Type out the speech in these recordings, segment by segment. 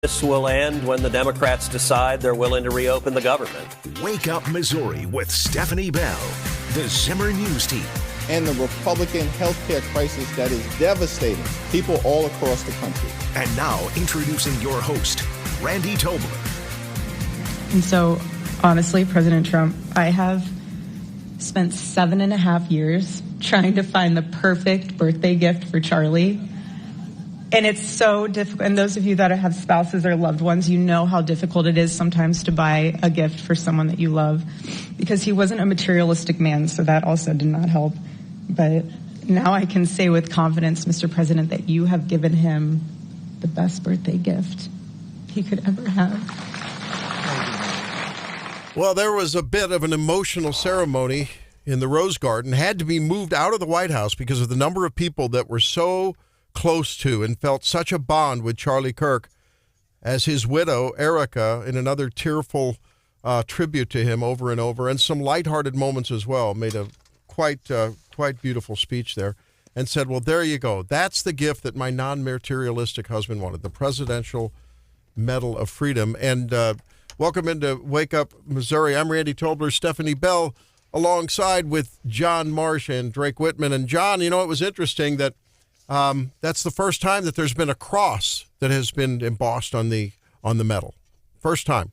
This will end when the Democrats decide they're willing to reopen the government. Wake Up Missouri with Stephanie Bell, the Zimmer News Team. And the Republican health care crisis that is devastating people all across the country. And now, introducing your host, Randy Tobler. And so, honestly, President Trump, I have spent 7.5 years trying to find the perfect birthday gift for Charlie. And it's so difficult. And those of you that have spouses or loved ones, you know how difficult it is sometimes to buy a gift for someone that you love, because he wasn't a materialistic man, so that also did not help. But now I can say with confidence, Mr. President, that you have given him the best birthday gift he could ever have. Well, there was a bit of an emotional ceremony in the Rose Garden. Had to be moved out of the White House because of the number of people that were so close to and felt such a bond with Charlie Kirk, as his widow, Erica, in another tearful tribute to him over and over, and some lighthearted moments as well, made a quite beautiful speech there and said, well, there you go. That's the gift that my non-materialistic husband wanted, the Presidential Medal of Freedom. And welcome into Wake Up Missouri. I'm Randy Tobler, Stephanie Bell, alongside with John Marsh and Drake Whitman. And John, you know, it was interesting that that's the first time that there's been a cross that has been embossed on the medal. First time.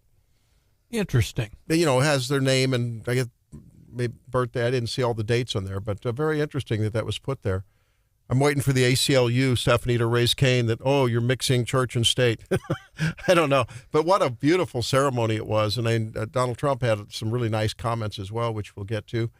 Interesting. You know, it has their name and I get maybe birthday. I didn't see all the dates on there, but very interesting that was put there. I'm waiting for the ACLU, Stephanie, to raise Cain that, oh, you're mixing church and state. I don't know. But what a beautiful ceremony it was. And then Donald Trump had some really nice comments as well, which we'll get to.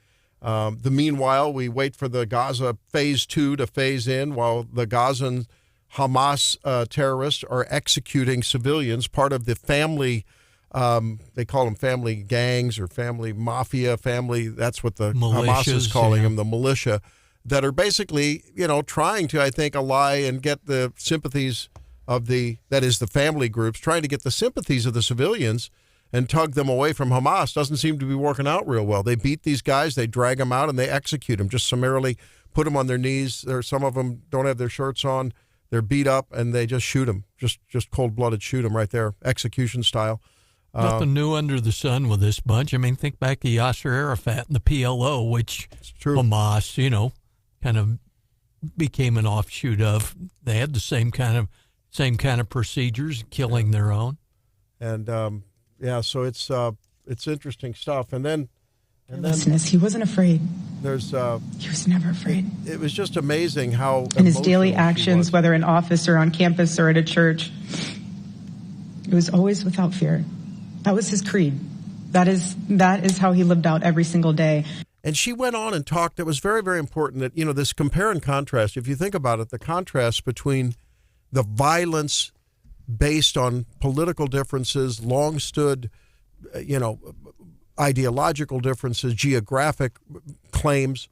Meanwhile, we wait for the Gaza phase 2 to phase in while the Gazan Hamas terrorists are executing civilians, part of the family, they call them family gangs or family mafia, that's what the Hamas is calling them, the militia, that are basically, you know, trying to, I think, ally and get the sympathies of the family groups, trying to get the sympathies of the civilians and tug them away from Hamas. Doesn't seem to be working out real well. They beat these guys, they drag them out, and they execute them, just summarily put them on their knees. Some of them don't have their shirts on. They're beat up, and they just shoot them, just cold-blooded shoot them right there, execution style. Nothing new under the sun with this bunch. I mean, think back to Yasser Arafat and the PLO, which Hamas, you know, kind of became an offshoot of. They had the same kind of procedures, killing their own. And yeah, so it's interesting stuff. And then He wasn't afraid. He was never afraid. It was just amazing how in his daily actions, whether in office or on campus or at a church, it was always without fear. That was his creed. That is how he lived out every single day. And she went on and talked. It was very, very important that, you know, this compare and contrast. If you think about it, the contrast between the violence based on political differences, long stood, you know, ideological differences, geographic claims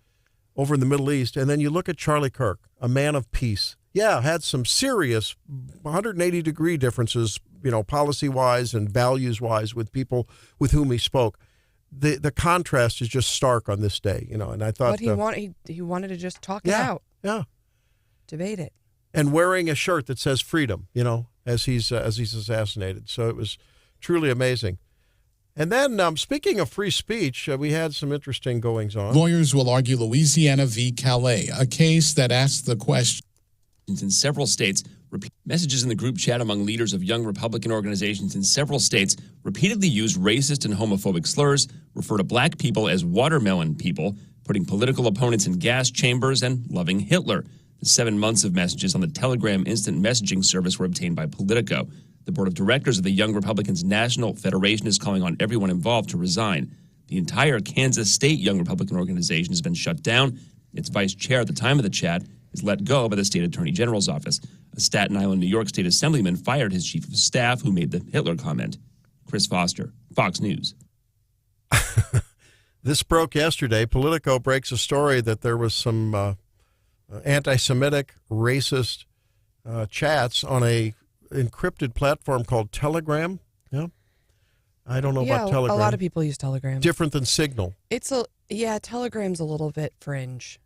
over in the Middle East. And then you look at Charlie Kirk, a man of peace. Yeah, had some serious 180-degree differences, you know, policy-wise and values-wise with people with whom he spoke. The contrast is just stark on this day, you know, and I thought... But he wanted to just talk it out. Yeah. Debate it. And wearing a shirt that says freedom, you know, as he's assassinated. So it was truly amazing. And then, speaking of free speech, we had some interesting goings on. Lawyers will argue Louisiana v. Calais, a case that asks the question. In several states, messages in the group chat among leaders of young Republican organizations in several states repeatedly use racist and homophobic slurs, refer to black people as watermelon people, putting political opponents in gas chambers, and loving Hitler. The 7 months of messages on the Telegram instant messaging service were obtained by Politico. The board of directors of the Young Republicans National Federation is calling on everyone involved to resign. The entire Kansas State Young Republican organization has been shut down. Its vice chair at the time of the chat is let go by the state attorney general's office. A Staten Island, New York state assemblyman fired his chief of staff who made the Hitler comment. Chris Foster, Fox News. This broke yesterday. Politico breaks a story that there was some anti-Semitic, racist chats on a encrypted platform called Telegram. Yeah, I don't know about Telegram. A lot of people use Telegram. Different than Signal. Telegram's a little bit fringe.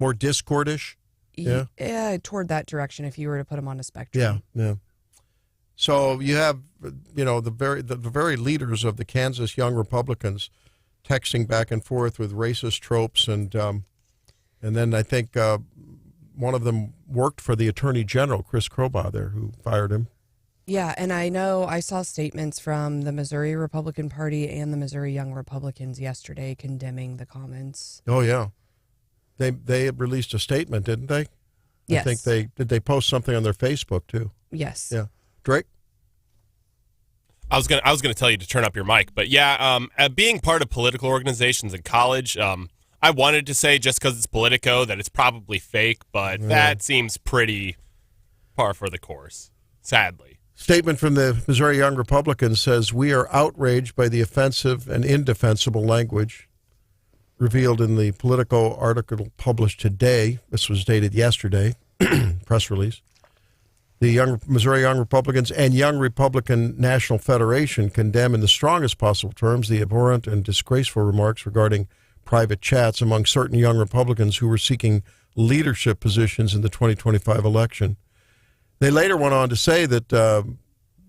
More Discord-ish. Yeah, toward that direction if you were to put them on a spectrum. Yeah. So you have, the very leaders of the Kansas Young Republicans texting back and forth with racist tropes, and then I think one of them worked for the Attorney General, Chris Crowbaugh, there, who fired him. Yeah, and I know I saw statements from the Missouri Republican Party and the Missouri Young Republicans yesterday condemning the comments. Oh yeah, they released a statement, didn't they? Yes. I think they post something on their Facebook too. Yes. Yeah, Drake. I was gonna tell you to turn up your mic, but yeah, being part of political organizations in college, I wanted to say just because it's Politico that it's probably fake, but that seems pretty par for the course, sadly. Statement from the Missouri Young Republicans says, "We are outraged by the offensive and indefensible language revealed in the Politico article published today." This was dated yesterday, press release. The Missouri Young Republicans and Young Republican National Federation condemn in the strongest possible terms the abhorrent and disgraceful remarks regarding private chats among certain young Republicans who were seeking leadership positions in the 2025 election. They later went on to say that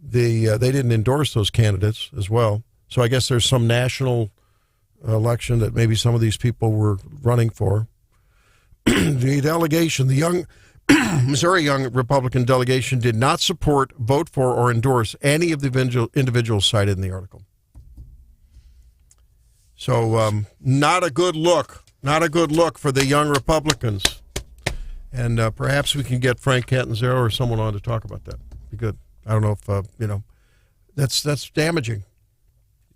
they didn't endorse those candidates as well. So I guess there's some national election that maybe some of these people were running for. The delegation, the Missouri Young Republican delegation, did not support, vote for, or endorse any of the individuals cited in the article. So not a good look. Not a good look for the Young Republicans. And perhaps we can get Frank Catanzaro or someone on to talk about that. Be good. I don't know if, that's damaging.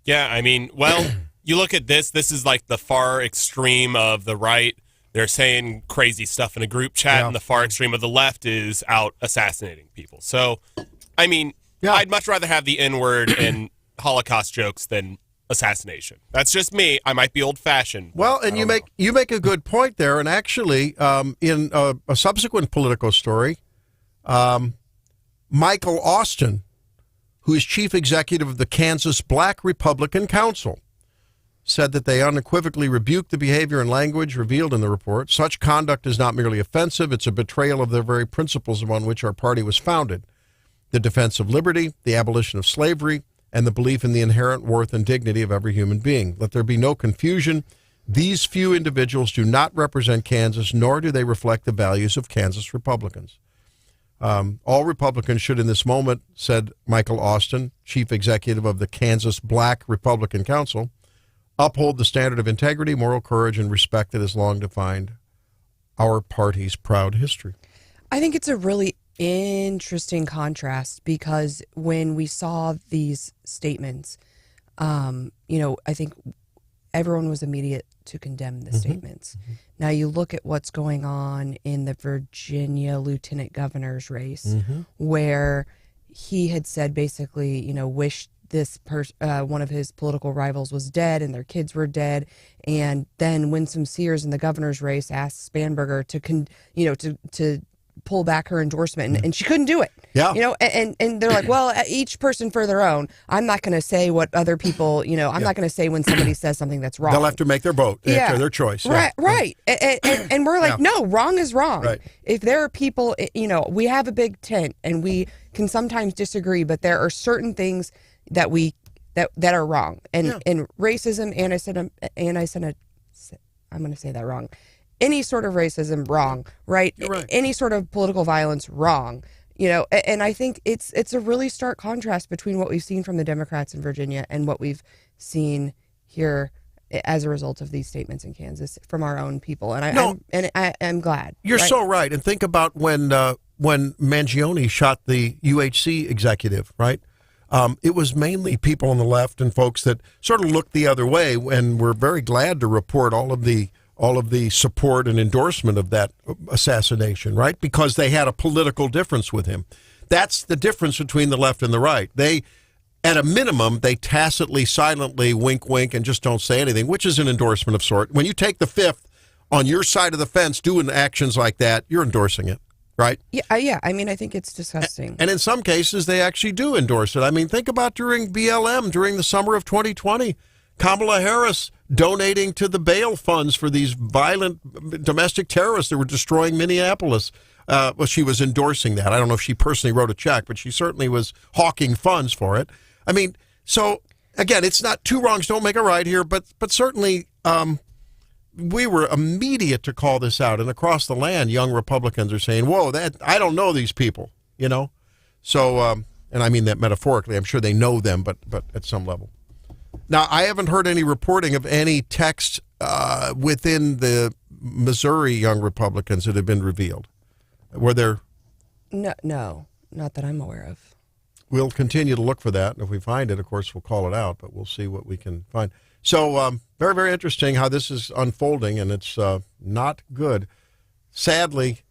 Yeah, I mean, well, you look at this is like the far extreme of the right. They're saying crazy stuff in a group chat, and the far extreme of the left is out assassinating people. So, I mean, I'd much rather have the N-word and Holocaust jokes than assassination. That's just me. I might be old-fashioned. Well, and you make a good point there. And actually, in a subsequent Politico story, Michael Austin, who is chief executive of the Kansas Black Republican Council, said that they unequivocally rebuked the behavior and language revealed in the report. Such conduct is not merely offensive, it's a betrayal of the very principles upon which our party was founded: the defense of liberty, the abolition of slavery, and the belief in the inherent worth and dignity of every human being. Let there be no confusion. These few individuals do not represent Kansas, nor do they reflect the values of Kansas Republicans. All Republicans should in this moment, said Michael Austin, chief executive of the Kansas Black Republican Council, uphold the standard of integrity, moral courage, and respect that has long defined our party's proud history. I think it's a really interesting contrast, because when we saw these statements, I think everyone was immediate to condemn the statements. Now you look at what's going on in the Virginia lieutenant governor's race, where he had said basically, wished this one of his political rivals was dead and their kids were dead. And then Winsome Sears in the governor's race asked Spanberger to pull back her endorsement, and she couldn't do it. Yeah. And they're like, well, each person for their own. I'm not going to say what other people, I'm not going to say when somebody says something that's wrong. They'll have to make their vote. Their choice. Right. Right. And we're like, no, wrong is wrong. Right. If there are people, we have a big tent and we can sometimes disagree, but there are certain things that that are wrong. And racism, I'm going to say that wrong. Any sort of racism, wrong, right? You're right. Any sort of political violence, wrong. And I think it's a really stark contrast between what we've seen from the Democrats in Virginia and what we've seen here as a result of these statements in Kansas from our own people. And I'm glad. You're so right. And think about when Mangione shot the UHC executive, right? It was mainly people on the left and folks that sort of looked the other way, and we're very glad to report all of the support and endorsement of that assassination, right? Because they had a political difference with him. That's the difference between the left and the right. They, at a minimum, they tacitly, silently wink, wink, and just don't say anything, which is an endorsement of sort. When you take the fifth on your side of the fence doing actions like that, you're endorsing it, right? Yeah. I mean, I think it's disgusting. And in some cases, they actually do endorse it. I mean, think about during BLM, during the summer of 2020. Kamala Harris donating to the bail funds for these violent domestic terrorists that were destroying Minneapolis. Well, she was endorsing that. I don't know if she personally wrote a check, but she certainly was hawking funds for it. I mean, so again, it's not two wrongs don't make a right here, but certainly we were immediate to call this out. And across the land, young Republicans are saying, whoa, I don't know these people, you know? So, and I mean that metaphorically. I'm sure they know them, but at some level. Now, I haven't heard any reporting of any text within the Missouri young Republicans that have been revealed. Were there? No, not that I'm aware of. We'll continue to look for that. And if we find it, of course, we'll call it out, but we'll see what we can find. So very, very interesting how this is unfolding, and it's not good. Sadly,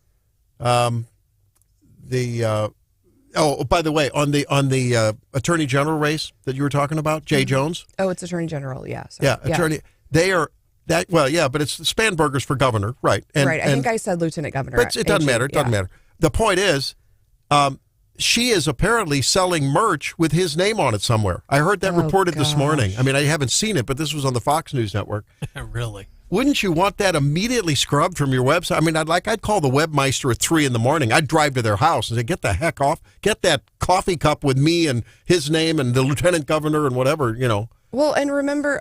by the way, on the Attorney General race that you were talking about, Jay Jones. Oh, it's Attorney General, yeah. So, yeah, Attorney. They are that. Well, yeah, but it's Spanberger's for governor, right? Right. I think I said Lieutenant Governor. But it doesn't matter. It doesn't matter. The point is, she is apparently selling merch with his name on it somewhere. I heard that reported this morning. I mean, I haven't seen it, but this was on the Fox News Network. Really? Wouldn't you want that immediately scrubbed from your website? I mean, I'd call the webmeister at 3 a.m. I'd drive to their house and say, get the heck off. Get that coffee cup with me and his name and the lieutenant governor and whatever, you know. Well, and remember,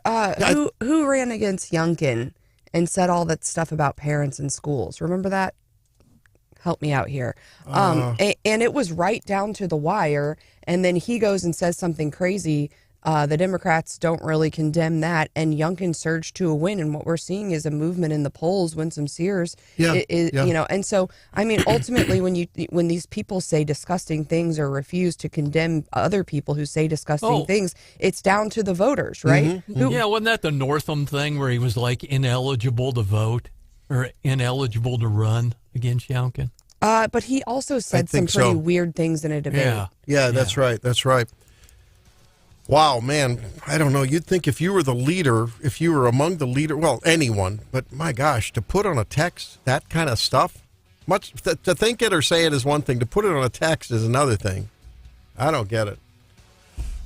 who ran against Youngkin and said all that stuff about parents and schools? Remember that? Help me out here. And it was right down to the wire. And then he goes and says something crazy. The Democrats don't really condemn that, and Youngkin surged to a win. And what we're seeing is a movement in the polls. Winsome Sears, you know. And so, I mean, ultimately, when these people say disgusting things or refuse to condemn other people who say disgusting things, it's down to the voters, right? Mm-hmm. Yeah, wasn't that the Northam thing where he was like ineligible to vote or ineligible to run against Youngkin? But he also said some pretty weird things in a debate. Yeah, that's right. That's right. Wow, man, I don't know. You'd think if you were the leader, if you were among the leader, well, anyone, but my gosh, to put on a text that kind of stuff, to think it or say it is one thing. To put it on a text is another thing. I don't get it.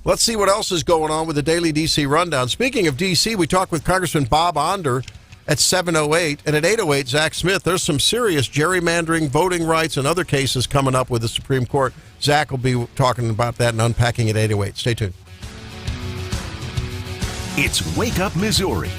Let's see what else is going on with the Daily D.C. Rundown. Speaking of D.C., we talked with Congressman Bob Onder at 7:08, and at 8:08, Zach Smith. There's some serious gerrymandering, voting rights, and other cases coming up with the Supreme Court. Zach will be talking about that and unpacking at 8:08. Stay tuned. It's Wake Up Missouri.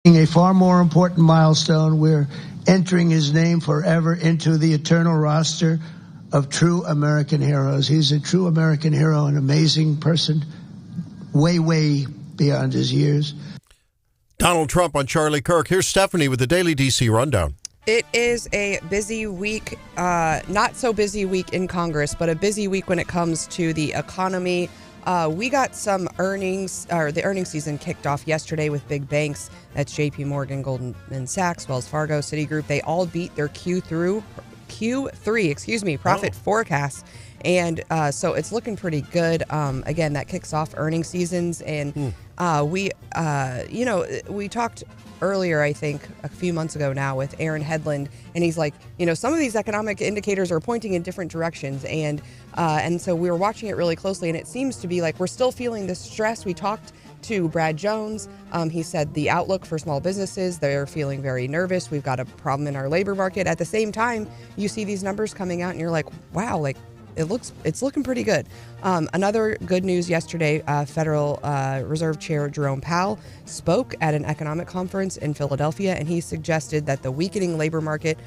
A far more important milestone, we're entering his name forever into the eternal roster of true American heroes. He's a true American hero, an amazing person, way, way beyond his years. Donald Trump on Charlie Kirk. Here's Stephanie with the Daily DC Rundown. It is a busy week, not so busy week in Congress, but a busy week when it comes to the economy. We got some earnings, or the earnings season kicked off yesterday with big banks. That's JP Morgan, Goldman Sachs, Wells Fargo, Citigroup. They all beat their Q3 profit forecasts. And so it's looking pretty good. Again, that kicks off earnings seasons. And we talked earlier, I think, a few months ago now with Aaron Hedlund, and he's like, some of these economic indicators are pointing in different directions. And so we were watching it really closely, and it seems to be like we're still feeling the stress. We talked to Brad Jones. He said the outlook for small businesses, they're feeling very nervous. We've got a problem in our labor market. At the same time, you see these numbers coming out, and you're like, wow, like, it's looking pretty good. Another good news yesterday, Federal Reserve Chair Jerome Powell spoke at an economic conference in Philadelphia, and he suggested that the weakening labor market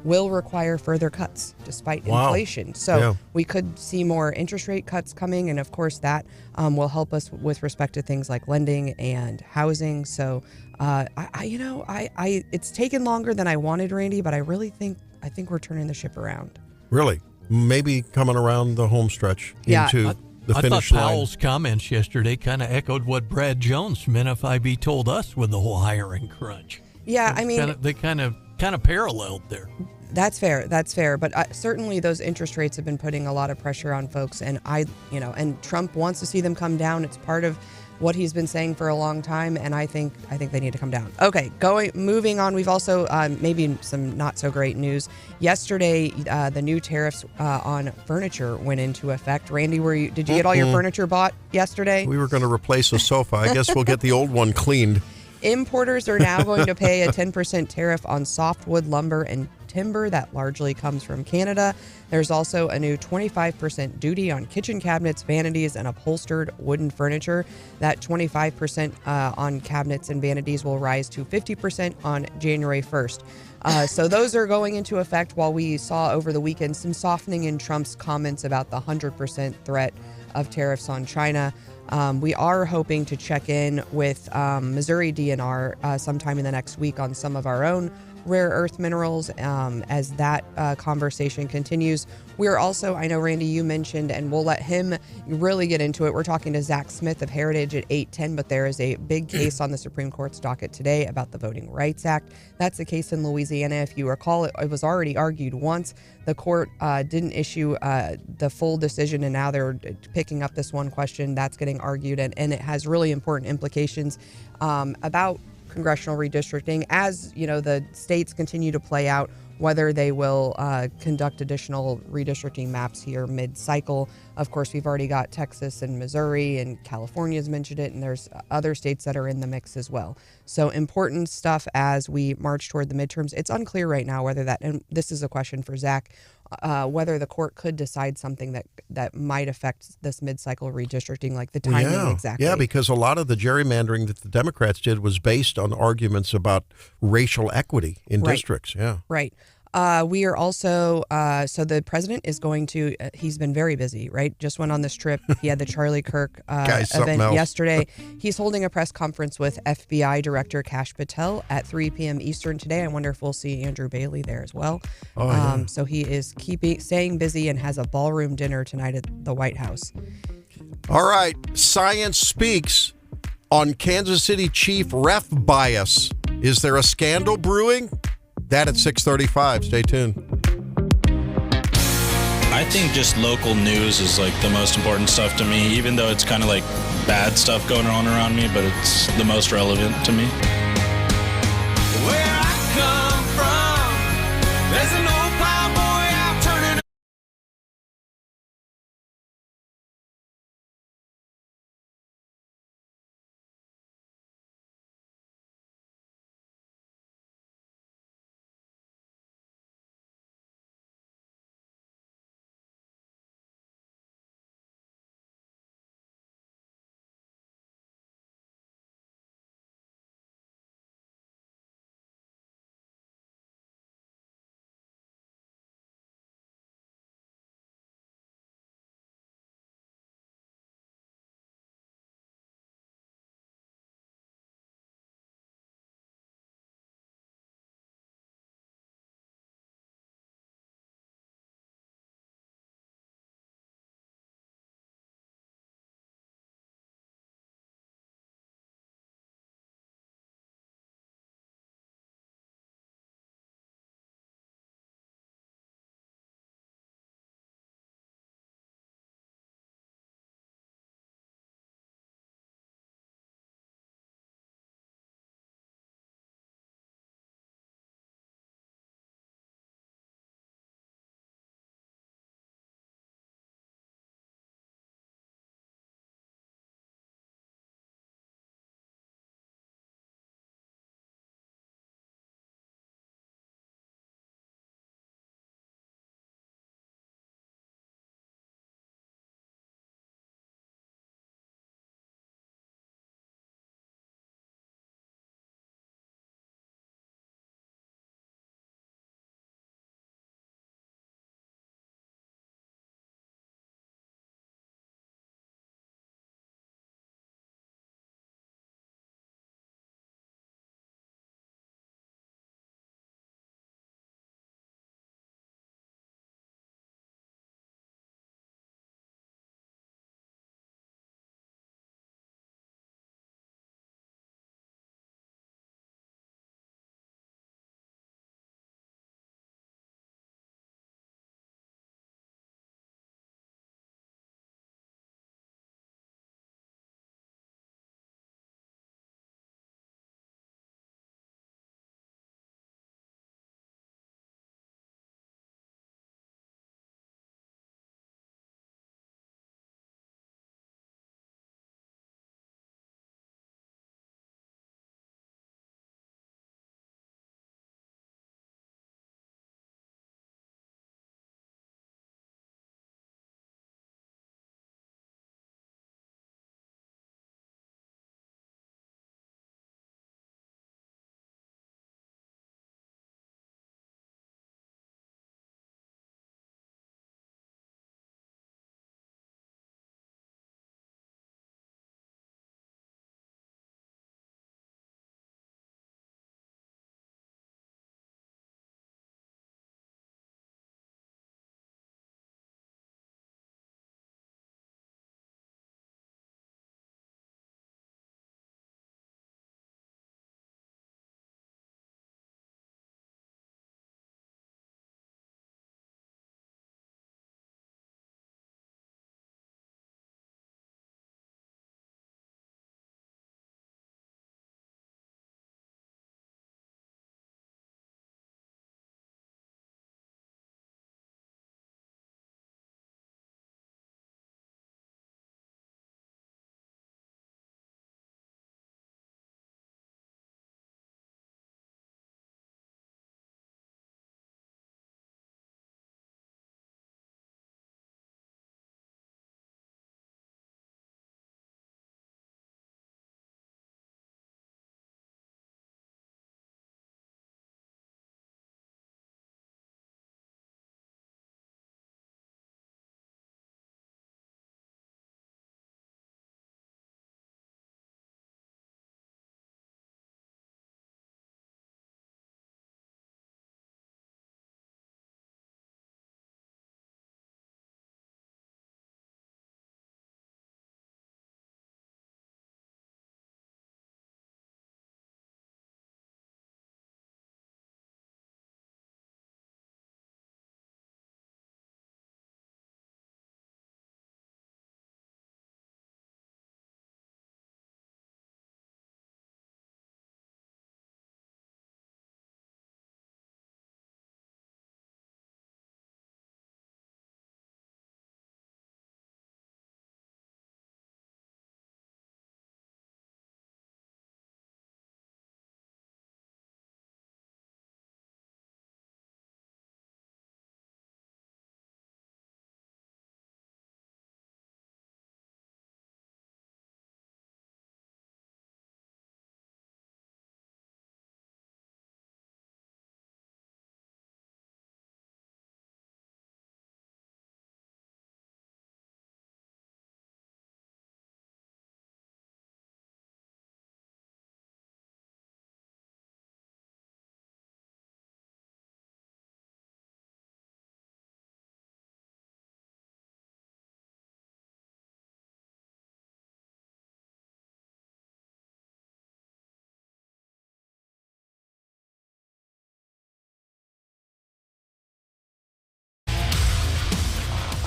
will require further cuts despite inflation. So we could see more interest rate cuts coming, and of course that will help us with respect to things like lending and housing. So it's taken longer than I wanted, Randy, but I think we're turning the ship around. Really? Maybe coming around the home stretch into the finish line. I thought Powell's comments yesterday kind of echoed what Brad Jones from NFIB told us with the whole hiring crunch. Yeah, I mean, they kind of paralleled there. That's fair. But certainly those interest rates have been putting a lot of pressure on folks, and and Trump wants to see them come down. It's part of what he's been saying for a long time, and I think they need to come down. Okay, moving on. We've also maybe some not so great news. Yesterday, the new tariffs on furniture went into effect. Randy, did you get all your furniture bought yesterday? We were going to replace a sofa. I guess we'll get the old one cleaned. Importers are now going to pay a 10% tariff on softwood lumber and timber that largely comes from Canada. There's also a new 25% duty on kitchen cabinets, vanities, and upholstered wooden furniture. That 25% on cabinets and vanities will rise to 50% on January 1st. So those are going into effect, while we saw over the weekend some softening in Trump's comments about the 100% threat of tariffs on China. We are hoping to check in with Missouri DNR sometime in the next week on some of our own rare earth minerals as that conversation continues. We're also, I know, Randy, you mentioned, and we'll let him really get into it. We're talking to Zach Smith of Heritage at 8:10, but there is a big case on the Supreme Court's docket today about the Voting Rights Act. That's a case in Louisiana. If you recall, it was already argued once. The court didn't issue the full decision, and now they're picking up this one question that's getting argued, and it has really important implications about congressional redistricting as the states continue to play out whether they will conduct additional redistricting maps here mid-cycle. Of course, we've already got Texas and Missouri, and California's mentioned it, and there's other states that are in the mix as well. So important stuff as we march toward the midterms. It's unclear right now whether that, and this is a question for Zach, whether the court could decide something that might affect this mid-cycle redistricting, like the timing exactly. Yeah, because a lot of the gerrymandering that the Democrats did was based on arguments about racial equity in districts. Yeah. Right. We are also, so the president is going to, he's been very busy, right? Just went on this trip. He had the Charlie Kirk event yesterday. He's holding a press conference with FBI Director Kash Patel at 3 p.m. Eastern today. I wonder if we'll see Andrew Bailey there as well. So he is staying busy and has a ballroom dinner tonight at the White House. All right. Science speaks on Kansas City Chief ref bias. Is there a scandal brewing? That at 6:35. Stay tuned. I think just local news is like the most important stuff to me, even though it's kind of like bad stuff going on around me, but it's the most relevant to me. Where I come from, there's an old plowboy out turning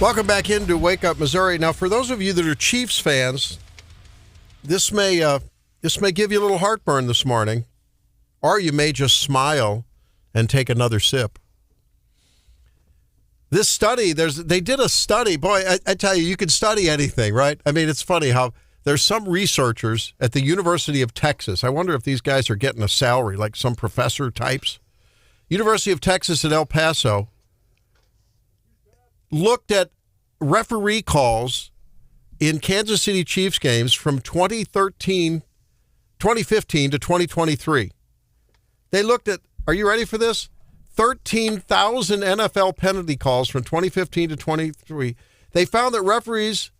Welcome back into Wake Up Missouri. Now, for those of you that are Chiefs fans, this may give you a little heartburn this morning, or you may just smile and take another sip. This study, they did a study. Boy, I tell you, you can study anything, right? I mean, it's funny how there's some researchers at the University of Texas. I wonder if these guys are getting a salary, like some professor types. University of Texas at El Paso looked at referee calls in Kansas City Chiefs games from 2015 to 2023. They looked at, are you ready for this? 13,000 NFL penalty calls from 2015 to 23. They found that referees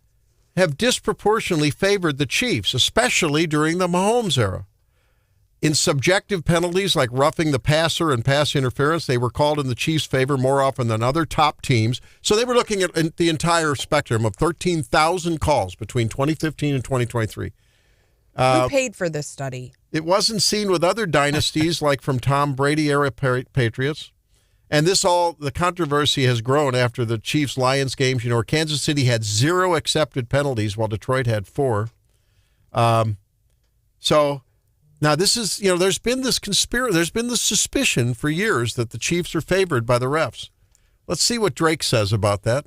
have disproportionately favored the Chiefs, especially during the Mahomes era. In subjective penalties like roughing the passer and pass interference, they were called in the Chiefs' favor more often than other top teams. So they were looking at the entire spectrum of 13,000 calls between 2015 and 2023. Who paid for this study? It wasn't seen with other dynasties like from Tom Brady-era Patriots. And the controversy has grown after the Chiefs-Lions games. You know, where Kansas City had 0 accepted penalties while Detroit had 4. So now this is, there's been this there's been this suspicion for years that the Chiefs are favored by the refs. Let's see what Drake says about that.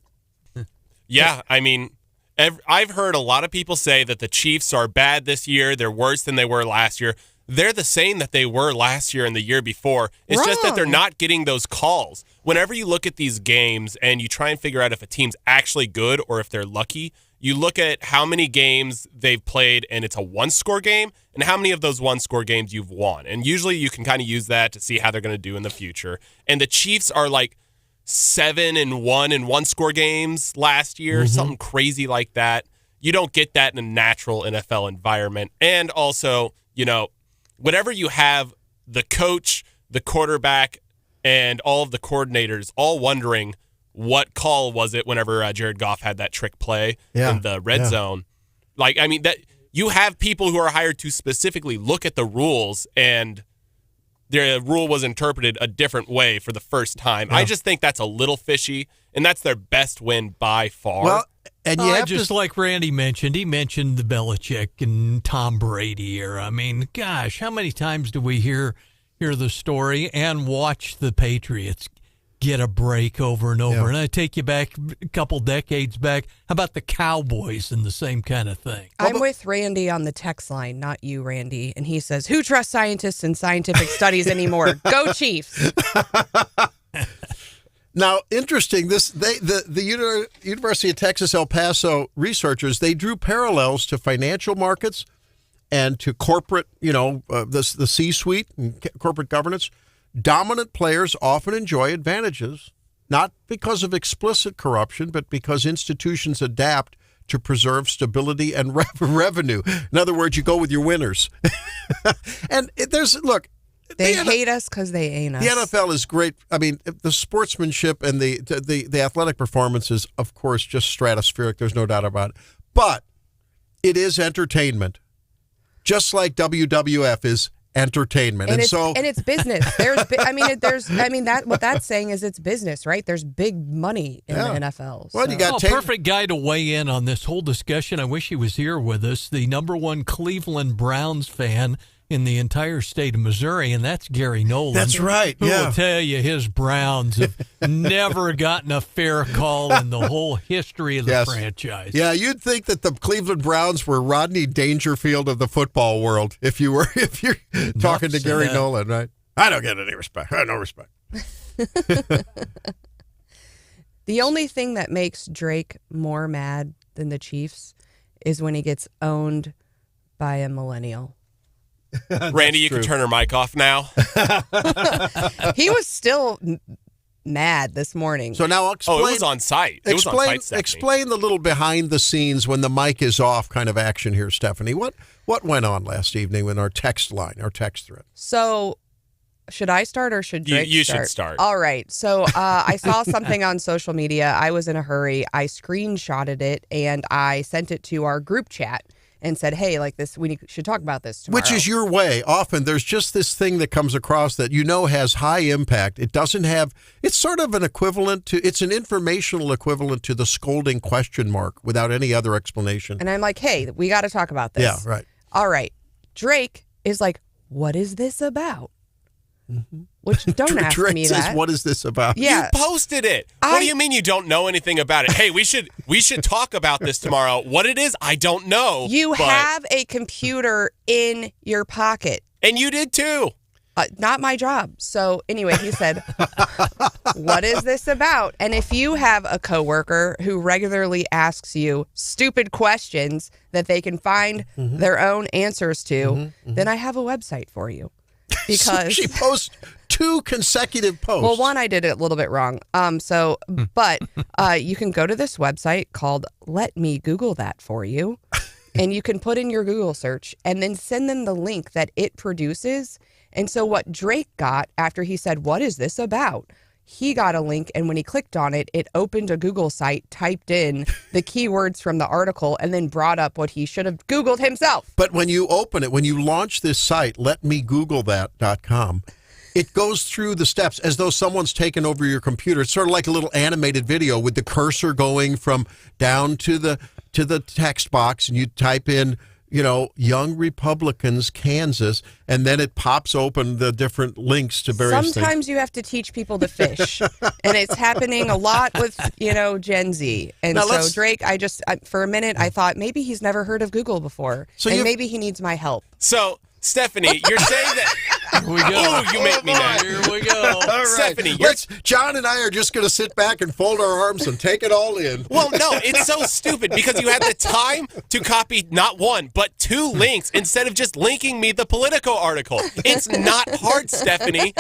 Yeah, I mean, I've heard a lot of people say that the Chiefs are bad this year. They're worse than they were last year. They're the same that they were last year and the year before. It's just that they're not getting those calls. Whenever you look at these games and you try and figure out if a team's actually good or if they're lucky, you look at how many games they've played and it's a one-score game and how many of those one-score games you've won. And usually you can kind of use that to see how they're going to do in the future. And the Chiefs are like 7-1 in one-score games last year, something crazy like that. You don't get that in a natural NFL environment. And also, whenever you have the coach, the quarterback, and all of the coordinators all wondering what call was it whenever Jared Goff had that trick play in the red zone. Like, I mean, that you have people who are hired to specifically look at the rules, and the rule was interpreted a different way for the first time. I just think that's a little fishy, and that's their best win by far. Well, and like Randy mentioned, he mentioned the Belichick and Tom Brady era. I mean, gosh, how many times do we hear the story and watch the Patriots get a break over and over? And I take you back a couple decades back. How about the Cowboys and the same kind of thing? I'm with Randy on the text line, not you, Randy. And he says, who trusts scientists and scientific studies anymore? Go Chiefs. Now, interesting, the University of Texas El Paso researchers, they drew parallels to financial markets and to corporate, the C-suite and corporate governance. Dominant players often enjoy advantages, not because of explicit corruption, but because institutions adapt to preserve stability and revenue. In other words, you go with your winners. And they hate us because they ain't us. The NFL is great. I mean, the sportsmanship and the athletic performance is, of course, just stratospheric. There's no doubt about it. But it is entertainment, just like WWF is entertainment, and it's business. What that's saying is it's business, right? There's big money in the NFL. Well, you got perfect guy to weigh in on this whole discussion. I wish he was here with us. The #1 Cleveland Browns fan in the entire state of Missouri, and that's Gary Nolan. That's right. Who will tell you his Browns have never gotten a fair call in the whole history of the franchise. Yeah, you'd think that the Cleveland Browns were Rodney Dangerfield of the football world if you're talking to Gary Nolan, right? I don't get any respect. I have no respect. The only thing that makes Drake more mad than the Chiefs is when he gets owned by a millennial. Randy, you can turn her mic off now. He was still mad this morning. So now explain. It was on site. Explain the little behind the scenes when the mic is off kind of action here, Stephanie. What went on last evening in our text line, our text thread? So should I start or should Drake you should start. All right. So I saw something on social media. I was in a hurry. I screenshotted it and I sent it to our group chat. and said, hey, like this, we should talk about this tomorrow. Which is your way. Often there's just this thing that comes across that has high impact. It doesn't have, it's sort of an equivalent to, it's an informational equivalent to the scolding question mark without any other explanation. And I'm like, hey, we got to talk about this. Yeah, right. All right. Drake is like, what is this about? Mm-hmm. Which don't ask Drake me says, that. what is this about? Yeah. You posted it. What do you mean you don't know anything about it? Hey, we should talk about this tomorrow. What it is, I don't know. You have a computer in your pocket. And you did too. Not my job. So anyway, he said, what is this about? And if you have a coworker who regularly asks you stupid questions that they can find their own answers to, then I have a website for you. Because she posts 2 consecutive posts. Well, one I did it a little bit wrong. But you can go to this website called Let Me Google That For You, and you can put in your Google search and then send them the link that it produces. And so what Drake got after he said, what is this about? He got a link, and when he clicked on it, it opened a Google site, typed in the keywords from the article, and then brought up what he should have Googled himself. But when you open it, when you launch this site, letmegooglethat.com, it goes through the steps as though someone's taken over your computer. It's sort of like a little animated video with the cursor going from down to the text box, and you type in, Young Republicans, Kansas, and then it pops open the different links to various things. Sometimes you have to teach people to fish, and it's happening a lot with, Gen Z. And so Drake, for a minute, I thought maybe he's never heard of Google before, and maybe he needs my help. So, Stephanie, you're saying that... Here we go. Oh, you make me mad. Here we go. All right. Stephanie, John and I are just going to sit back and fold our arms and take it all in. Well, no, it's so stupid because you had the time to copy not 1, but 2 links instead of just linking me the Politico article. It's not hard, Stephanie.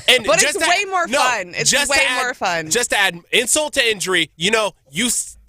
And but it's way more fun. It's way more fun. Just to add insult to injury, you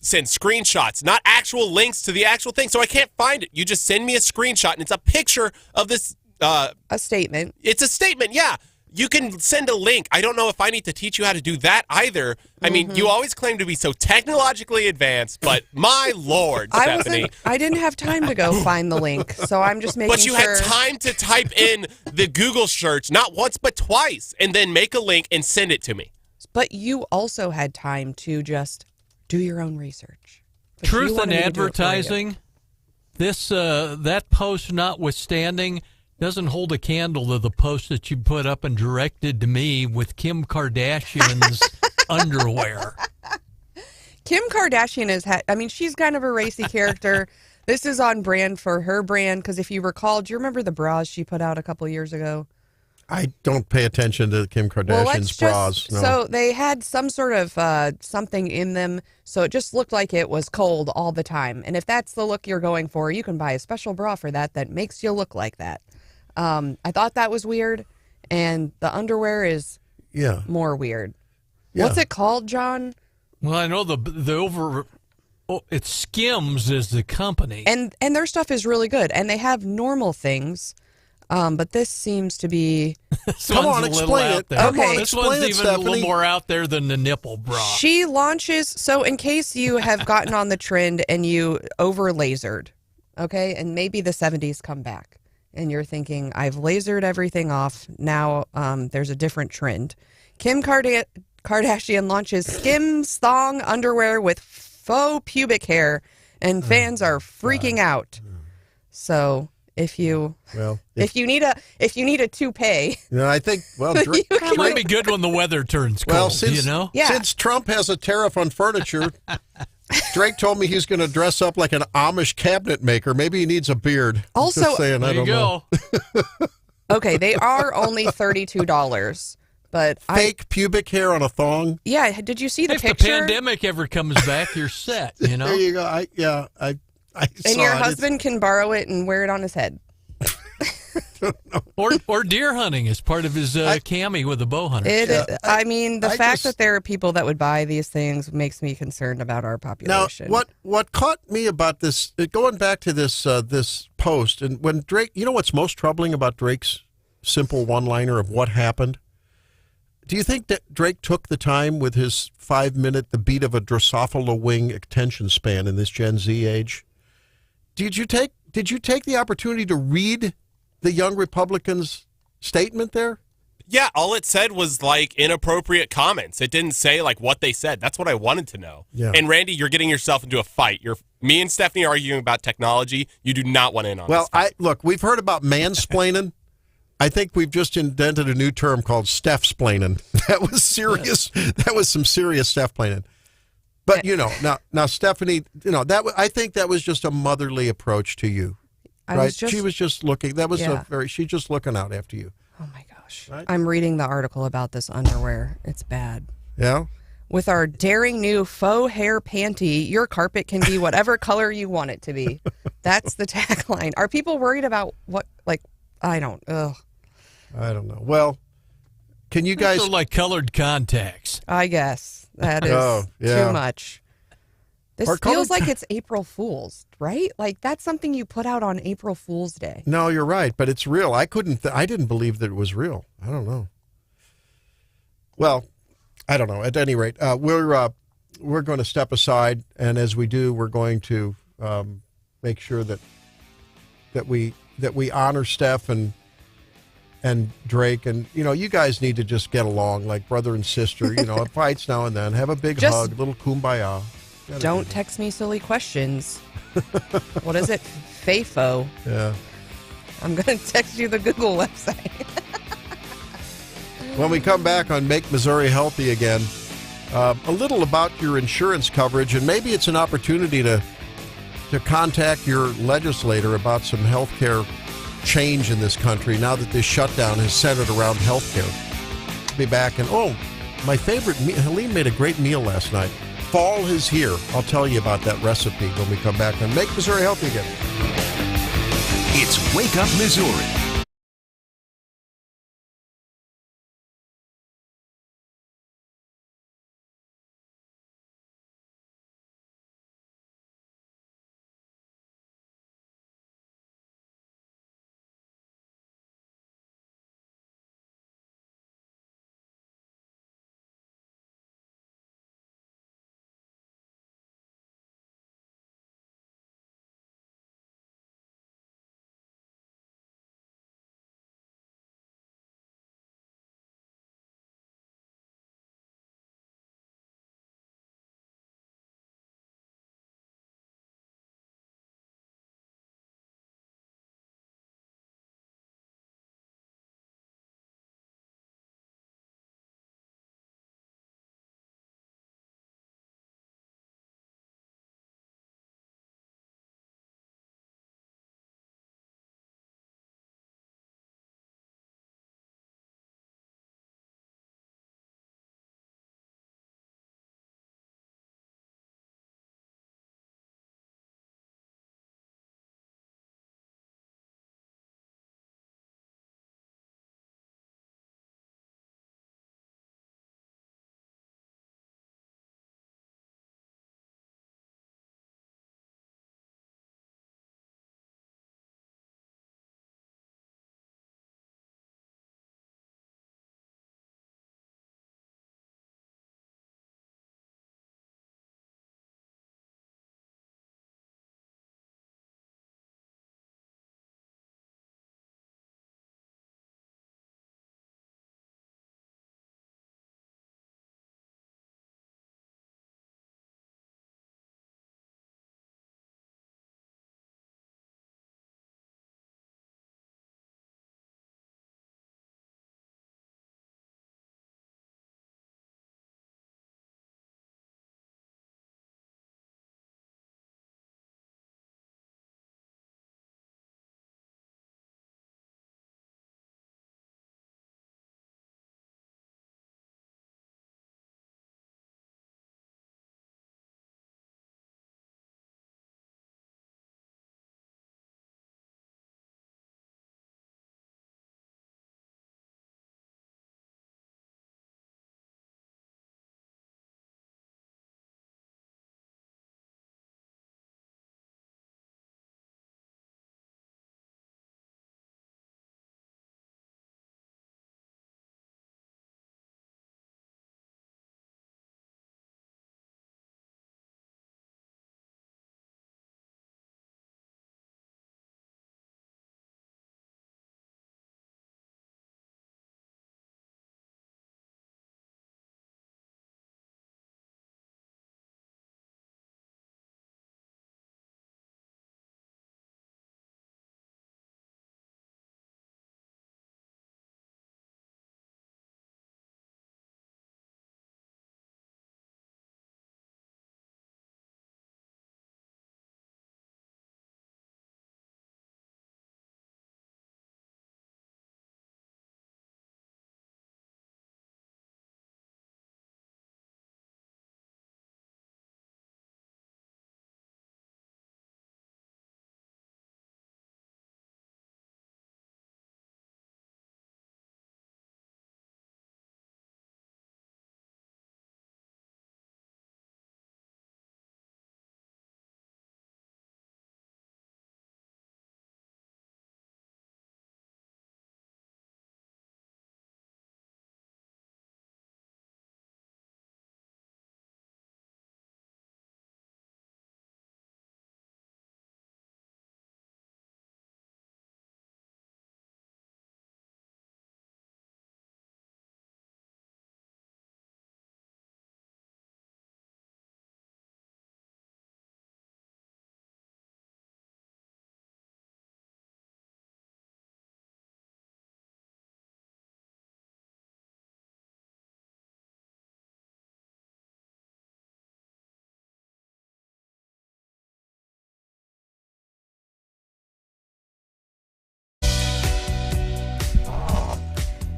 send screenshots, not actual links to the actual thing, so I can't find it. You just send me a screenshot, and it's a picture of this... a statement. It's a statement, yeah. You can send a link. I don't know if I need to teach you how to do that either. I mean, you always claim to be so technologically advanced, but my Lord, Stephanie. I didn't have time to go find the link, so I'm just making sure. But you had time to type in the Google search, not once but twice, and then make a link and send it to me. But you also had time to just do your own research. But Truth in advertising, that post notwithstanding, doesn't hold a candle to the post that you put up and directed to me with Kim Kardashian's underwear. Kim Kardashian she's kind of a racy character. This is on brand for her brand, because if you recall, do you remember the bras she put out a couple years ago? I don't pay attention to Kim Kardashian's bras. No. So they had some sort of something in them, so it just looked like it was cold all the time. And if that's the look you're going for, you can buy a special bra for that makes you look like that. I thought that was weird, and the underwear is more weird. Yeah. What's it called, John? Well, I know it's Skims is the company. And their stuff is really good, and they have normal things, but this seems to be... Come on, explain it. Okay. This one's even a little more out there than the nipple bra. She launches, so in case you have gotten on the trend and you over-lasered, okay, and maybe the 70s come back. And you're thinking, I've lasered everything off. Now there's a different trend. Kim Kardashian launches Skims thong underwear with faux pubic hair, and fans are freaking out. So if you need a toupee, I think it might be good when the weather turns cold. Well, since Trump has a tariff on furniture. Drake told me he's going to dress up like an Amish cabinet maker. Maybe he needs a beard. Also, just saying, I don't know. Okay, they are only $32, but fake pubic hair on a thong. Yeah, did you see the picture? If the pandemic ever comes back, you're set. There you go. I and saw your it. husband can borrow it and wear it on his head. or deer hunting as part of his cami with a bow hunter. The fact that there are people that would buy these things makes me concerned about our population. Now, what caught me about this, going back to this this post, and when Drake, what's most troubling about Drake's simple one-liner of what happened? Do you think that Drake took the time with his 5-minute, the beat of a Drosophila wing attention span in this Gen Z age? did you take the opportunity to read the Young Republicans' statement there? Yeah, all it said was like inappropriate comments. It didn't say like what they said. That's what I wanted to know. Yeah. And Randy, you're getting yourself into a fight. Me and Stephanie are arguing about technology. You do not want in on this. Well, look, we've heard about mansplaining. I think we've just invented a new term called Steph-splaining. That was serious. That was some serious Steph-plaining. But now Stephanie, I think that was just a motherly approach to you, right? She was just looking. That was she's just looking out after you. Oh my gosh! Right? I'm reading the article about this underwear. It's bad. Yeah. With our daring new faux hair panty, your carpet can be whatever color you want it to be. That's the tagline. Are people worried about what? Like, I don't know. Well, can you guys like colored contacts? I guess that is too much. This feels like it's April Fool's, right? Like that's something you put out on April Fool's Day. No, you're right, but it's real. I didn't believe that it was real. I don't know. Well, I don't know. At any rate, we're going to step aside, and as we do, we're going to make sure that we honor Steph and Drake, and you guys need to just get along like brother and sister. Fights now and then. Have a big hug, little kumbaya. Don't text me silly questions. What is it? FAFO. Yeah. I'm going to text you the Google website. When we come back on Make Missouri Healthy Again, a little about your insurance coverage, and maybe it's an opportunity to contact your legislator about some health care change in this country now that this shutdown is centered around health care. Be back, and my favorite meal, Helene made a great meal last night. Fall is here. I'll tell you about that recipe when we come back on Make Missouri Healthy Again. It's Wake Up Missouri.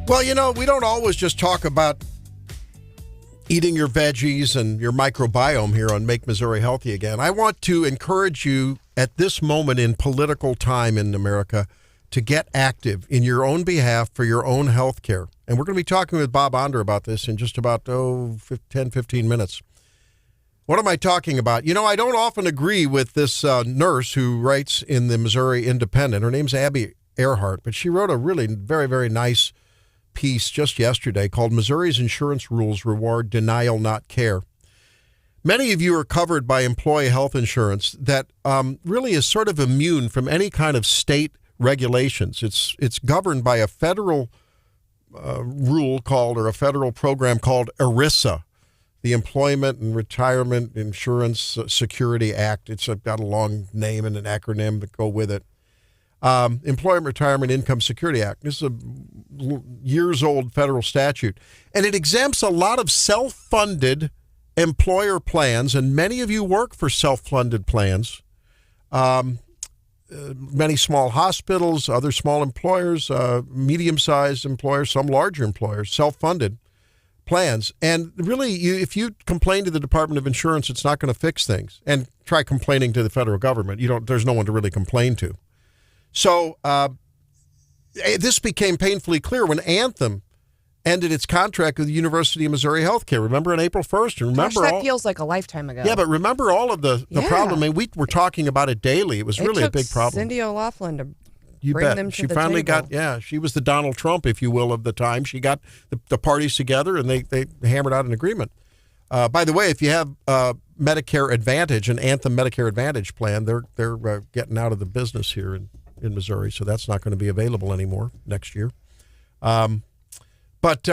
Well, we don't always just talk about eating your veggies and your microbiome here on Make Missouri Healthy Again. I want to encourage you at this moment in political time in America to get active in your own behalf for your own health care. And we're going to be talking with Bob Onder about this in just about 10, 15 minutes. What am I talking about? I don't often agree with this nurse who writes in the Missouri Independent. Her name's Abby Earhart, but she wrote a really very, very nice piece just yesterday called Missouri's Insurance Rules Reward Denial, Not Care. Many of you are covered by employee health insurance that really is sort of immune from any kind of state regulations. It's governed by a federal rule called, or a federal program called ERISA, the Employment and Retirement Insurance Security Act. It's got a long name and an acronym that go with it. Employment Retirement Income Security Act. This is a years-old federal statute. And it exempts a lot of self-funded employer plans, and many of you work for self-funded plans. Many small hospitals, other small employers, medium-sized employers, some larger employers, self-funded plans. And really, if you complain to the Department of Insurance, it's not going to fix things. And try complaining to the federal government. There's no one to really complain to. So this became painfully clear when Anthem ended its contract with the University of Missouri Healthcare. Remember on April 1st? And remember that feels like a lifetime ago. Yeah, but remember all of the problem. I mean, we were talking about it daily. It was really a big problem. Cindy O'Loughlin to You bring bet. them to She the finally table. she was the Donald Trump, if you will, of the time. She got the parties together and they hammered out an agreement. By the way, if you have Medicare Advantage, an Anthem Medicare Advantage plan, they're getting out of the business here in Missouri, so that's not going to be available anymore next year. But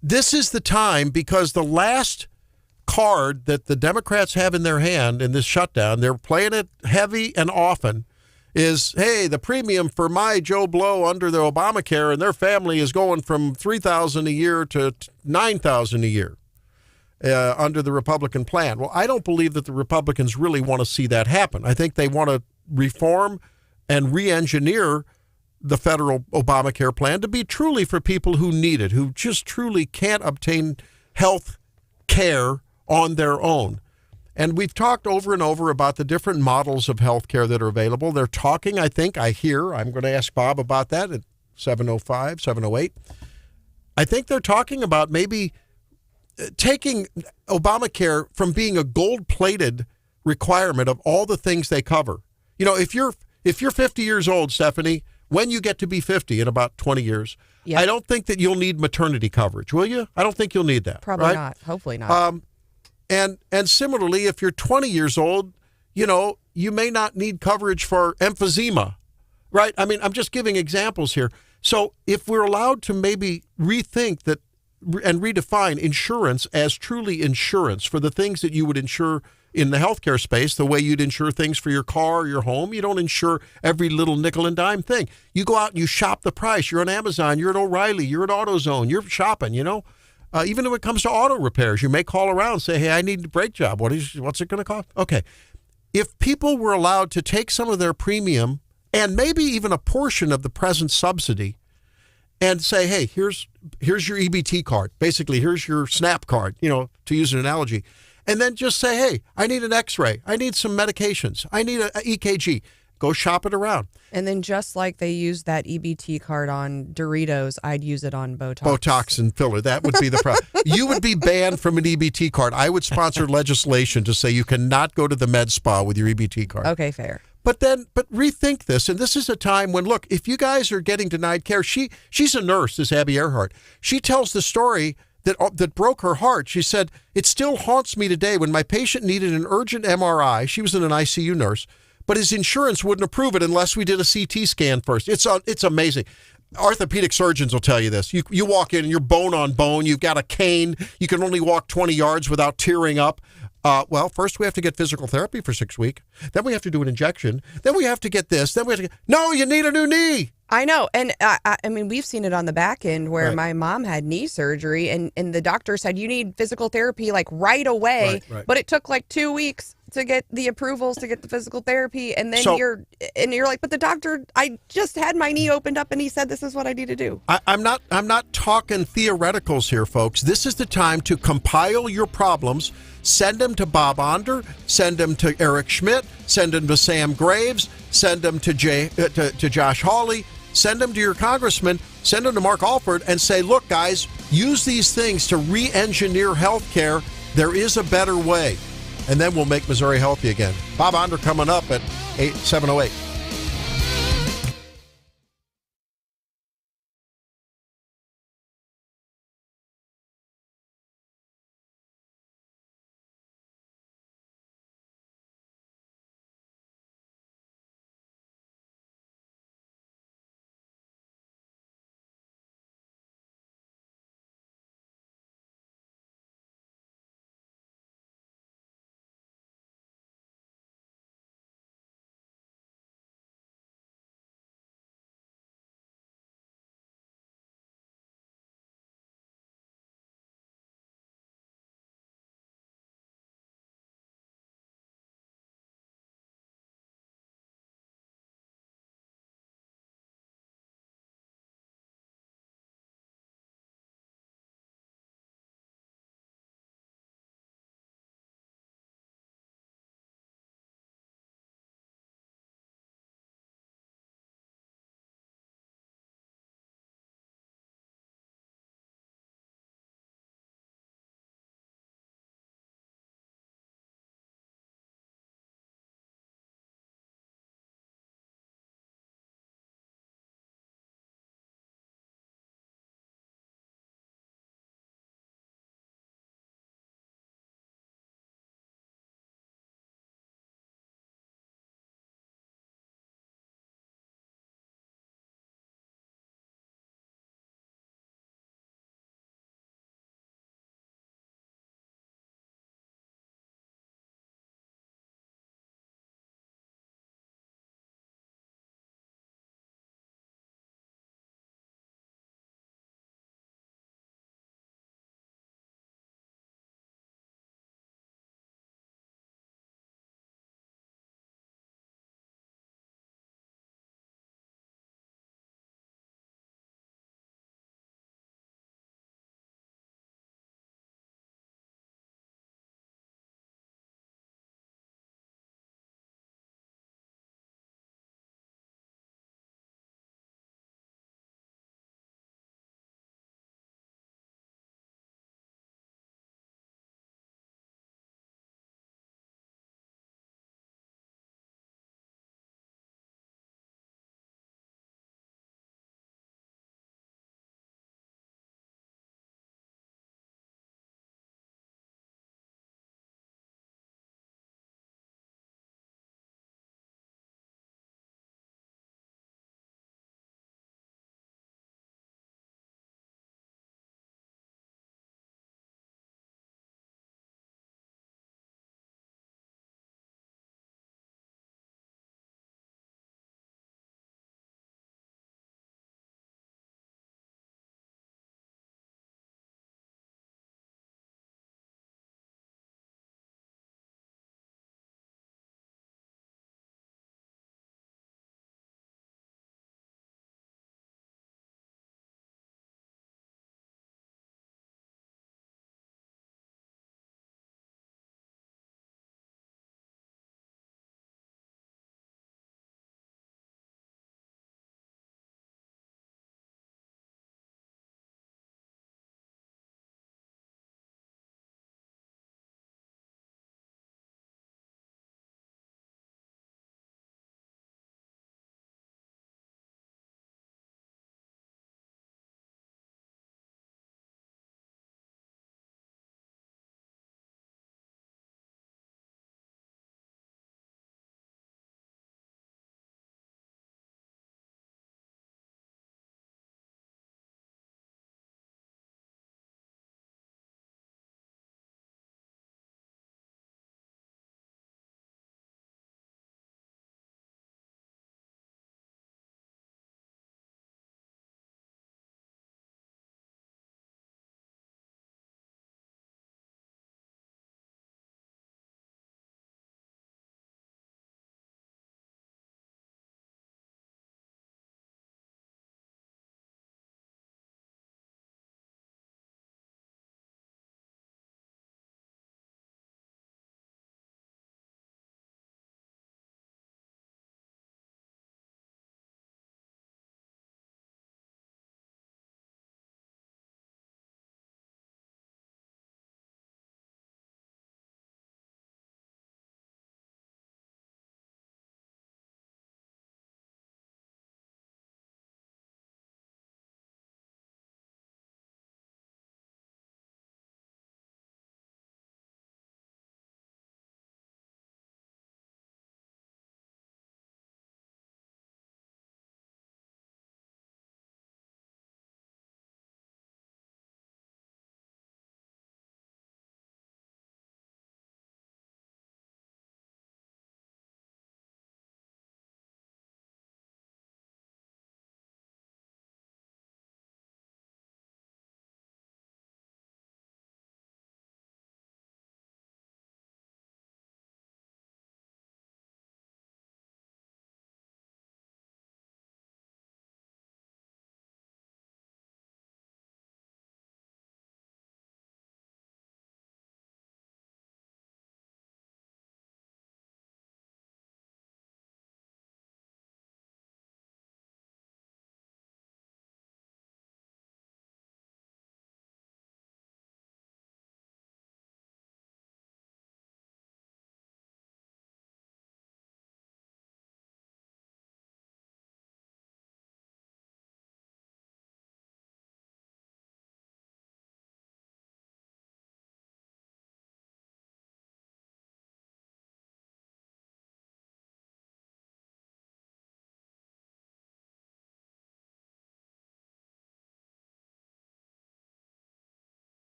this is the time, because the last card that the Democrats have in their hand in this shutdown, they're playing it heavy and often, is, hey, the premium for my Joe Blow under the Obamacare and their family is going from $3,000 a year to $9,000 a year under the Republican plan. Well, I don't believe that the Republicans really want to see that happen. I think they want to reform and re-engineer the federal Obamacare plan to be truly for people who need it, who just truly can't obtain health care on their own. And we've talked over and over about the different models of health care that are available. They're talking, I'm going to ask Bob about that at 7:05, 7:08. I think they're talking about maybe taking Obamacare from being a gold-plated requirement of all the things they cover. If you're 50 years old, Stephanie, when you get to be 50 in about 20 years, I don't think that you'll need maternity coverage, will you? I don't think you'll need that. Probably not. Hopefully not. And similarly, if you're 20 years old, you may not need coverage for emphysema, right? I mean, I'm just giving examples here. So if we're allowed to maybe rethink that and redefine insurance as truly insurance for the things that you would insure in the healthcare space, the way you'd insure things for your car or your home. You don't insure every little nickel and dime thing. You go out and you shop the price. You're on Amazon, you're at O'Reilly, you're at AutoZone, you're shopping, even when it comes to auto repairs, you may call around and say, hey, I need a brake job. What's it going to cost? Okay. If people were allowed to take some of their premium and maybe even a portion of the present subsidy and say, hey, here's your EBT card. Basically, here's your SNAP card, to use an analogy. And then just say, hey, I need an X-ray. I need some medications. I need an EKG. Go shop it around. And then just like they use that EBT card on Doritos, I'd use it on Botox. Botox and filler. That would be the problem. You would be banned from an EBT card. I would sponsor legislation to say you cannot go to the med spa with your EBT card. Okay, fair. But rethink this. And this is a time when, look, if you guys are getting denied care, she's a nurse, this Abby Earhart. She tells the story that broke her heart. She said, it still haunts me today when my patient needed an urgent MRI. She was an ICU nurse, but his insurance wouldn't approve it unless we did a CT scan first. It's amazing. Orthopedic surgeons will tell you this. You walk in and you're bone on bone. You've got a cane. You can only walk 20 yards without tearing up. Well, first we have to get physical therapy for 6 weeks. Then we have to do an injection. Then we have to get this. Then we have to no, you need a new knee. I know. And I mean, we've seen it on the back end where my mom had knee surgery and the doctor said, you need physical therapy like right away. Right. But it took like 2 weeks to get the approvals to get the physical therapy, and then So- you're like, but the doctor, I just had my knee opened up and he said this is what I need to do. I'm not talking theoreticals here, folks. This is the time to compile your problems, send them to Bob Onder, send them to Eric Schmidt, send them to Sam Graves, send them to Josh Hawley, send them to your congressman, send them to Mark Alford, and say, look, guys, use these things to re-engineer health care. There is a better way. And then we'll make Missouri healthy again. Bob Onder coming up at 7:08.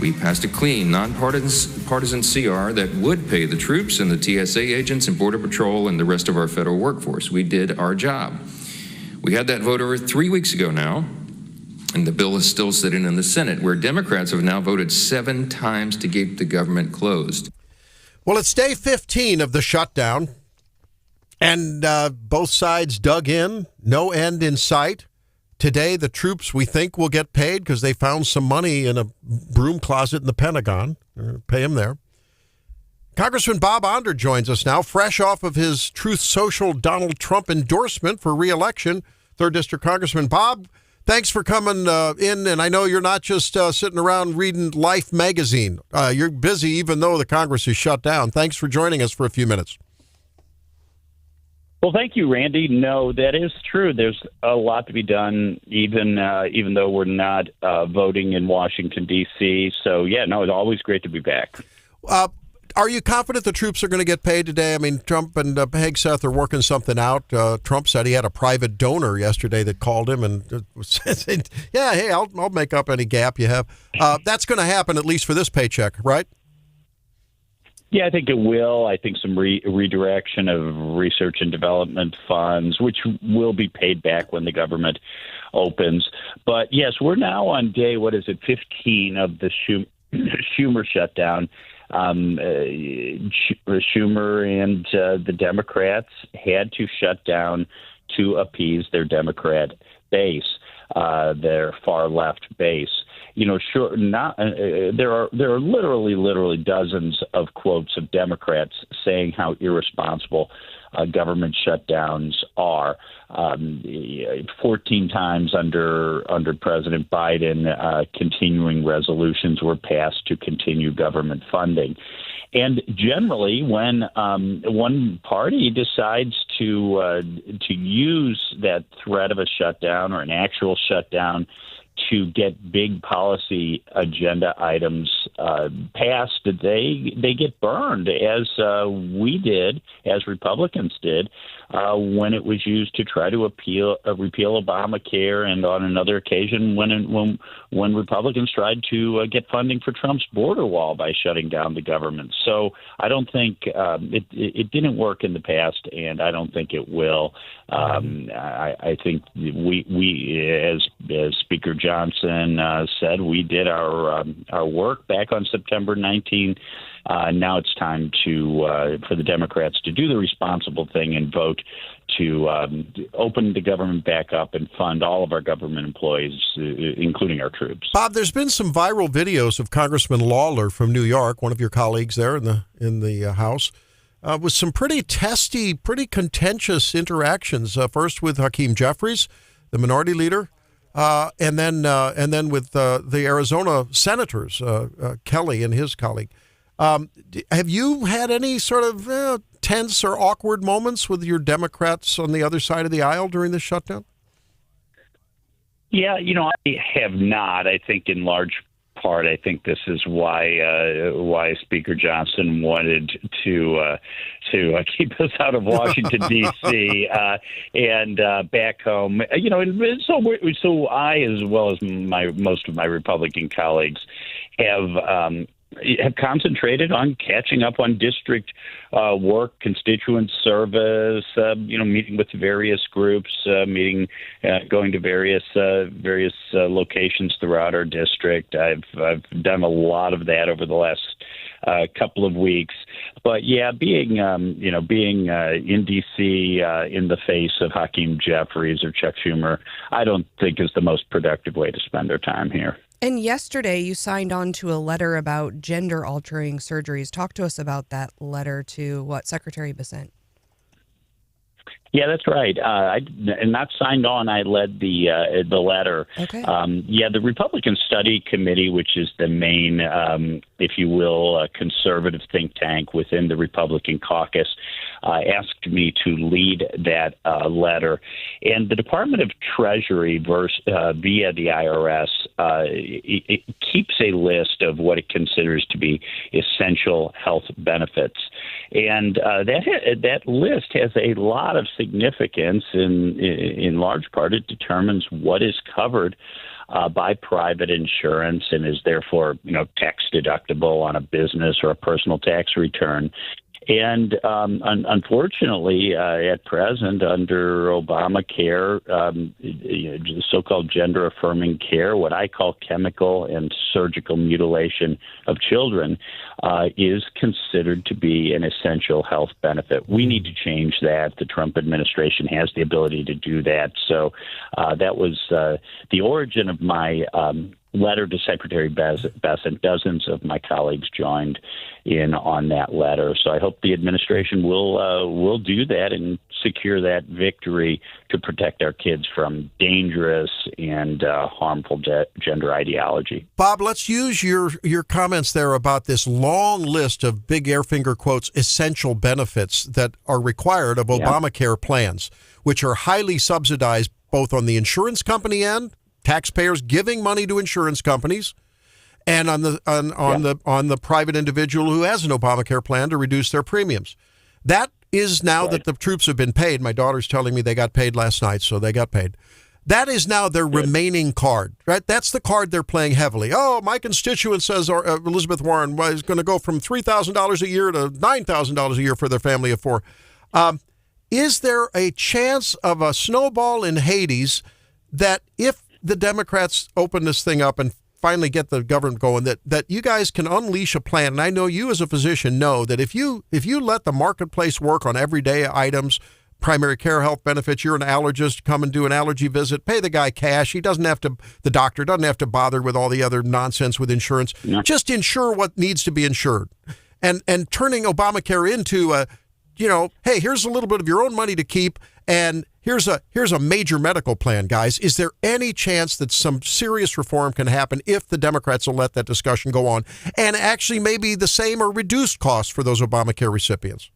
we passed a clean, nonpartisan CR that would pay the troops and the TSA agents and Border Patrol and the rest of our federal workforce. We did our job. We had that vote over 3 weeks ago now, and the bill is still sitting in the Senate, where Democrats have now voted 7 times to keep the government closed. Well, it's day 15 of the shutdown, and both sides dug in, no end in sight. Today, the troops, we think, will get paid because they found some money in a broom closet in the Pentagon. Pay them there. Congressman Bob Onder joins us now, fresh off of his Truth Social Donald Trump endorsement for re-election. 3rd District Congressman Bob, thanks for coming in. And I know you're not just sitting around reading Life magazine. You're busy even though the Congress is shut down. Thanks for joining us for a few minutes. Well, thank you, Randy. No, that is true. There's a lot to be done, even though we're not voting in Washington, D.C. So, yeah, no, it's always great to be back. Are you confident the troops are going to get paid today? I mean, Trump and Hegseth are working something out. Trump said he had a private donor yesterday that called him and said, yeah, hey, I'll make up any gap you have. That's going to happen, at least for this paycheck, right? Yeah, I think it will. I think some redirection of research and development funds, which will be paid back when the government opens. But, yes, we're now on day, 15 of the Schumer shutdown. Schumer and the Democrats had to shut down to appease their Democrat base, their far left base. There are literally dozens of quotes of Democrats saying how irresponsible government shutdowns are. 14 times under President Biden, continuing resolutions were passed to continue government funding. And generally, when one party decides to use that threat of a shutdown or an actual shutdown to get big policy agenda items passed, they get burned, as we did, as Republicans did, when it was used to try to repeal Obamacare, and on another occasion when Republicans tried to get funding for Trump's border wall by shutting down the government. So I don't think it didn't work in the past, and I don't think it will. I think we as Speaker Johnson said, we did our work back on September 19. Now it's time for the Democrats to do the responsible thing and vote to open the government back up and fund all of our government employees, including our troops. Bob, there's been some viral videos of Congressman Lawler from New York, one of your colleagues there in the House, with some pretty testy, pretty contentious interactions. First with Hakeem Jeffries, the minority leader, and then with the Arizona senators, Kelly and his colleague. Have you had any sort of tense or awkward moments with your Democrats on the other side of the aisle during the shutdown? Yeah, I have not. I think in large part, I think this is why Speaker Johnson wanted to keep us out of Washington D.C. And back home. And so I, as well as most of my Republican colleagues, have concentrated on catching up on district work, constituent service, meeting with various groups, going to various locations throughout our district. I've done a lot of that over the last couple of weeks. But yeah, being in D.C. in the face of Hakeem Jeffries or Chuck Schumer, I don't think is the most productive way to spend our time here. And yesterday you signed on to a letter about gender-altering surgeries. Talk to us about that letter to Secretary Bessent. Yeah, that's right. I not signed on. I led the letter. Okay. The Republican Study Committee, which is the main, if you will, conservative think tank within the Republican caucus, asked me to lead that letter. And the Department of Treasury via the IRS it keeps a list of what it considers to be essential health benefits. And that list has a lot of significance. In large part, it determines what is covered buy private insurance and is therefore, tax deductible on a business or a personal tax return. And unfortunately, at present, under Obamacare, so-called gender-affirming care, what I call chemical and surgical mutilation of children, is considered to be an essential health benefit. We need to change that. The Trump administration has the ability to do that. So that was the origin of my letter to Secretary Bessent. Dozens of my colleagues joined in on that letter. So I hope the administration will do that and secure that victory to protect our kids from dangerous and harmful gender ideology. Bob, let's use your comments there about this long list of big air finger quotes essential benefits that are required of Obamacare plans, which are highly subsidized both on the insurance company end, taxpayers giving money to insurance companies, and on the private individual who has an Obamacare plan to reduce their premiums. That is now that the troops have been paid. My daughter's telling me they got paid last night, so they got paid. That is now their remaining card, right? That's the card they're playing heavily. Oh, my constituent says Elizabeth Warren is going to go from $3,000 a year to $9,000 a year for their family of four. Is there a chance of a snowball in Hades that if the Democrats open this thing up and finally get the government going, that you guys can unleash a plan? And I know you as a physician know that if you let the marketplace work on everyday items, primary care health benefits, you're an allergist, come and do an allergy visit, pay the guy cash. The doctor doesn't have to bother with all the other nonsense with insurance. No. Just insure what needs to be insured. And turning Obamacare into hey, here's a little bit of your own money to keep, and here's a major medical plan, guys. Is there any chance that some serious reform can happen if the Democrats will let that discussion go on and actually maybe the same or reduced costs for those Obamacare recipients?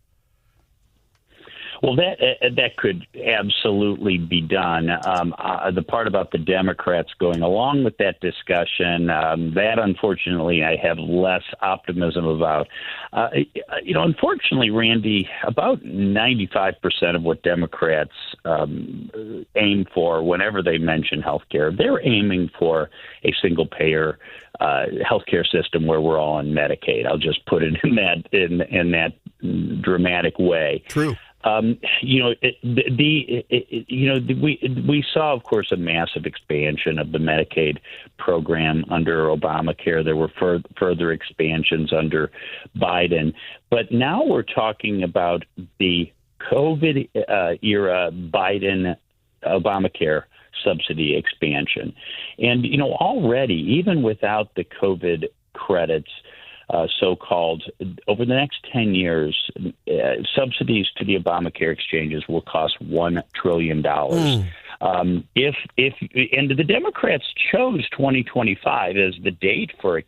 Well, that could absolutely be done. The part about the Democrats going along with that discussion, that unfortunately I have less optimism about. Unfortunately, Randy, about 95% of what Democrats aim for whenever they mention health care, they're aiming for a single-payer healthcare system where we're all on Medicaid. I'll just put it in that dramatic way. True. We saw, of course, a massive expansion of the Medicaid program under Obamacare. There were further expansions under Biden. But now we're talking about the COVID era Biden Obamacare subsidy expansion. And, already, even without the COVID credits, so-called, over the next 10 years, subsidies to the Obamacare exchanges will cost $1 trillion. If the Democrats chose 2025 as the date for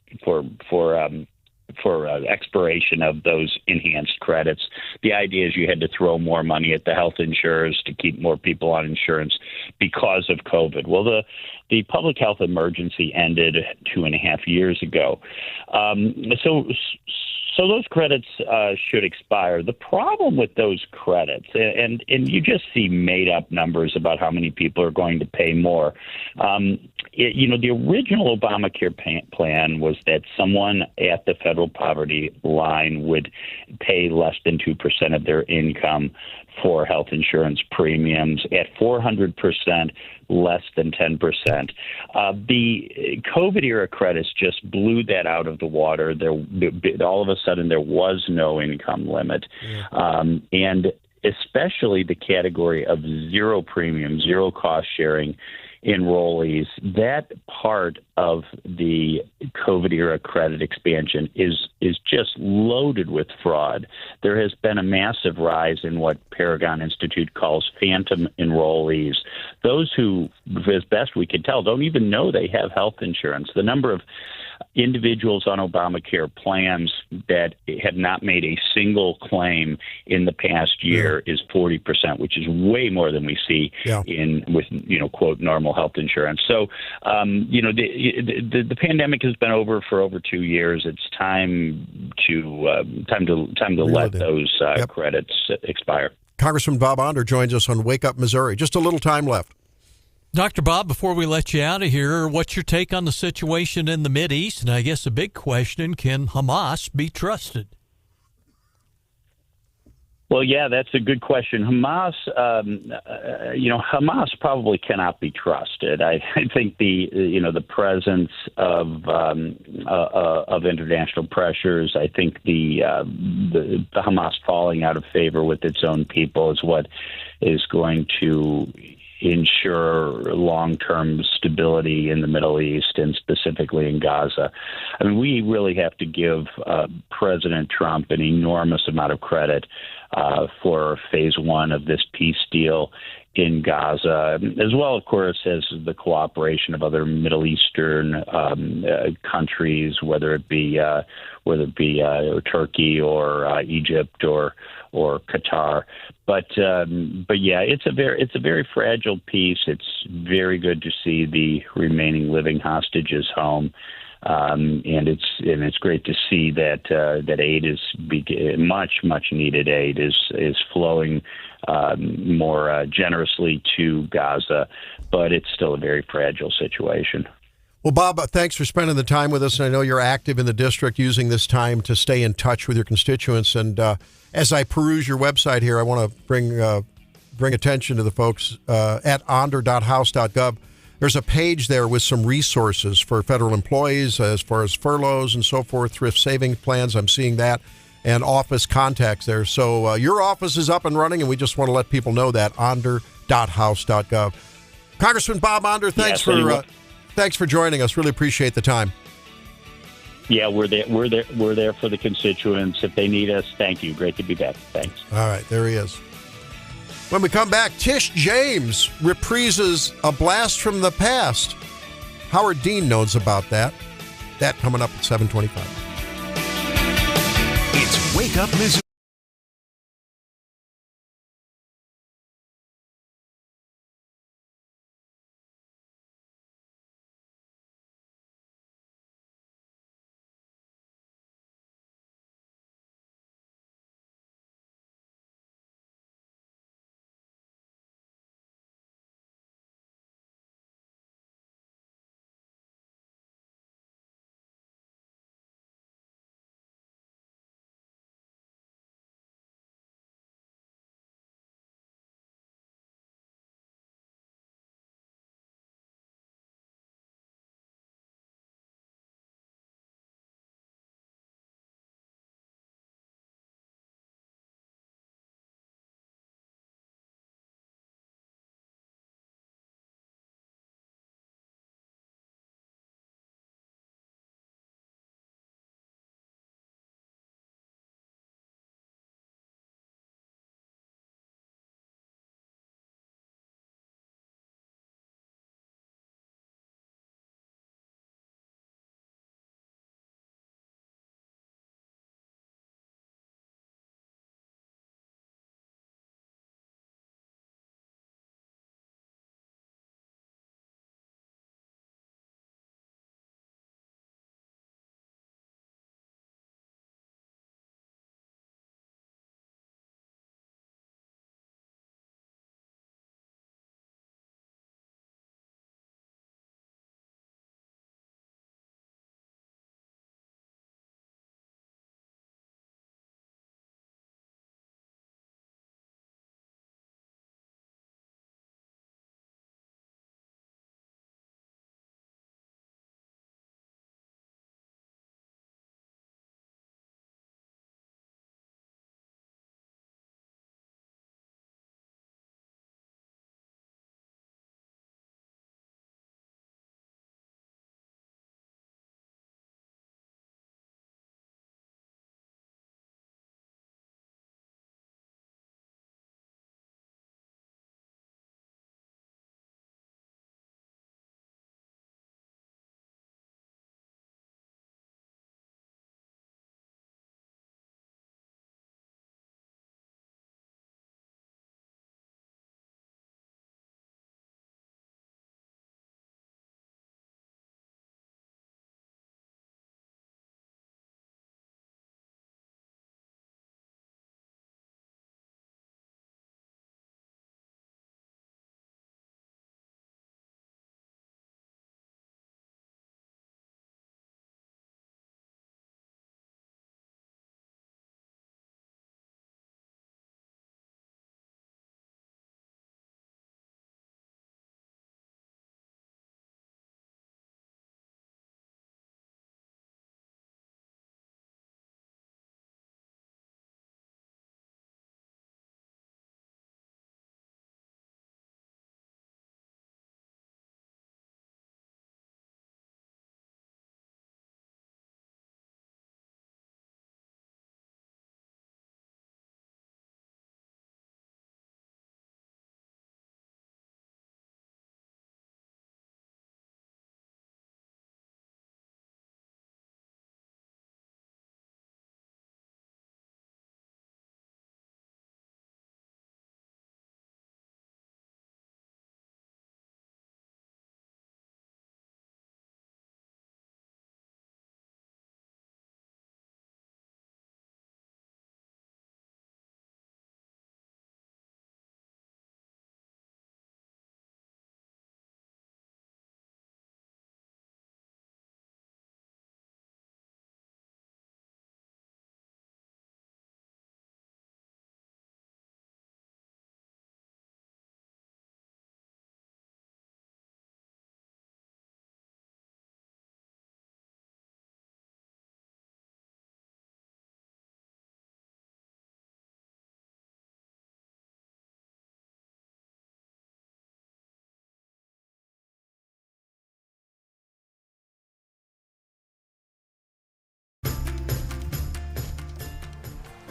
expiration of those enhanced credits. The idea is you had to throw more money at the health insurers to keep more people on insurance because of COVID. Well, the public health emergency ended 2.5 years ago. So those credits should expire. The problem with those credits, and you just see made-up numbers about how many people are going to pay more. The original Obamacare plan was that someone at the federal poverty line would pay less than 2% of their income for health insurance premiums, at 400%, less than 10%. The COVID-era credits just blew that out of the water. All of a sudden, there was no income limit. And especially the category of zero premium, zero cost sharing enrollees, that part of the COVID-era credit expansion is just loaded with fraud. There has been a massive rise in what Paragon Institute calls phantom enrollees, those who, as best we can tell, don't even know they have health insurance. The number of individuals on Obamacare plans that have not made a single claim in the past year is 40%, which is way more than we see with quote normal health insurance. So the pandemic has been over for over 2 years. It's time to let those credits expire. Congressman Bob Onder joins us on Wake Up Missouri. Just a little time left. Dr. Bob, before we let you out of here, what's your take on the situation in the Mideast? And I guess a big question, can Hamas be trusted? Well, yeah, that's a good question. Hamas, Hamas probably cannot be trusted. I think the presence of international pressures. I think the Hamas falling out of favor with its own people is what is going to ensure long-term stability in the Middle East and specifically in Gaza. I mean, we really have to give President Trump an enormous amount of credit for phase one of this peace deal in Gaza, as well, of course, as the cooperation of other Middle Eastern countries, whether it be Turkey or Egypt or Qatar. But yeah, it's a very fragile peace. It's very good to see the remaining living hostages home. And it's great to see that aid is much needed aid is flowing more generously to Gaza, but it's still a very fragile situation. Well, Bob, thanks for spending the time with us, and I know you're active in the district using this time to stay in touch with your constituents. And as I peruse your website here, I want to bring attention to the folks at onder.house.gov. There's a page there with some resources for federal employees as far as furloughs and so forth, thrift savings plans. I'm seeing that, and office contacts there. So your office is up and running, and we just want to let people know that, onder.house.gov. Congressman Bob Onder, thanks for joining us. Really appreciate the time. Yeah, we're there for the constituents. If they need us, thank you. Great to be back. Thanks. All right, there he is. When we come back, Tish James reprises A Blast from the Past. Howard Dean knows about that. That coming up at 7:25. It's Wake Up Missouri.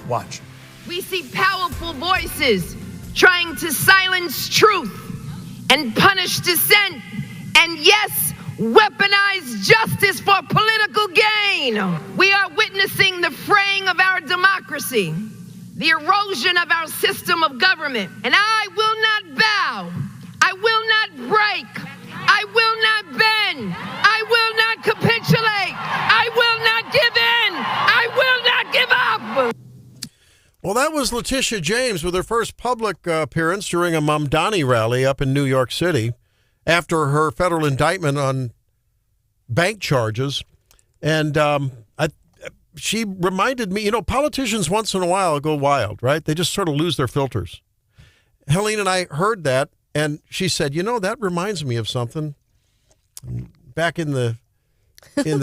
Watch. We see powerful voices trying to silence truth and punish dissent, and yes, weaponize justice for political gain. We are witnessing the fraying of our democracy, the erosion of our system of government, and I will not bow, I will not break, I will not bend, I will not capitulate, I will not give in, I will not give up. Well, that was Letitia James with her first public appearance during a Mamdani rally up in New York City after her federal indictment on bank charges. And she reminded me, politicians once in a while go wild, right? They just sort of lose their filters. Helene and I heard that, and she said, that reminds me of something back in the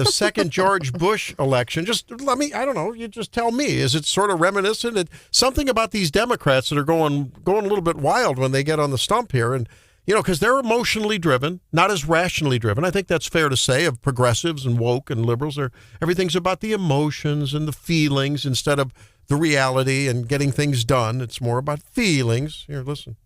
second George Bush election. Just I don't know, you just tell me. Is it sort of reminiscent? Something about these Democrats that are going a little bit wild when they get on the stump here. And, because they're emotionally driven, not as rationally driven. I think that's fair to say of progressives and woke and liberals. Everything's about the emotions and the feelings instead of the reality and getting things done. It's more about feelings. Here, listen.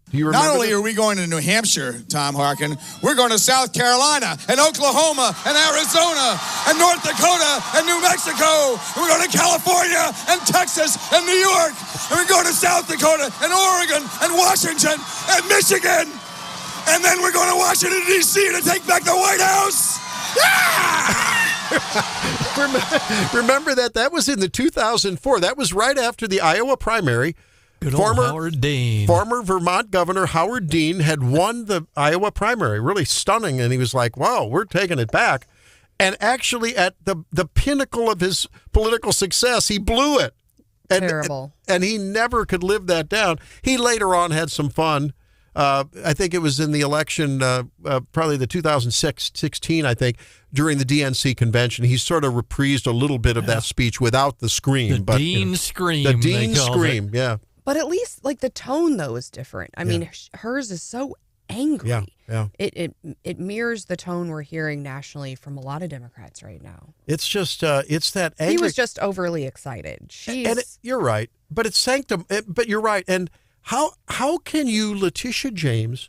Do you remember Not only that? are we going to New Hampshire, Tom Harkin, we're going to South Carolina and Oklahoma and Arizona and North Dakota and New Mexico. And we're going to California and Texas and New York. And we're going to South Dakota and Oregon and Washington and Michigan. And then we're going to Washington, D.C. to take back the White House. Remember that was in the 2004. That was right after the Iowa primary. Good old Howard Dean. Former Vermont Governor Howard Dean had won the Iowa primary. Really stunning. And he was like, wow, we're taking it back. And actually at the pinnacle of his political success, he blew it. Terrible. And he never could live that down. He later on had some fun. I think it was in the election, probably the 2016, I think, during the DNC convention. He sort of reprised a little bit of that speech without the scream. The Dean scream. The Dean scream, yeah. But at least, the tone, though, is different. I mean, hers is so angry. Yeah. It mirrors the tone we're hearing nationally from a lot of Democrats right now. It's just, it's that angry. He was just overly excited. You're right. But it's sanctum. But you're right. And how can you, Letitia James,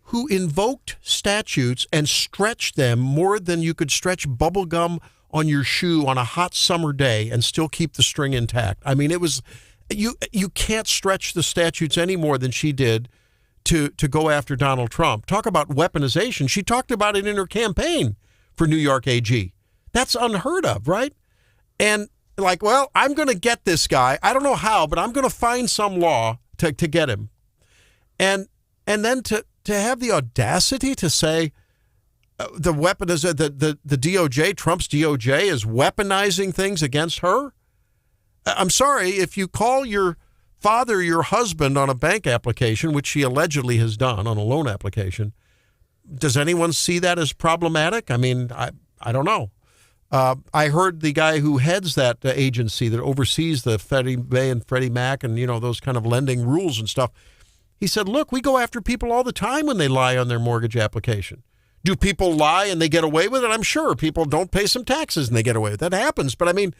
who invoked statutes and stretched them more than you could stretch bubble gum on your shoe on a hot summer day and still keep the string intact? I mean, it was... You can't stretch the statutes any more than she did to go after Donald Trump. Talk about weaponization. She talked about it in her campaign for New York AG. That's unheard of, right? And I'm going to get this guy. I don't know how, but I'm going to find some law to get him. And then to have the audacity to say the DOJ, Trump's DOJ, is weaponizing things against her. I'm sorry, if you call your father your husband on a bank application, which she allegedly has done on a loan application, does anyone see that as problematic? I mean, I don't know. I heard the guy who heads that agency that oversees the Freddie Mae and Freddie Mac and, those kind of lending rules and stuff. He said, look, we go after people all the time when they lie on their mortgage application. Do people lie and they get away with it? I'm sure people don't pay some taxes and they get away with it. That happens. But I mean,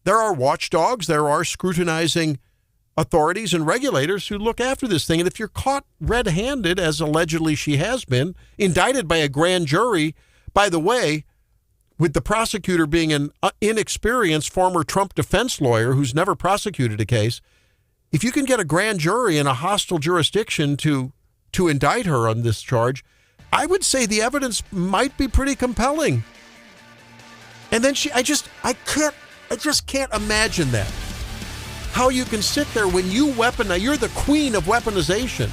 there are watchdogs, there are scrutinizing authorities and regulators who look after this thing. And if you're caught red-handed, as allegedly she has been, indicted by a grand jury, by the way, with the prosecutor being an inexperienced former Trump defense lawyer who's never prosecuted a case, if you can get a grand jury in a hostile jurisdiction to indict her on this charge, I would say the evidence might be pretty compelling. And then I just can't imagine that. How you can sit there when you weaponize, you're the queen of weaponization.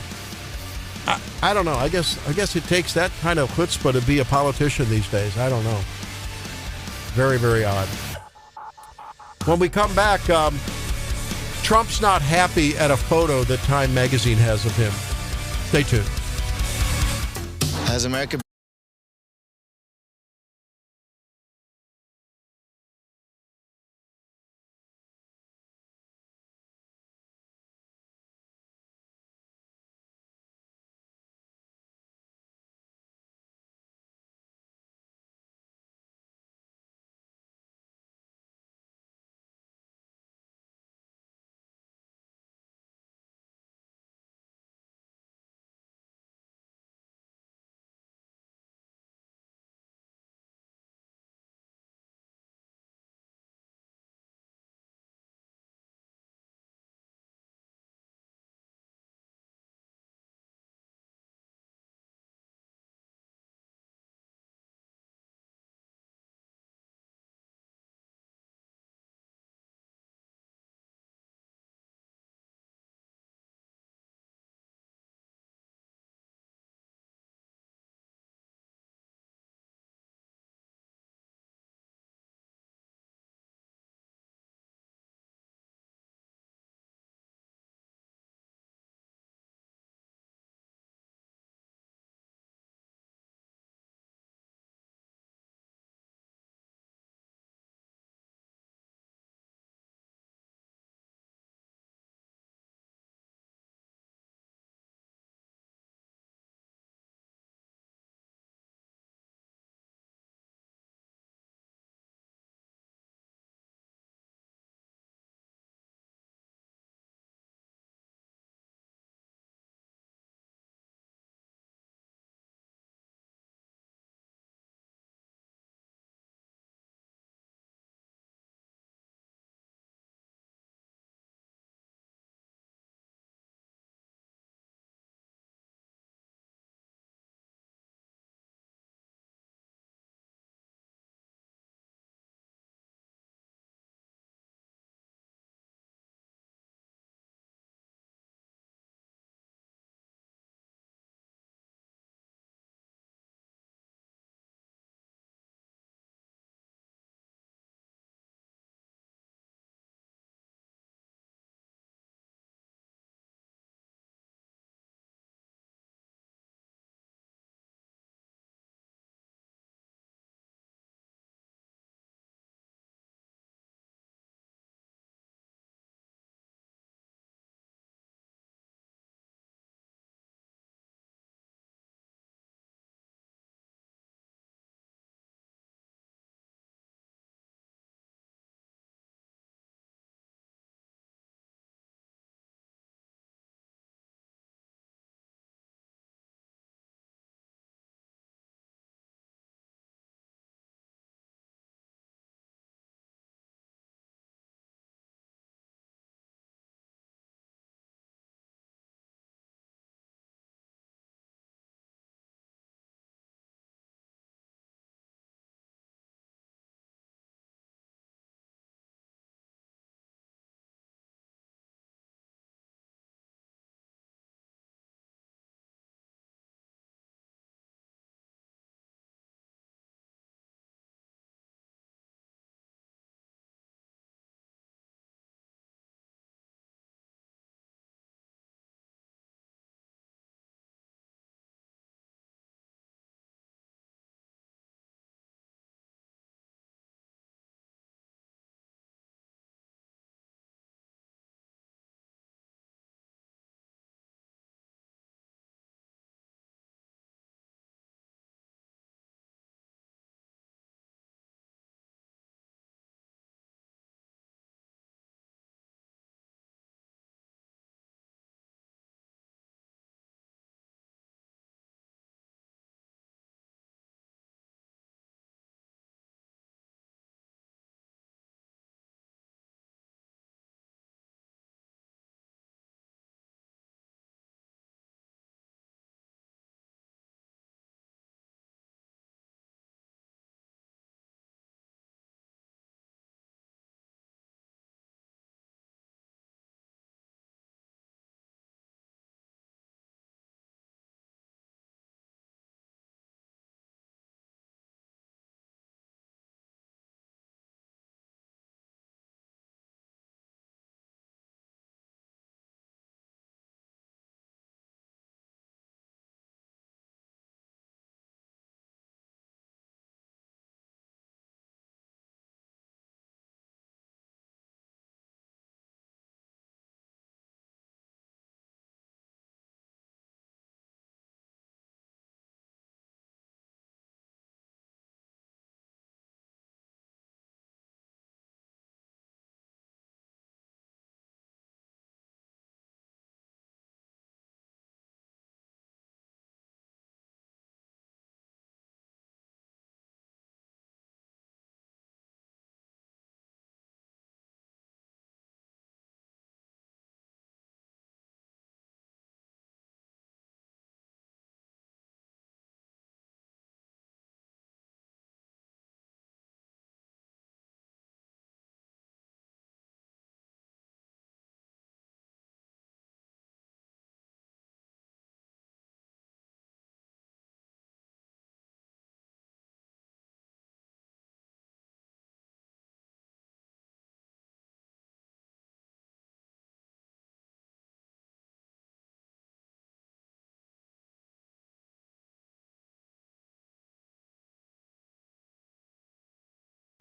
I don't know. I guess it takes that kind of chutzpah to be a politician these days. I don't know. Very, very odd. When we come back, Trump's not happy at a photo that Time magazine has of him. Stay tuned. Has America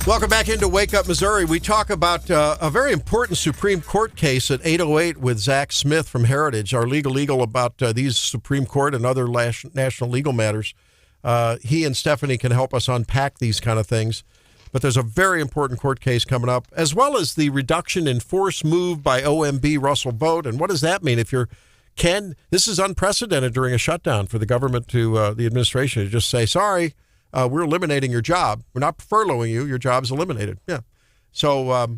Welcome back into Wake Up Missouri. We talk about a very important Supreme Court case at 8:08 with Zach Smith from Heritage, our legal eagle about these Supreme Court and other national legal matters. He and Stephanie can help us unpack these kind of things. But there's a very important court case coming up, as well as the reduction in force move by OMB Russell Vought. And what does that mean? This is unprecedented during a shutdown for the government to the administration to just say, sorry, we're eliminating your job. We're not furloughing you. Your job's eliminated. Yeah. So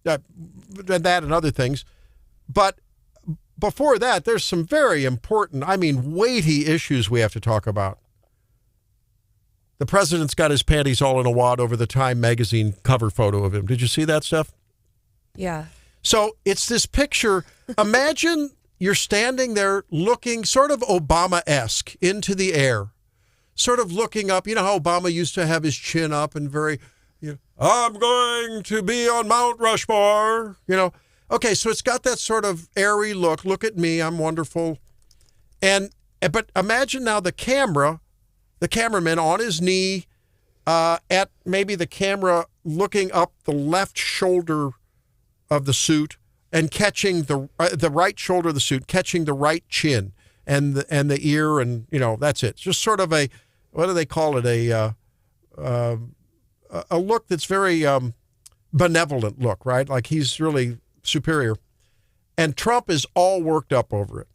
that and other things. But before that, there's some very important, weighty issues we have to talk about. The president's got his panties all in a wad over the Time magazine cover photo of him. Did you see that stuff? Yeah. So it's this picture. Imagine you're standing there looking sort of Obama-esque into the air, sort of looking up. You know how Obama used to have his chin up and I'm going to be on Mount Rushmore, Okay, so it's got that sort of airy look. Look at me, I'm wonderful. But imagine now the cameraman on his knee at maybe the camera looking up the left shoulder of the suit and catching the right shoulder of the suit, catching the right chin and the ear, and that's it. It's just sort of a, what do they call it? A look that's very benevolent look, right? Like he's really superior. And Trump is all worked up over it.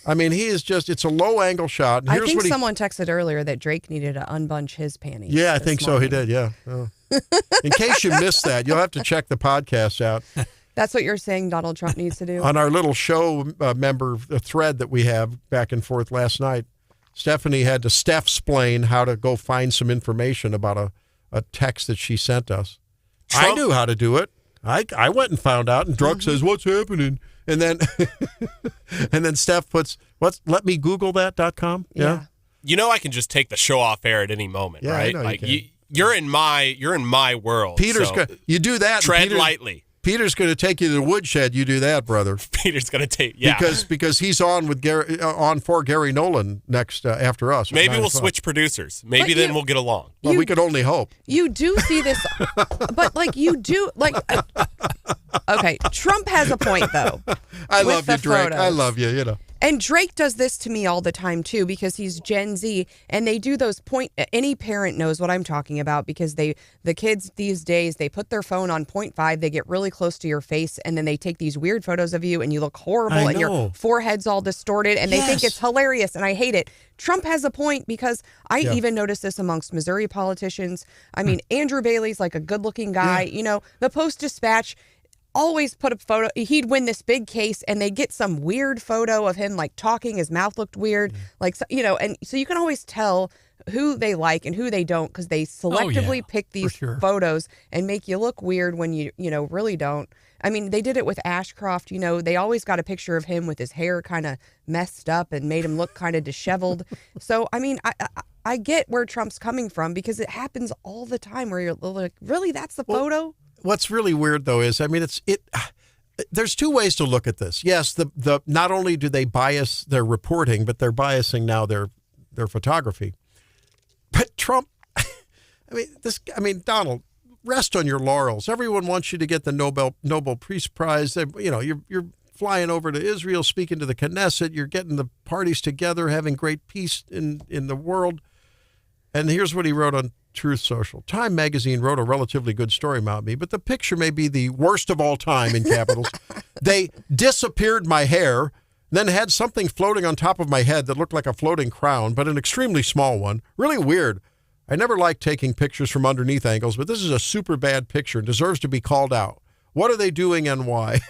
He is just, it's a low angle shot. And I think someone texted earlier that Drake needed to unbunch his panties. Yeah, I think so. He did. Yeah. Oh. In case you missed that, you'll have to check the podcast out. That's what you're saying Donald Trump needs to do? On our little show member thread that we have back and forth last night, Stephanie had to Steph-splain how to go find some information about a text that she sent us. I knew how to do it. I went and found out, and Drunk says, what's happening? And then and then Steph puts, letmegoogle.com? Yeah. I can just take the show off air at any moment, right? I know like you're in my world. Peter's you do that. Tread lightly. Peter's going to take you to the woodshed. You do that, brother. Peter's going to take, yeah. Because he's on with for Gary Nolan next after us. Maybe we'll switch producers. Maybe then we'll get along. Well, we could only hope. You do see this, but you do okay. Trump has a point though. I love you, Drake. Photos. I love you. And Drake does this to me all the time, too, because he's Gen Z, and they do those any parent knows what I'm talking about, because the kids these days, they put their phone on 0.5, they get really close to your face, and then they take these weird photos of you, and you look horrible, and your forehead's all distorted, and they think it's hilarious, and I hate it. Trump has a point, because I even noticed this amongst Missouri politicians. Andrew Bailey's like a good-looking guy. Yeah. The Post-Dispatch always put a photo. He'd win this big case, and they get some weird photo of him like talking. His mouth looked weird, and so you can always tell who they like and who they don't, because they selectively pick these photos and make you look weird when you really don't. They did it with Ashcroft. They always got a picture of him with his hair kind of messed up and made him look kind of disheveled. So I get where Trump's coming from, because it happens all the time where you're like, really, that's the photo? What's really weird, though, is, there's two ways to look at this. Yes, the not only do they bias their reporting, but they're biasing now their photography. But Trump, Donald, rest on your laurels. Everyone wants you to get the Nobel Peace Prize. You're flying over to Israel, speaking to the Knesset. You're getting the parties together, having great peace in the world. And here's what he wrote on Truth Social. Time magazine wrote a relatively good story about me, but the picture may be the worst of all time in capitals. They disappeared my hair, then had something floating on top of my head that looked like a floating crown, but an extremely small one. Really weird. I never liked taking pictures from underneath angles, but this is a super bad picture and deserves to be called out. What are they doing and why?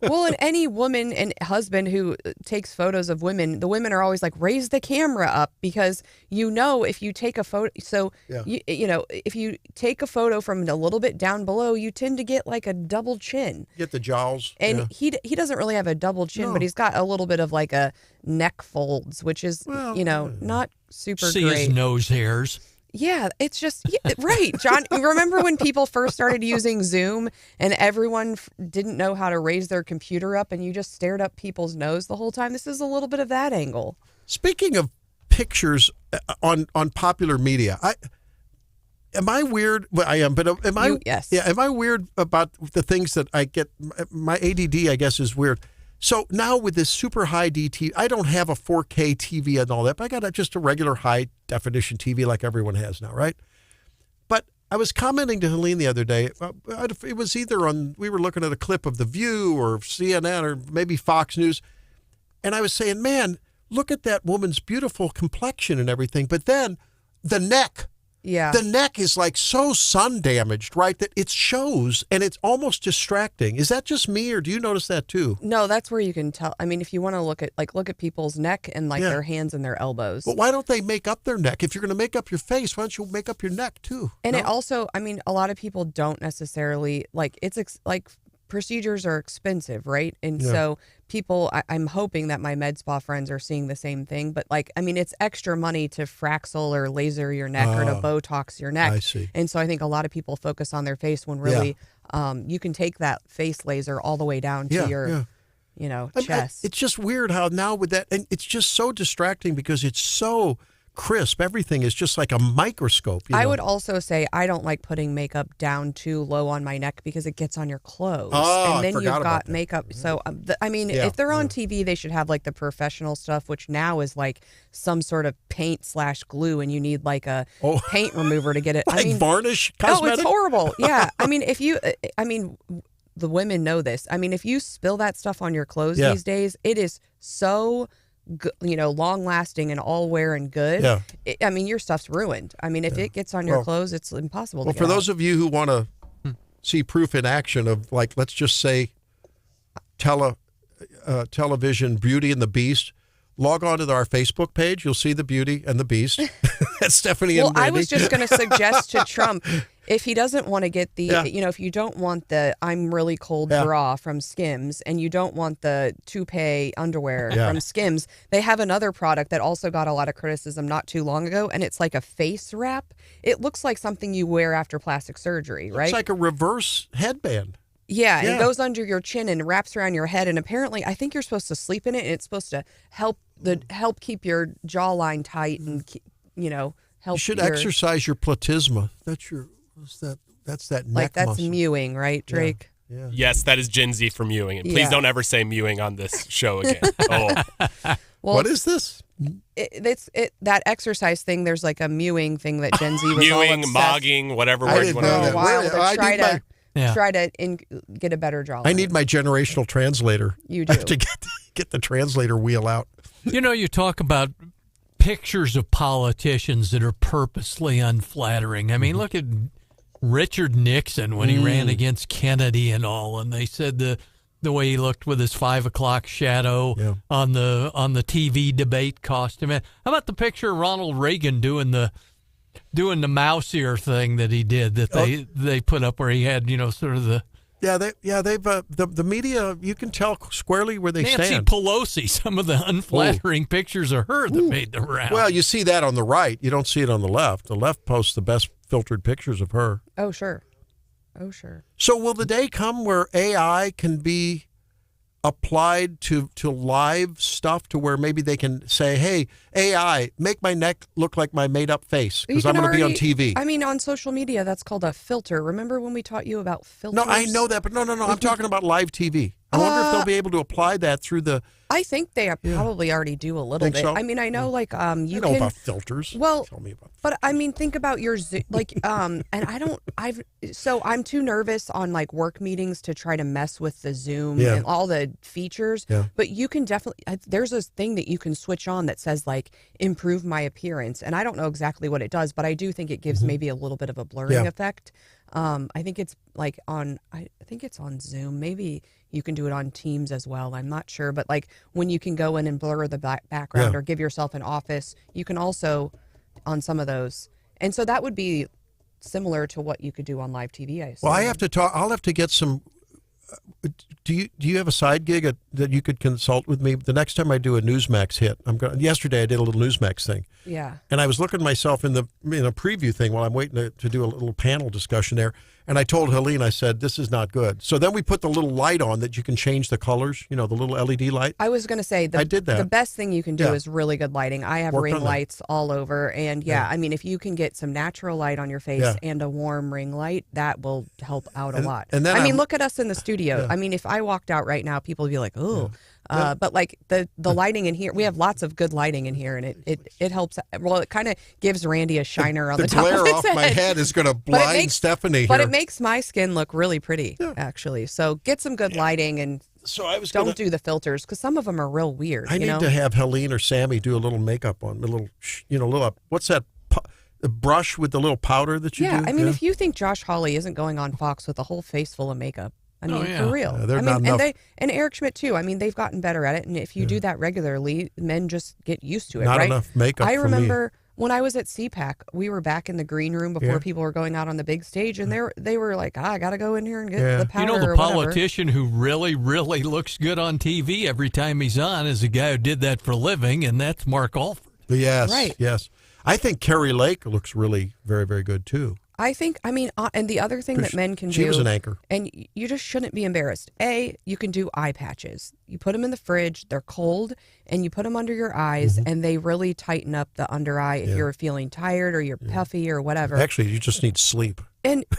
Well, and any woman and husband who takes photos of women, the women are always like, raise the camera up, because if you take a photo, if you take a photo from a little bit down below, you tend to get like a double chin. Get the jowls. And he doesn't really have a double chin, but he's got a little bit of like a neck folds, which is, not super See great. His nose hairs. Yeah, it's just, right, John. Remember when people first started using Zoom and everyone didn't know how to raise their computer up and you just stared up people's nose the whole time? This is a little bit of that angle. Speaking of pictures on popular media, Am I weird? Well, I am, but am I? Yes. Yeah. Am I weird about the things that I get? My ADD, I guess, is weird. So now with this super high DT, I don't have a 4K TV and all that, but I got just a regular high definition TV like everyone has now, right? But I was commenting to Helene the other day. It was either we were looking at a clip of The View or CNN or maybe Fox News, and I was saying, man, look at that woman's beautiful complexion and everything, but then the neck. Yeah. The neck is like so sun damaged, right, that it shows and it's almost distracting. Is that just me, or do you notice that too? No, that's where you can tell. I mean, if you want to look at people's neck and their hands and their elbows. But why don't they make up their neck? If you're going to make up your face, why don't you make up your neck too? And it also, I mean, a lot of people don't necessarily procedures are expensive, right? And so people, I'm hoping that my med spa friends are seeing the same thing. But it's extra money to Fraxel or laser your neck or to Botox your neck. I see. And so I think a lot of people focus on their face when really you can take that face laser all the way down to your, chest. It's just weird how now with that, and it's just so distracting because it's so crisp. Everything is just like a microscope. I would also say I don't like putting makeup down too low on my neck because it gets on your clothes. Oh, and then I forgot you've got about makeup. So, if they're on TV, they should have the professional stuff, which now is some sort of paint/glue, and you need a paint remover to get it. Varnish cosmetic? Oh, it's horrible. Yeah. The women know this. If you spill that stuff on your clothes these days, it is so long lasting and all wear and good. Yeah. Your stuff's ruined. If it gets on your clothes, it's impossible to get for out. those of you who want to see proof in action of let's just say television Beauty and the Beast, log on to our Facebook page. You'll see the Beauty and the Beast. That's Stephanie and Randy. I was just going to suggest to Trump, if he doesn't want to get if you don't want the I'm really cold bra from Skims and you don't want the toupee underwear from Skims, they have another product that also got a lot of criticism not too long ago, and it's like a face wrap. It looks like something you wear after plastic surgery, right? It's like a reverse headband. Yeah, it goes under your chin and wraps around your head, and apparently I think you're supposed to sleep in it, and it's supposed to help keep your jawline tight and help. You should exercise your platysma. That's that neck that's muscle. mewing, right, Drake? Yeah. Yes, that is Gen Z for mewing. And please don't ever say mewing on this show again. What is this? It's that exercise thing. There's a mewing thing that Gen Z was mewing, all mogging, whatever word you want to use. Try to get a better jawline. I need my generational translator. You do. To get the translator wheel out. You talk about pictures of politicians that are purposely unflattering. Look at Richard Nixon when he ran against Kennedy and all, and they said the way he looked with his 5 o'clock shadow on the TV debate cost him. How about the picture of Ronald Reagan doing the mouse ear thing that he did that they put up where he had sort of the. They've the media, you can tell squarely where they Nancy stand. Pelosi, some of the unflattering picures of her that made the round. Well, you see that on the right. You don't see it on the left. The left posts the best filtered pictures of her. Oh, sure. So will the day come where AI can be applied to live stuff to where maybe they can say, hey, AI, make my neck look like my made-up face because I'm going to be on TV. On social media, that's called a filter. Remember when we taught you about filters? No, I know that, but no. I'm talking about live TV. I wonder if they'll be able to apply that through the... I think they probably already do a little bit. So? I know you know about filters. Well, tell me about but think about your and I'm too nervous on work meetings to try to mess with the Zoom and all the features. Yeah. But you can definitely there's this thing that you can switch on that says improve my appearance, and I don't know exactly what it does, but I do think it gives maybe a little bit of a blurring effect. I think it's on Zoom. Maybe you can do it on Teams as well. I'm not sure, but when you can go in and blur the background or give yourself an office, you can also on some of those. And so that would be similar to what you could do on live TV, I assume. Well, I have to talk. I'll have to get some Do you have a side gig that you could consult with me? The next time I do a Newsmax hit, yesterday I did a little Newsmax thing. Yeah. And I was looking at myself in a preview thing while I'm waiting to do a little panel discussion there. And I told Helene, I said, this is not good. So then we put the little light on that you can change the colors, the little LED light. I was going to say, I did that. The best thing you can do is really good lighting. I have ring lights all over. And I mean, if you can get some natural light on your face and a warm ring light, that will help out a lot. And then I mean, look at us in the studio. Yeah. I mean, if I walked out right now, people would be like, oh. Yeah. But like the lighting in here, we have lots of good lighting in here, and it helps. Well, it kind of gives Randy a shiner on the top of his head. The glare off my head is going to blind Stephanie here. But it makes my skin look really pretty, actually. So get some good lighting, and don't do the filters, because some of them are real weird. I need to have Helene or Sammy do a little makeup on a little, what's that? The brush with the little powder that you do? Yeah, I mean, if you think Josh Hawley isn't going on Fox with a whole face full of makeup, I mean, for real. And Eric Schmidt too. I mean, they've gotten better at it, and if you do that regularly, men just get used to it. Not right? enough makeup. I remember when I was at CPAC, we were back in the green room before people were going out on the big stage, and they were like, I got to go in here and get the powder. The politician who really, really looks good on TV every time he's on is a guy who did that for a living, and that's Mark Alford. Yes, right. Yes. I think Carrie Lake looks really very, very good too. And the other thing that men can do. She was an anchor. And you just shouldn't be embarrassed. You can do eye patches. You put them in the fridge, they're cold, and you put them under your eyes, and they really tighten up the under eye if you're feeling tired or you're puffy or whatever. Actually, you just need sleep.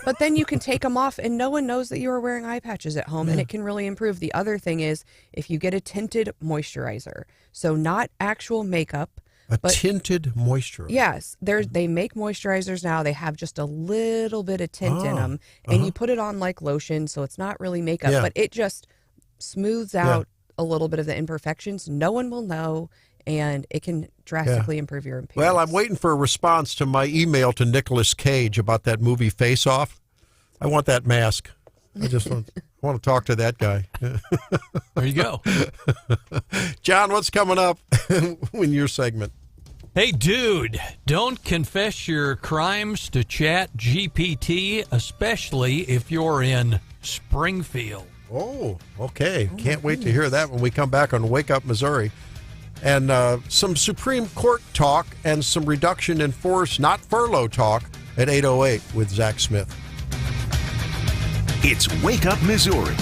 But then you can take them off, and no one knows that you are wearing eye patches at home, and it can really improve. The other thing is if you get a tinted moisturizer, so not actual makeup, but tinted moisturizer. Yes, they make moisturizers now. They have just a little bit of tint in them, and you put it on like lotion, so it's not really makeup, but it just smooths out a little bit of the imperfections. No one will know, and it can drastically improve your appearance. Well, I'm waiting for a response to my email to Nicolas Cage about that movie Face Off. I want that mask. I just want to talk to that guy. There you go. John, what's coming up in your segment? Hey, dude, don't confess your crimes to Chat GPT, especially if you're in Springfield. Oh, okay. Can't wait to hear that when we come back on Wake Up Missouri. And some Supreme Court talk and some reduction in force, not furlough talk, at 8:08 with Zach Smith. It's Wake Up Missouri.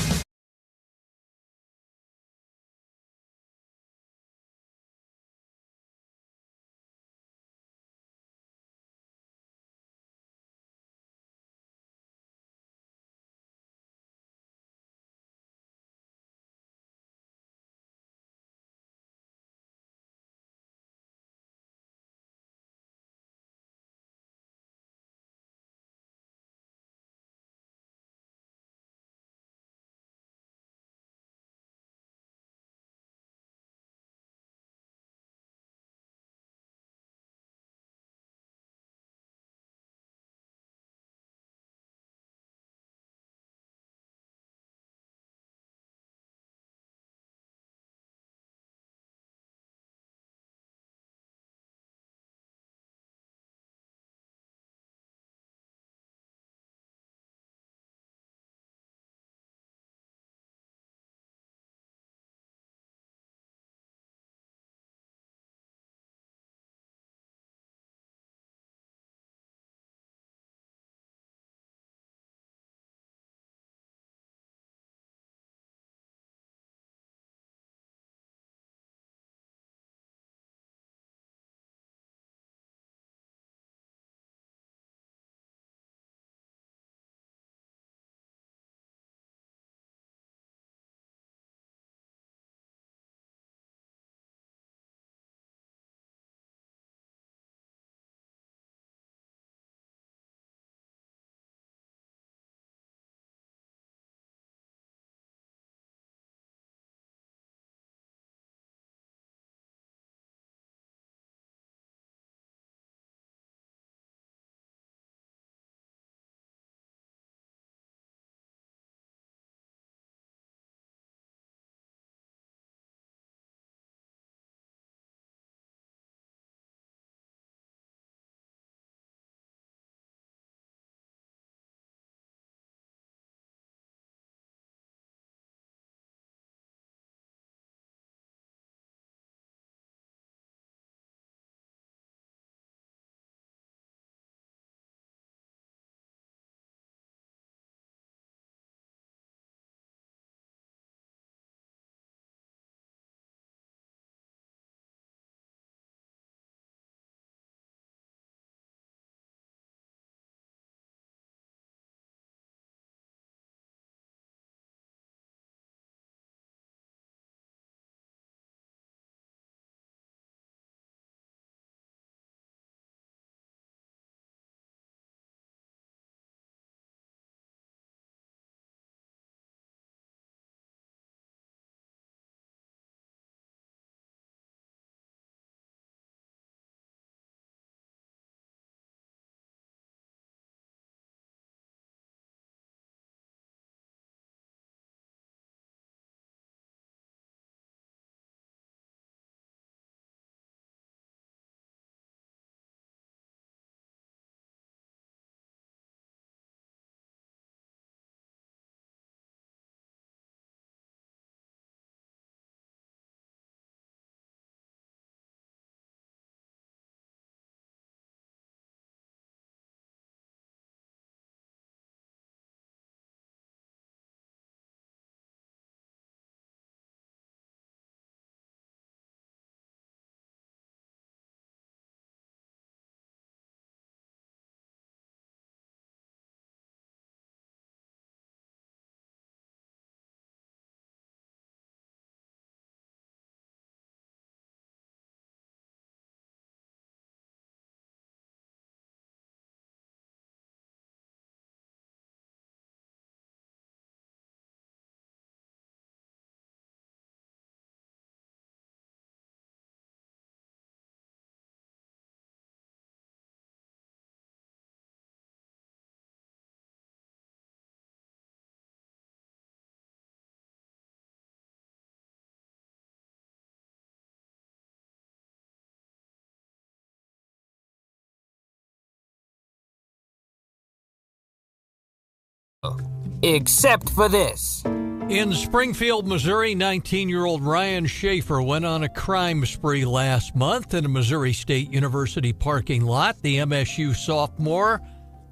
Except for this. In Springfield, Missouri, 19-year-old Ryan Schaefer went on a crime spree last month in a Missouri State University parking lot. The MSU sophomore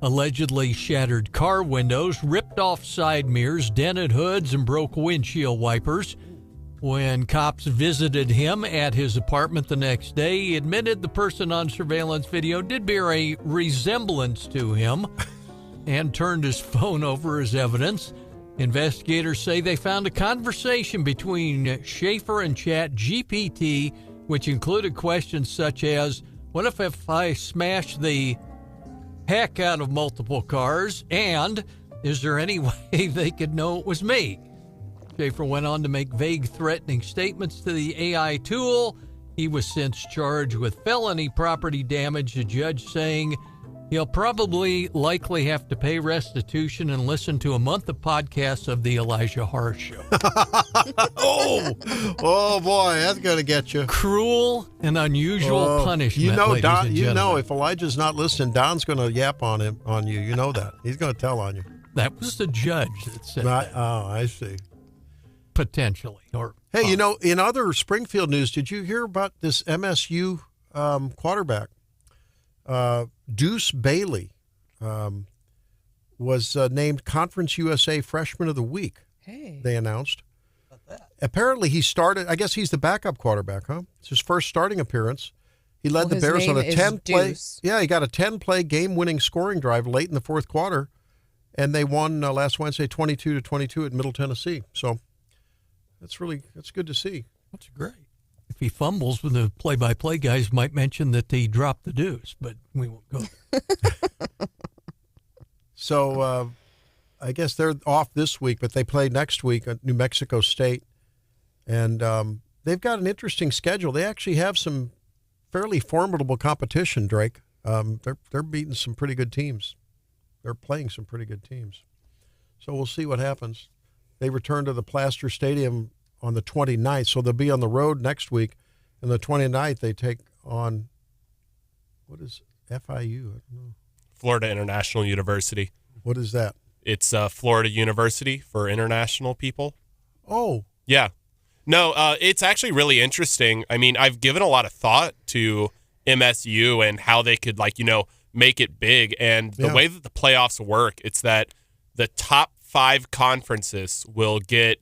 allegedly shattered car windows, ripped off side mirrors, dented hoods, and broke windshield wipers. When cops visited him at his apartment the next day, he admitted the person on surveillance video did bear a resemblance to him and turned his phone over as evidence. Investigators say they found a conversation between Schaefer and ChatGPT, which included questions such as, what if I smash the heck out of multiple cars, and is there any way they could know it was me? Schaefer went on to make vague, threatening statements to the AI tool. He was since charged with felony property damage, a judge saying he'll likely have to pay restitution and listen to a month of podcasts of the Elijah Harsh Show. Oh boy, that's going to get you. Cruel and unusual punishment, ladies and gentlemen. If Elijah's not listening, Don's going to yap on you. You know that. He's going to tell on you. That was the judge that said that. Oh, I see. Potentially. Hey, in other Springfield news, did you hear about this MSU quarterback? Deuce Bailey was named Conference USA Freshman of the Week. Hey. They announced. Apparently he started, I guess he's the backup quarterback, huh? It's his first starting appearance. He led the Bears on a 10-play. Yeah, he got a 10-play game-winning scoring drive late in the fourth quarter, and they won last Wednesday 22-22 at Middle Tennessee. So that's good to see. That's great. If he fumbles, the play-by-play guys might mention that he dropped the deuce, but we won't go there. So I guess they're off this week, but they play next week at New Mexico State. And they've got an interesting schedule. They actually have some fairly formidable competition, Drake. They're beating some pretty good teams. They're playing some pretty good teams. So we'll see what happens. They return to the Plaster Stadium on the 29th, so they'll be on the road next week. And the 29th, they take on, what is FIU? I don't know. Florida International University. What is that? It's Florida University for international people. Oh. Yeah. No, it's actually really interesting. I mean, I've given a lot of thought to MSU and how they could, make it big. And the way that the playoffs work, it's that the top 5 conferences will get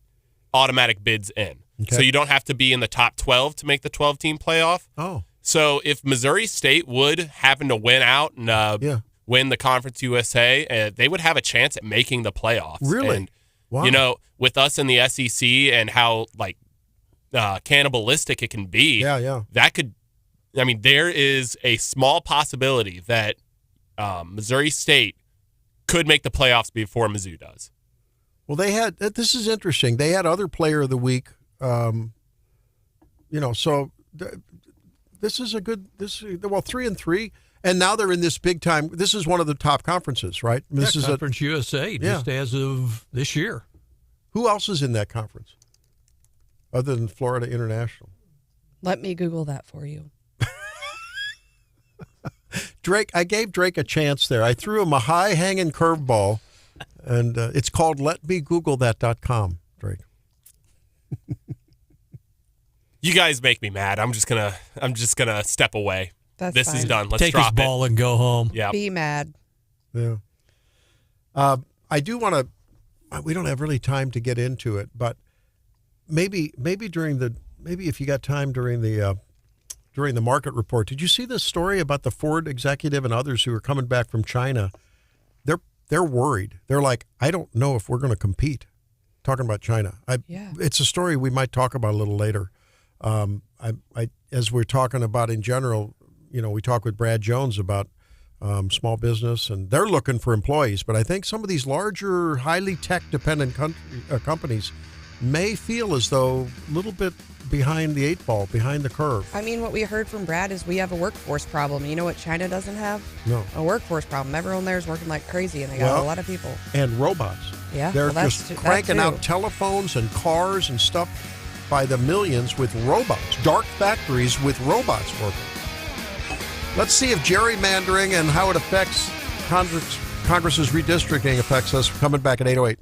automatic bids in. Okay. So you don't have to be in the top 12 to make the 12-team playoff. Oh. So if Missouri State would happen to win out and win the Conference USA, they would have a chance at making the playoffs. Really? And, wow. With us in the SEC and how, cannibalistic it can be, that could – there is a small possibility that Missouri State could make the playoffs before Mizzou does. Well, this is interesting. They had other player of the week, so this is a good, 3-3, and now they're in this big time. This is one of the top conferences, right? This is Conference USA, just as of this year. Who else is in that conference other than Florida International? Let me Google that for you. Drake, I gave Drake a chance there. I threw him a high-hanging curveball. And it's called letmegooglethat.com, Drake. You guys make me mad. I'm just gonna step away. This fine. Is done. Let's take drop his ball and go home. Yeah. Be mad. Yeah. I do want to. We don't have really time to get into it, but maybe if you got time during the market report. Did you see this story about the Ford executive and others who are coming back from China? They're worried. They're like, I don't know if we're going to compete. Talking about China. It's a story we might talk about a little later. As we're talking about in general, we talk with Brad Jones about small business, and they're looking for employees. But I think some of these larger, highly tech-dependent companies may feel as though a little bit behind the 8 ball, behind the curve. What we heard from Brad is we have a workforce problem. You know what China doesn't have? No. A workforce problem. Everyone there is working like crazy, and they got a lot of people. And robots. Yeah. They're just cranking out telephones and cars and stuff by the millions with robots. Dark factories with robots working. Let's see if gerrymandering and how it affects Congress's redistricting affects us. Coming back at 8:08.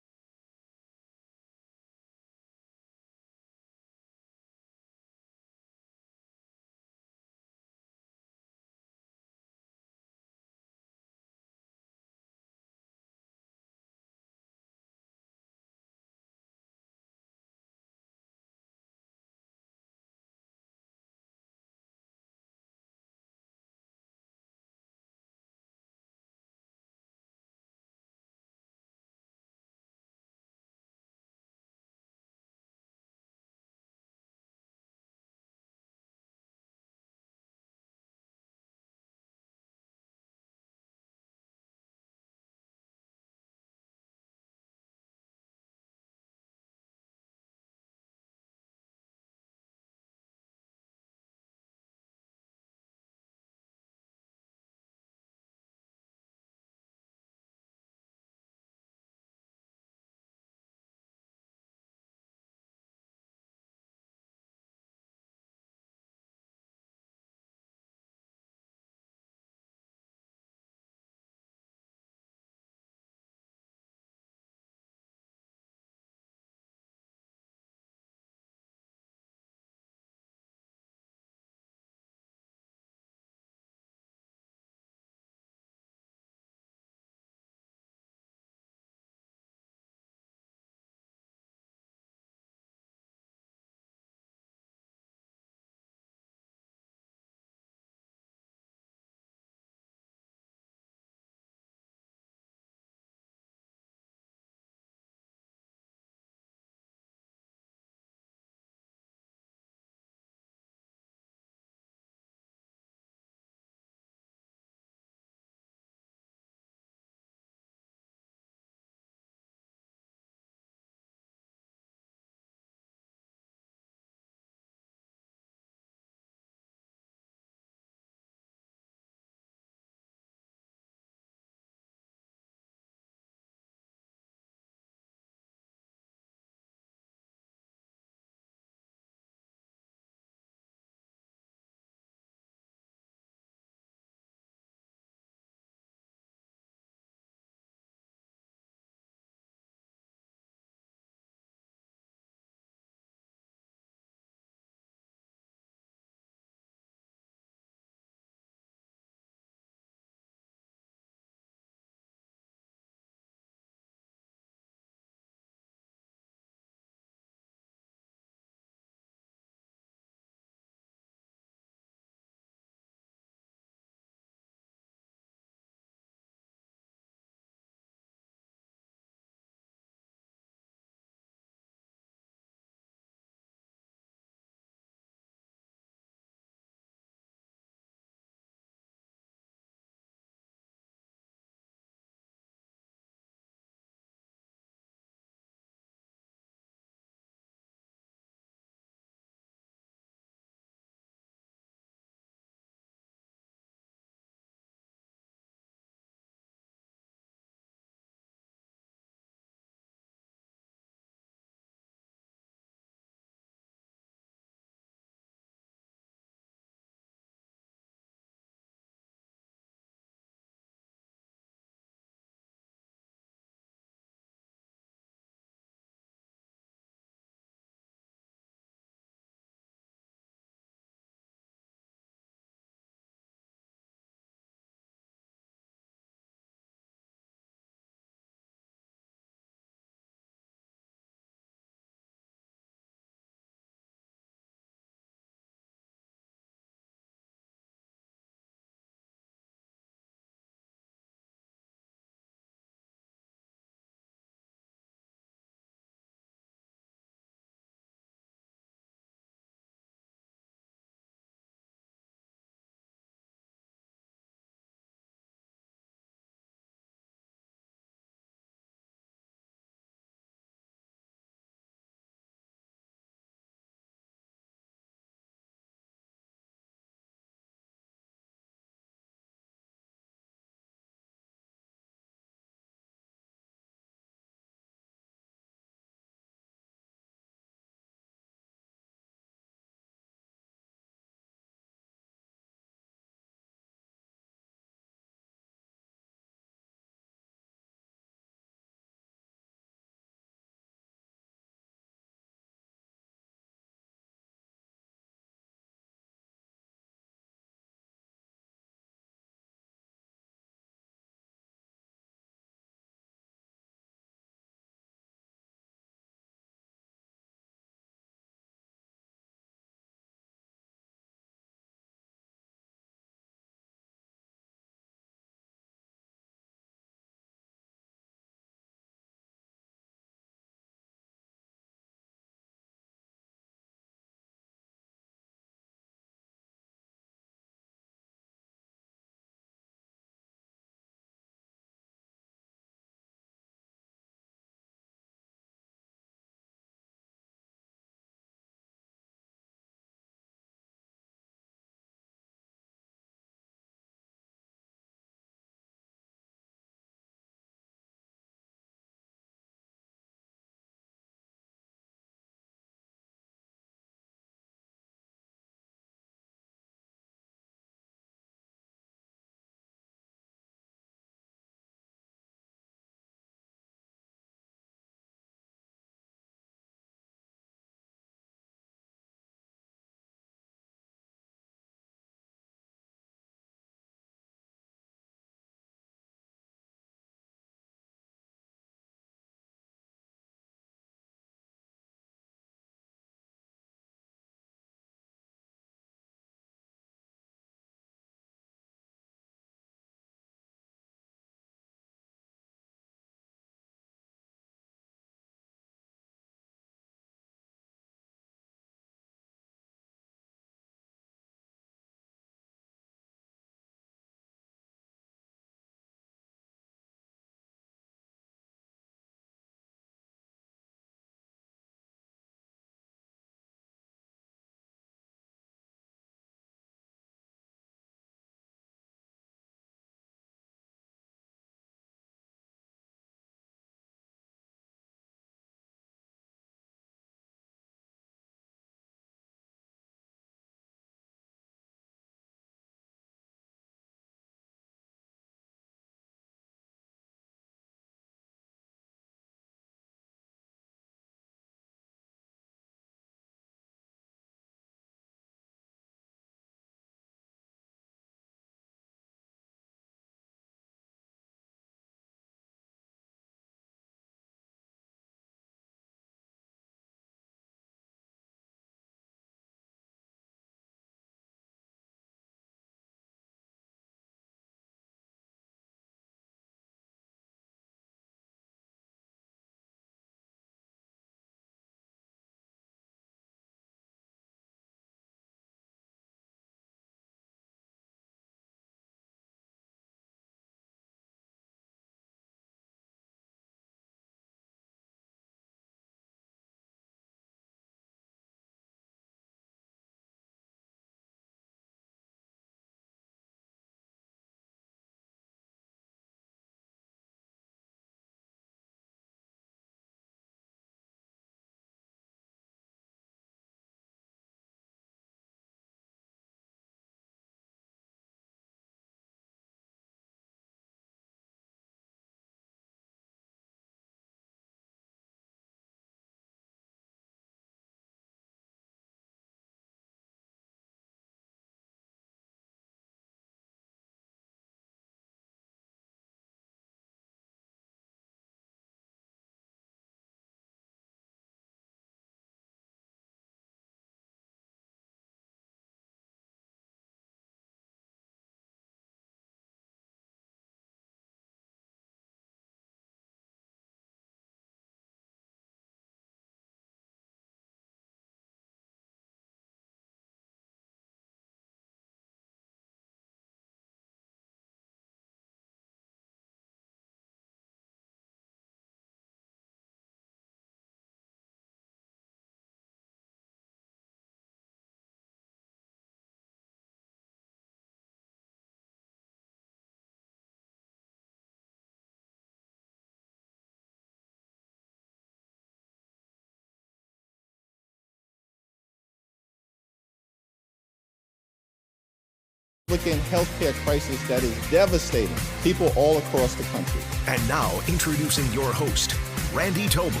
Republican health care crisis that is devastating people all across the country. And now, introducing your host, Randy Tobler.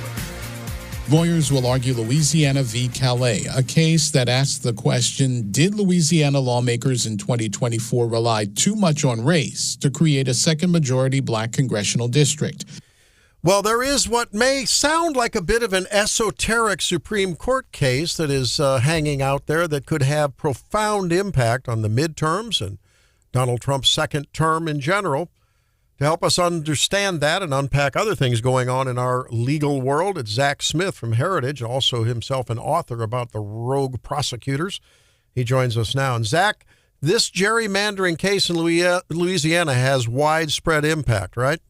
Lawyers will argue Louisiana v. Calais, a case that asks the question, did Louisiana lawmakers in 2024 rely too much on race to create a second majority black congressional district? Well, there is what may sound like a bit of an esoteric Supreme Court case that is hanging out there that could have profound impact on the midterms and Donald Trump's second term in general. To help us understand that and unpack other things going on in our legal world, it's Zach Smith from Heritage, also himself an author about the rogue prosecutors. He joins us now. And Zach, this gerrymandering case in Louisiana has widespread impact, right?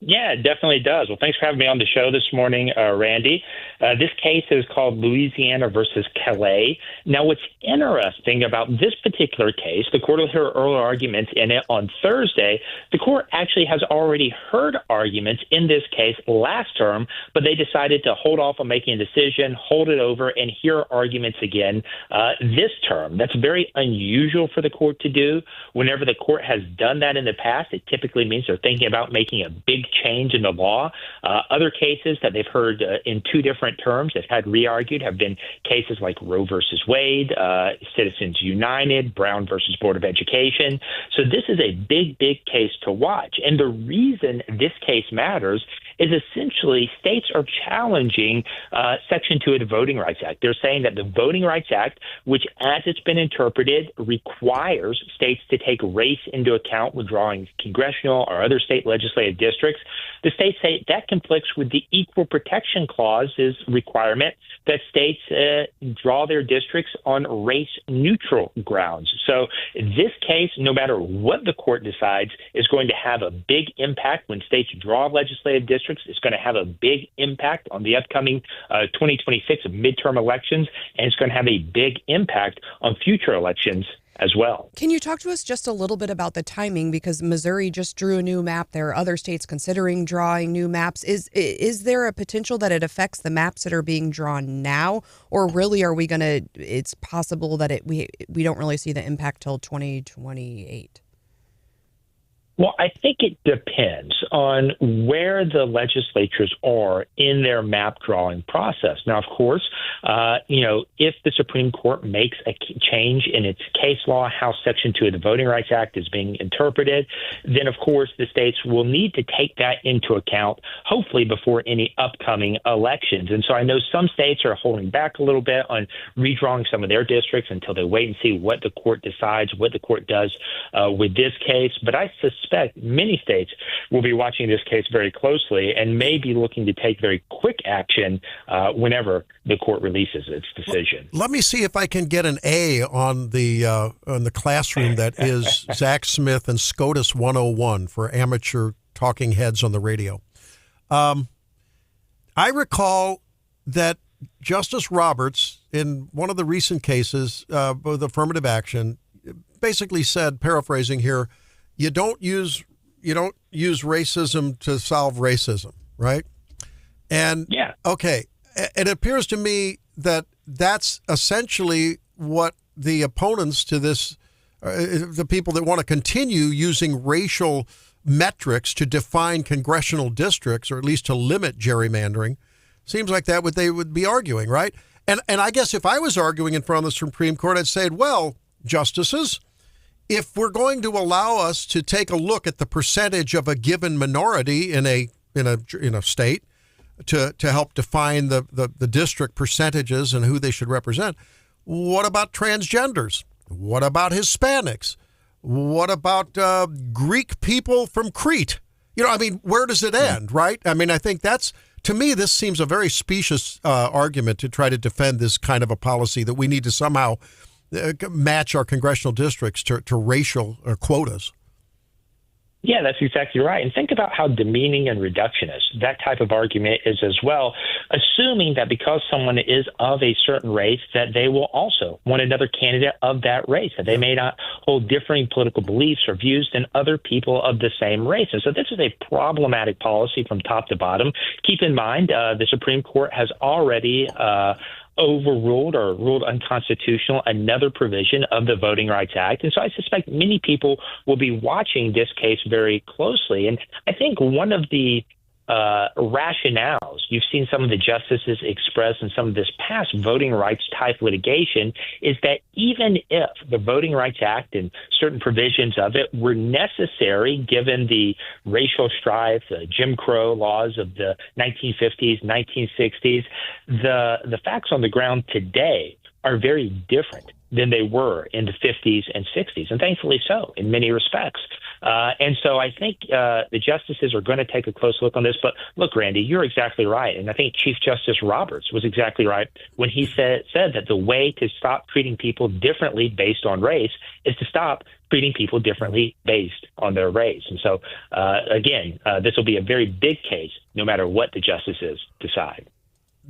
Yeah, it definitely does. Well, thanks for having me on the show this morning, Randy. This case is called Louisiana versus Calais. Now, what's interesting about this particular case, the court will hear oral arguments in it on Thursday. The court actually has already heard arguments in this case last term, but they decided to hold off on making a decision, hold it over, and hear arguments again this term. That's very unusual for the court to do. Whenever the court has done that in the past, it typically means they're thinking about making a big change in the law. Other cases that they've heard in two different terms that had re-argued have been cases like Roe versus Wade, Citizens United, Brown versus Board of Education. So this is a big, big case to watch. And the reason this case matters is essentially states are challenging Section 2 of the Voting Rights Act. They're saying that the Voting Rights Act, which as it's been interpreted, requires states to take race into account when drawing congressional or other state legislative districts. The states say that conflicts with the Equal Protection Clause's requirement that states draw their districts on race-neutral grounds. So this case, no matter what the court decides, is going to have a big impact when states draw legislative districts. It's going to have a big impact on the upcoming 2026 midterm elections, and it's going to have a big impact on future elections as well. Can you talk to us just a little bit about the timing? Because Missouri just drew a new map. There are other states considering drawing new maps. Is there a potential that it affects the maps that are being drawn now? Or really are we going to, it's possible that we don't really see the impact till 2028? Well, I think it depends on where the legislatures are in their map drawing process. Now, of course, if the Supreme Court makes a change in its case law, how Section 2 of the Voting Rights Act is being interpreted, then, of course, the states will need to take that into account, hopefully before any upcoming elections. And so I know some states are holding back a little bit on redrawing some of their districts until they wait and see what the court decides, what the court does with this case. But I suspect many states will be watching this case very closely and may be looking to take very quick action whenever the court releases its decision. Let me see if I can get an A on the classroom that is Zach Smith and SCOTUS 101 for amateur talking heads on the radio. I recall that Justice Roberts, in one of the recent cases with affirmative action, basically said, paraphrasing here, you don't use racism to solve racism, right? And yeah, okay, it appears to me that that's essentially what the opponents to this, the people that want to continue using racial metrics to define congressional districts, or at least to limit gerrymandering, seems like that what they would be arguing, right? And I guess if I was arguing in front of the Supreme Court, I'd say, well, justices, if we're going to allow us to take a look at the percentage of a given minority in a state to help define the district percentages and who they should represent, what about transgenders? What about Hispanics? What about Greek people from Crete? Where does it end, right? I think that's, to me, this seems a very specious argument to try to defend this kind of a policy that we need to somehow match our congressional districts to racial quotas. Yeah, that's exactly right. And think about how demeaning and reductionist that type of argument is as well, assuming that because someone is of a certain race, that they will also want another candidate of that race, that they may not hold differing political beliefs or views than other people of the same race. And so this is a problematic policy from top to bottom. Keep in mind, the Supreme Court has already overruled or ruled unconstitutional another provision of the Voting Rights Act. And so I suspect many people will be watching this case very closely. And I think one of the rationales you've seen some of the justices express in some of this past voting rights type litigation is that even if the Voting Rights Act and certain provisions of it were necessary given the racial strife, the Jim Crow laws of the 1950s, 1960s, the facts on the ground today are very different than they were in the 50s and 60s, and thankfully so in many respects. And so I think the justices are going to take a close look on this. But look, Randy, you're exactly right. And I think Chief Justice Roberts was exactly right when he said that the way to stop treating people differently based on race is to stop treating people differently based on their race. And so, again, this will be a very big case no matter what the justices decide.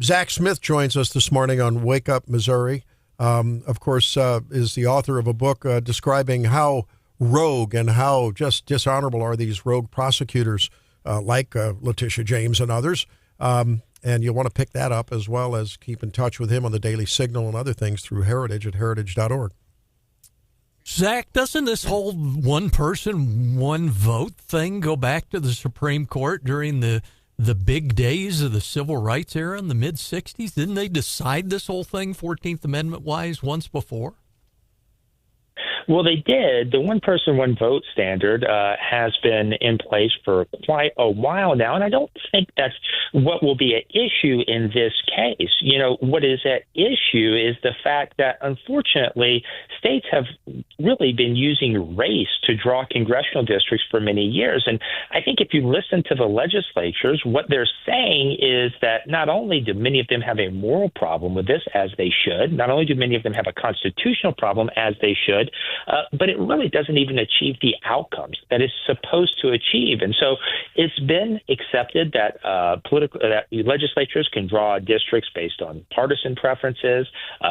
Zach Smith joins us this morning on Wake Up Missouri. Of course, is the author of a book describing how rogue and how just dishonorable are these rogue prosecutors like Letitia James and others. And you'll want to pick that up as well as keep in touch with him on the Daily Signal and other things through Heritage at heritage.org. Zach, doesn't this whole one person, one vote thing go back to the Supreme Court during the big days of the civil rights era in the mid-'60s? Didn't they decide this whole thing 14th Amendment-wise once before? Well, they did. The one person, one vote standard has been in place for quite a while now, and I don't think that's what will be at issue in this case. You know, what is at issue is the fact that, unfortunately, states have really been using race to draw congressional districts for many years. And I think if you listen to the legislatures, what they're saying is that not only do many of them have a moral problem with this, as they should, not only do many of them have a constitutional problem, as they should, but it really doesn't even achieve the outcomes that it's supposed to achieve. And so it's been accepted that that legislatures can draw districts based on partisan preferences.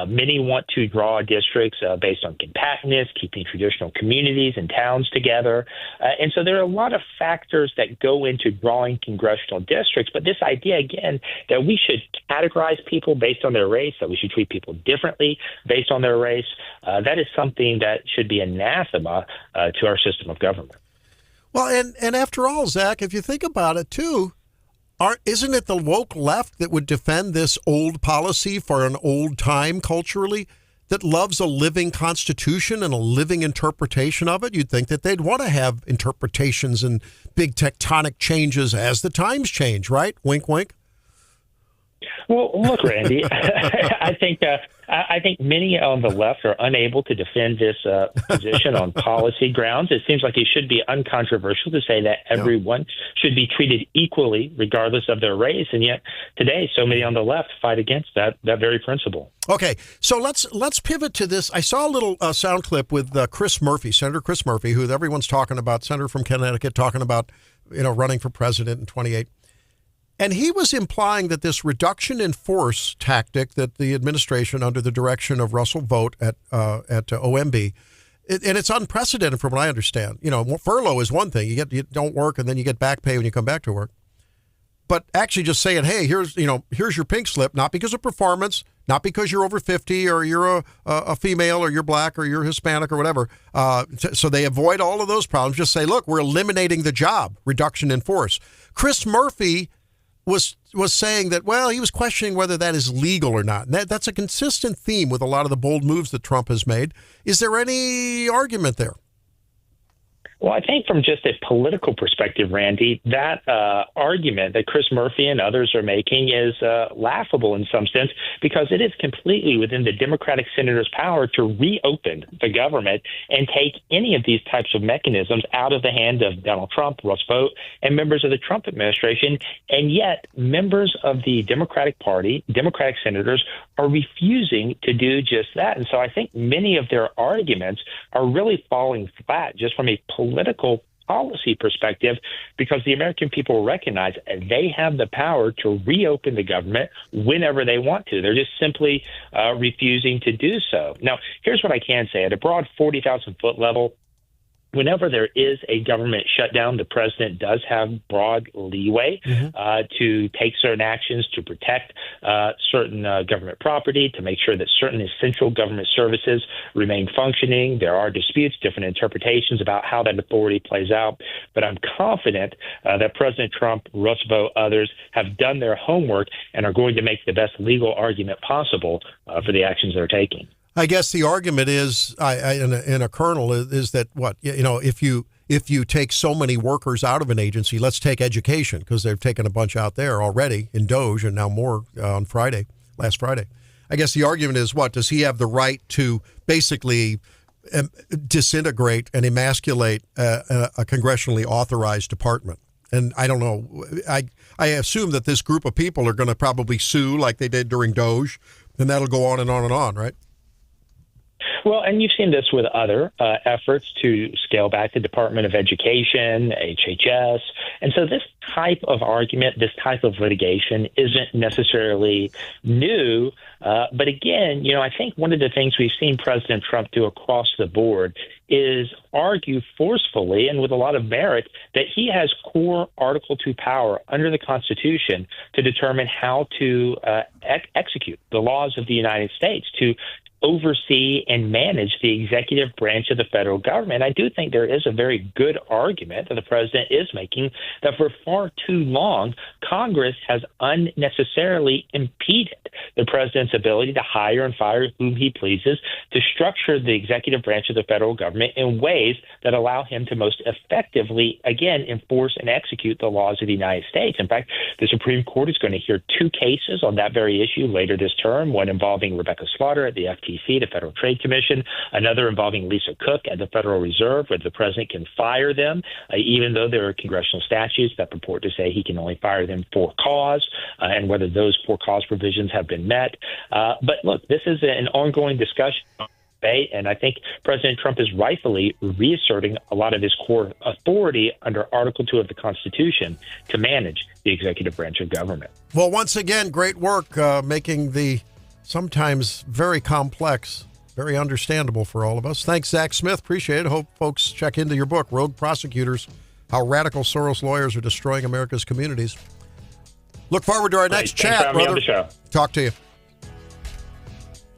Many want to draw districts based on compactness, keeping traditional communities and towns together. And so there are a lot of factors that go into drawing congressional districts. But this idea, again, that we should categorize people based on their race, that we should treat people differently based on their race, that is something that should be anathema to our system of government. Well, and after all, Zach, if you think about it, too, isn't it the woke left that would defend this old policy for an old time culturally that loves a living constitution and a living interpretation of it? You'd think that they'd want to have interpretations and big tectonic changes as the times change, right? Wink, wink. Well, look, Randy, I think many on the left are unable to defend this position on policy grounds. It seems like it should be uncontroversial to say that everyone should be treated equally, regardless of their race. And yet today, so many on the left fight against that very principle. Okay, so let's pivot to this. I saw a little sound clip with Chris Murphy, Senator Chris Murphy, who everyone's talking about, senator from Connecticut, talking about, running for president in 28. And he was implying that this reduction in force tactic that the administration, under the direction of Russell Vought at OMB, and it's unprecedented from what I understand. Furlough is one thing. You don't work and then you get back pay when you come back to work. But actually just saying, hey, here's your pink slip, not because of performance, not because you're over 50 or you're a female or you're black or you're Hispanic or whatever. So they avoid all of those problems. Just say, look, we're eliminating the job, reduction in force. Chris Murphy was saying that, well, he was questioning whether that is legal or not. And that's a consistent theme with a lot of the bold moves that Trump has made. Is there any argument there? Well, I think from just a political perspective, Randy, that argument that Chris Murphy and others are making is laughable in some sense, because it is completely within the Democratic senator's power to reopen the government and take any of these types of mechanisms out of the hand of Donald Trump, Russ Vought, and members of the Trump administration. And yet members of the Democratic Party, Democratic senators, are refusing to do just that. And so I think many of their arguments are really falling flat just from a political policy perspective, because the American people recognize they have the power to reopen the government whenever they want to. They're just simply refusing to do so. Now, here's what I can say. At a broad 40,000-foot level, whenever there is a government shutdown, the president does have broad leeway to take certain actions to protect certain government property, to make sure that certain essential government services remain functioning. There are disputes, different interpretations about how that authority plays out. But I'm confident that President Trump, Roosevelt, others have done their homework and are going to make the best legal argument possible for the actions they're taking. I guess the argument is, in a kernel, is that if you take so many workers out of an agency, let's take education, because they've taken a bunch out there already in Doge and now more on last Friday. I guess the argument is, does he have the right to basically disintegrate and emasculate a congressionally authorized department? And I don't know. I assume that this group of people are going to probably sue like they did during Doge, and that'll go on and on and on, right? Well, and you've seen this with other efforts to scale back the Department of Education, HHS. And so this type of argument, this type of litigation isn't necessarily new. But again, I think one of the things we've seen President Trump do across the board is argue forcefully and with a lot of merit that he has core Article 2 power under the Constitution to determine how to execute the laws of the United States, to oversee and manage the executive branch of the federal government. I do think there is a very good argument that the president is making that for far too long, Congress has unnecessarily impeded the president's ability to hire and fire whom he pleases, to structure the executive branch of the federal government in ways that allow him to most effectively, again, enforce and execute the laws of the United States. In fact, the Supreme Court is going to hear two cases on that very issue later this term, one involving Rebecca Slaughter at the FTC, the Federal Trade Commission, another involving Lisa Cook at the Federal Reserve, where the president can fire them, even though there are congressional statutes that purport to say he can only fire them for cause, and whether those for cause provisions have been met. But look, this is an ongoing discussion. And I think President Trump is rightfully reasserting a lot of his core authority under Article 2 of the Constitution to manage the executive branch of government. Well, once again, great work making the sometimes very complex, very understandable for all of us. Thanks, Zach Smith. Appreciate it. Hope folks check into your book, Rogue Prosecutors, How Radical Soros Lawyers Are Destroying America's Communities. Look forward to our next chat, brother. Me on the show. Talk to you.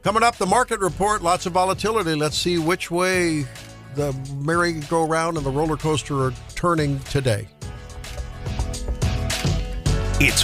Coming up, the market report, lots of volatility. Let's see which way the merry-go-round and the roller coaster are turning today. It's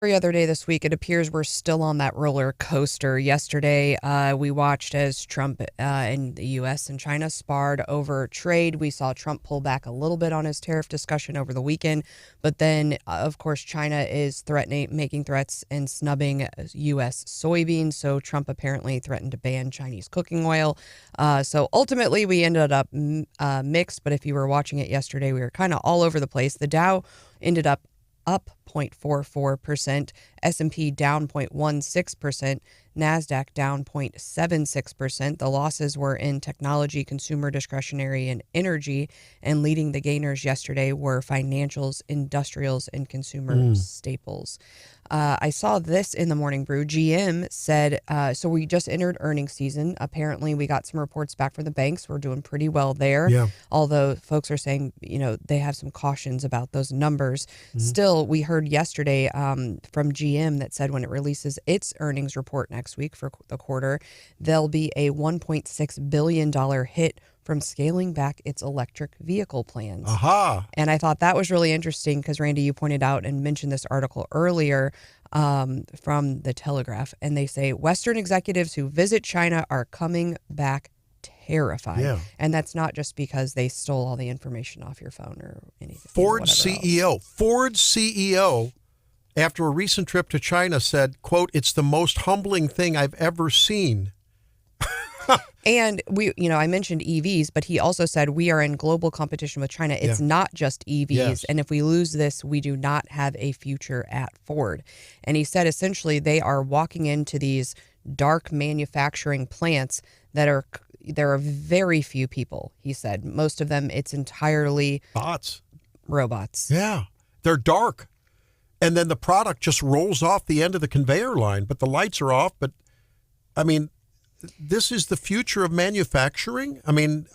Every other day this week, it appears we're still on that roller coaster. Yesterday, we watched as Trump and the U.S. and China sparred over trade. We saw Trump pull back a little bit on his tariff discussion over the weekend. But then, of course, China is making threats and snubbing U.S. soybeans. So Trump apparently threatened to ban Chinese cooking oil. So ultimately, we ended up mixed. But if you were watching it yesterday, we were kind of all over the place. The Dow ended up 0.44%, S&P down 0.16%, NASDAQ down 0.76%. The losses were in technology, consumer discretionary, and energy, and leading the gainers yesterday were financials, industrials, and consumer staples. I saw this in the Morning Brew. GM said, so we just entered earnings season. Apparently, we got some reports back from the banks. We're doing pretty well there. Yeah. Although folks are saying, they have some cautions about those numbers. Still, we heard yesterday from GM that said when it releases its earnings report next week for the quarter, there'll be a $1.6 billion hit from scaling back its electric vehicle plans. Aha. And I thought that was really interesting because, Randy, you pointed out and mentioned this article earlier from The Telegraph. And they say Western executives who visit China are coming back terrified. Yeah. And that's not just because they stole all the information off your phone or anything. Ford's CEO, after a recent trip to China, said, quote, "It's the most humbling thing I've ever seen." And I mentioned EVs, but he also said we are in global competition with China. It's not just EVs. Yes. And if we lose this, we do not have a future at Ford. And he said essentially they are walking into these dark manufacturing plants there are very few people, he said. Most of them, it's entirely robots. Yeah. They're dark. And then the product just rolls off the end of the conveyor line, but the lights are off. But I mean, this is the future of manufacturing. I mean,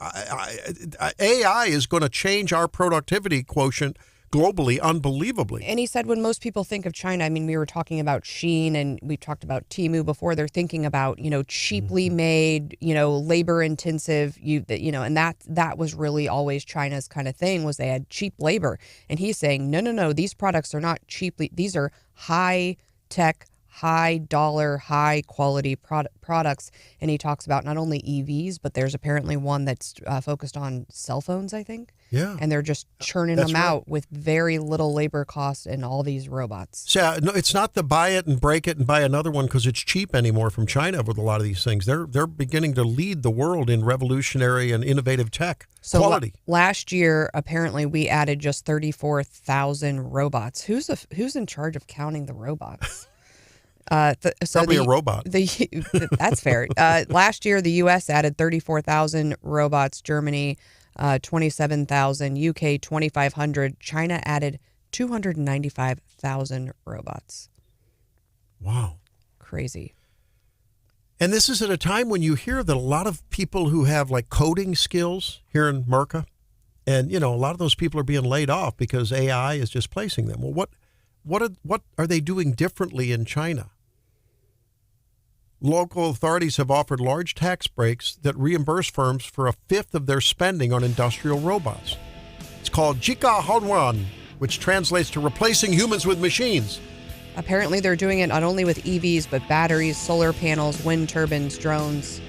AI is going to change our productivity quotient globally, unbelievably. And he said when most people think of China, I mean, we were talking about Shein and we talked about Temu before. They're thinking about, cheaply made, labor intensive, and that was really always China's kind of thing was they had cheap labor. And he's saying, no, these products are not cheaply. These are high tech, high dollar, high quality products. And he talks about not only EVs, but there's apparently one that's focused on cell phones, I think. Yeah. And they're just churning them out with very little labor cost and all these robots. So, no, it's not the buy it and break it and buy another one because it's cheap anymore from China with a lot of these things. They're beginning to lead the world in revolutionary and innovative tech. So quality. Last year, apparently, we added just 34,000 robots. Who's in charge of counting the robots? Probably a robot. That's fair. Last year, the U.S. added 34,000 robots. Germany, 27,000. UK, 2,500. China added 295,000 robots. Wow. Crazy. And this is at a time when you hear that a lot of people who have like coding skills here in Merca, and, a lot of those people are being laid off because AI is displacing them. Well, what are they doing differently in China? Local authorities have offered large tax breaks that reimburse firms for a fifth of their spending on industrial robots. It's called Jika Honwan, which translates to replacing humans with machines. Apparently, they're doing it not only with EVs, but batteries, solar panels, wind turbines, drones.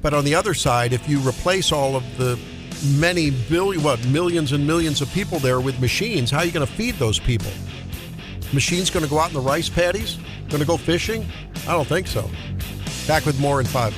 But on the other side, if you replace all of the millions and millions of people there with machines, how are you going to feed those people? Machines going to go out in the rice paddies? Going to go fishing? I don't think so. Back with more in 5.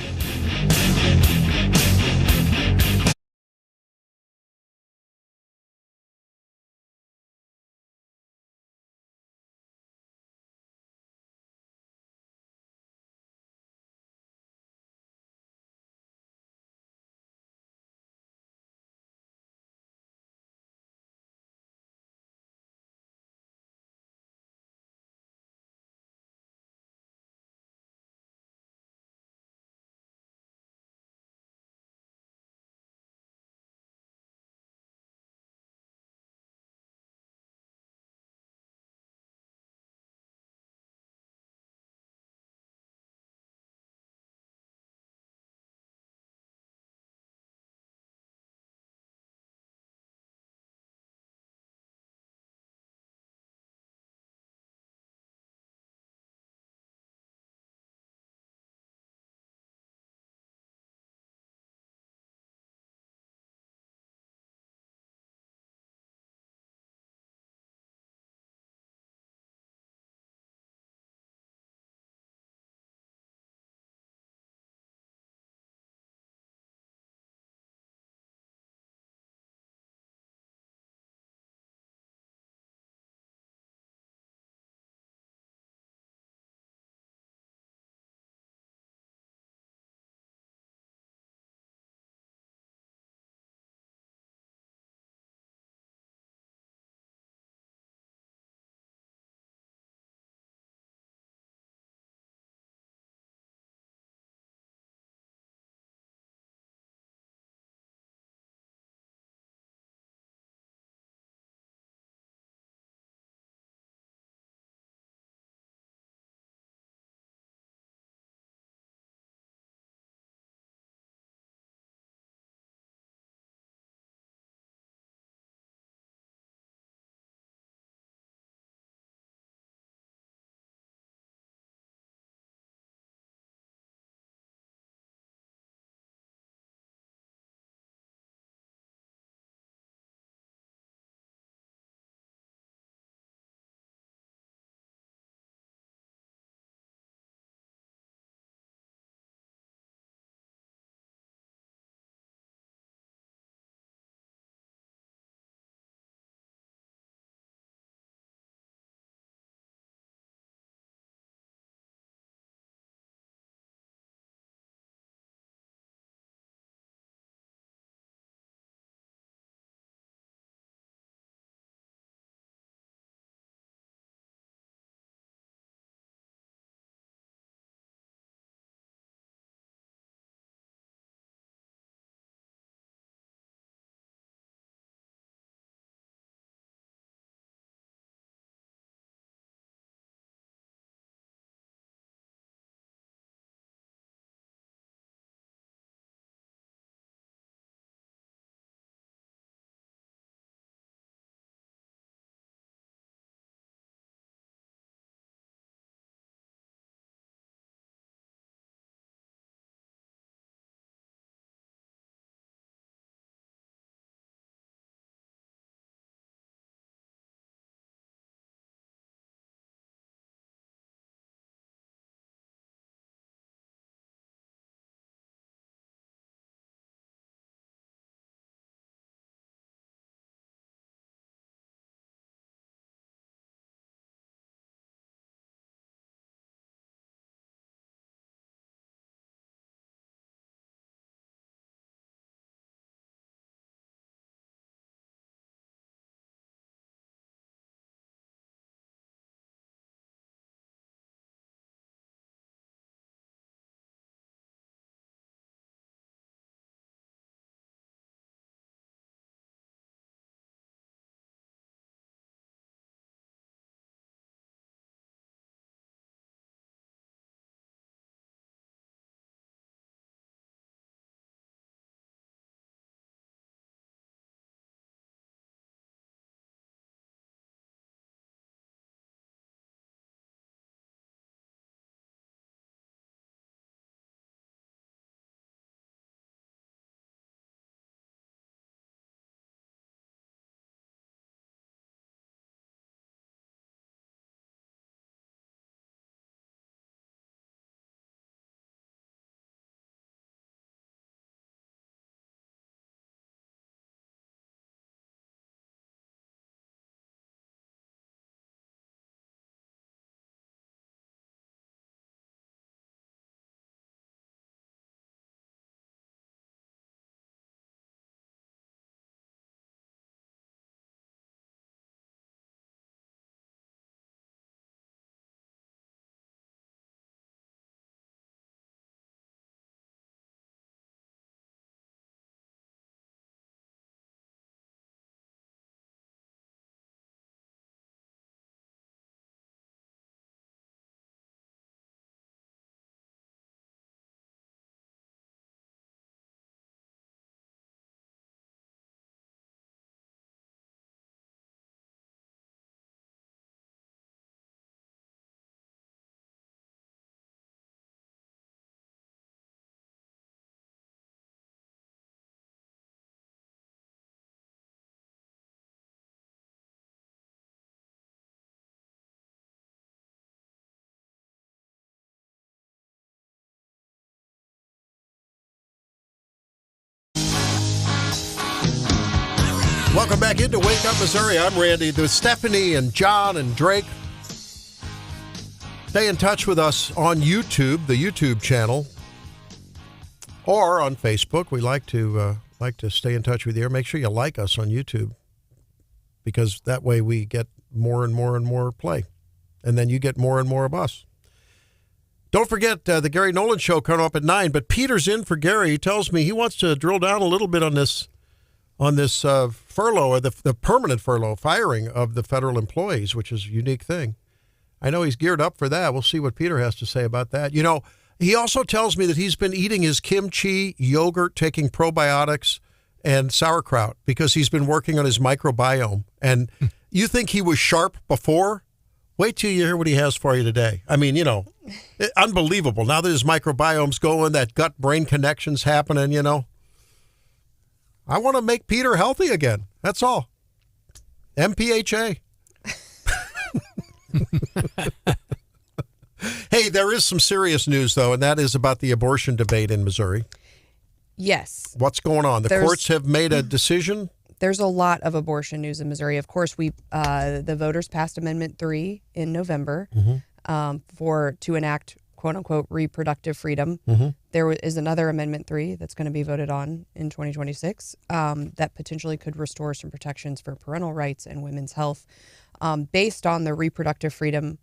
Welcome back into Wake Up Missouri. I'm Randy. There's Stephanie and John and Drake. Stay in touch with us on YouTube, the YouTube channel, or on Facebook. We like to stay in touch with you. Make sure you like us on YouTube, because that way we get more and more and more play, and then you get more and more of us. Don't forget the Gary Nolan Show coming up at 9. But Peter's in for Gary. He tells me he wants to drill down a little bit on this furlough, or the permanent furlough, firing of the federal employees, which is a unique thing. I know he's geared up for that. We'll see what Peter has to say about that. You know, he also tells me that he's been eating his kimchi, yogurt, taking probiotics, and sauerkraut because he's been working on his microbiome. And you think he was sharp before? Wait till you hear what he has for you today. I mean, you know, unbelievable. Now that his microbiome's going, that gut-brain connection's happening, you know. I want to make Peter healthy again. That's all. MPHA. Hey, there is some serious news, though, and that is about the abortion debate in Missouri. Yes. What's going on? The courts have made a decision? There's a lot of abortion news in Missouri. Of course, the voters passed Amendment 3 in November to enact, quote-unquote, reproductive freedom. There is another Amendment 3 that's going to be voted on in 2026 that potentially could restore some protections for parental rights and women's health. Based on the reproductive freedom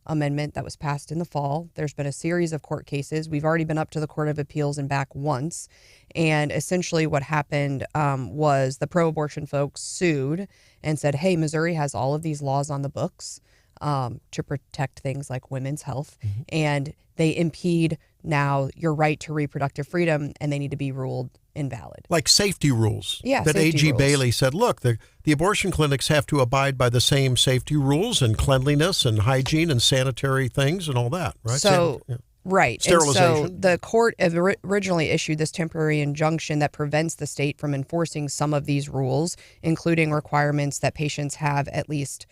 amendment that was passed in the fall, there's been a series of court cases. We've already been up to the Court of Appeals and back once. And essentially what happened was the pro-abortion folks sued and said, hey, Missouri has all of these laws on the books to protect things like women's health. And they impede now your right to reproductive freedom, and they need to be ruled invalid. Like safety rules. Yeah, that A.G. Bailey said, look, the abortion clinics have to abide by the same safety rules and cleanliness and hygiene and sanitary things and all that, right? So, right. Sterilization. And so the court originally issued this temporary injunction that prevents the state from enforcing some of these rules, including requirements that patients have at least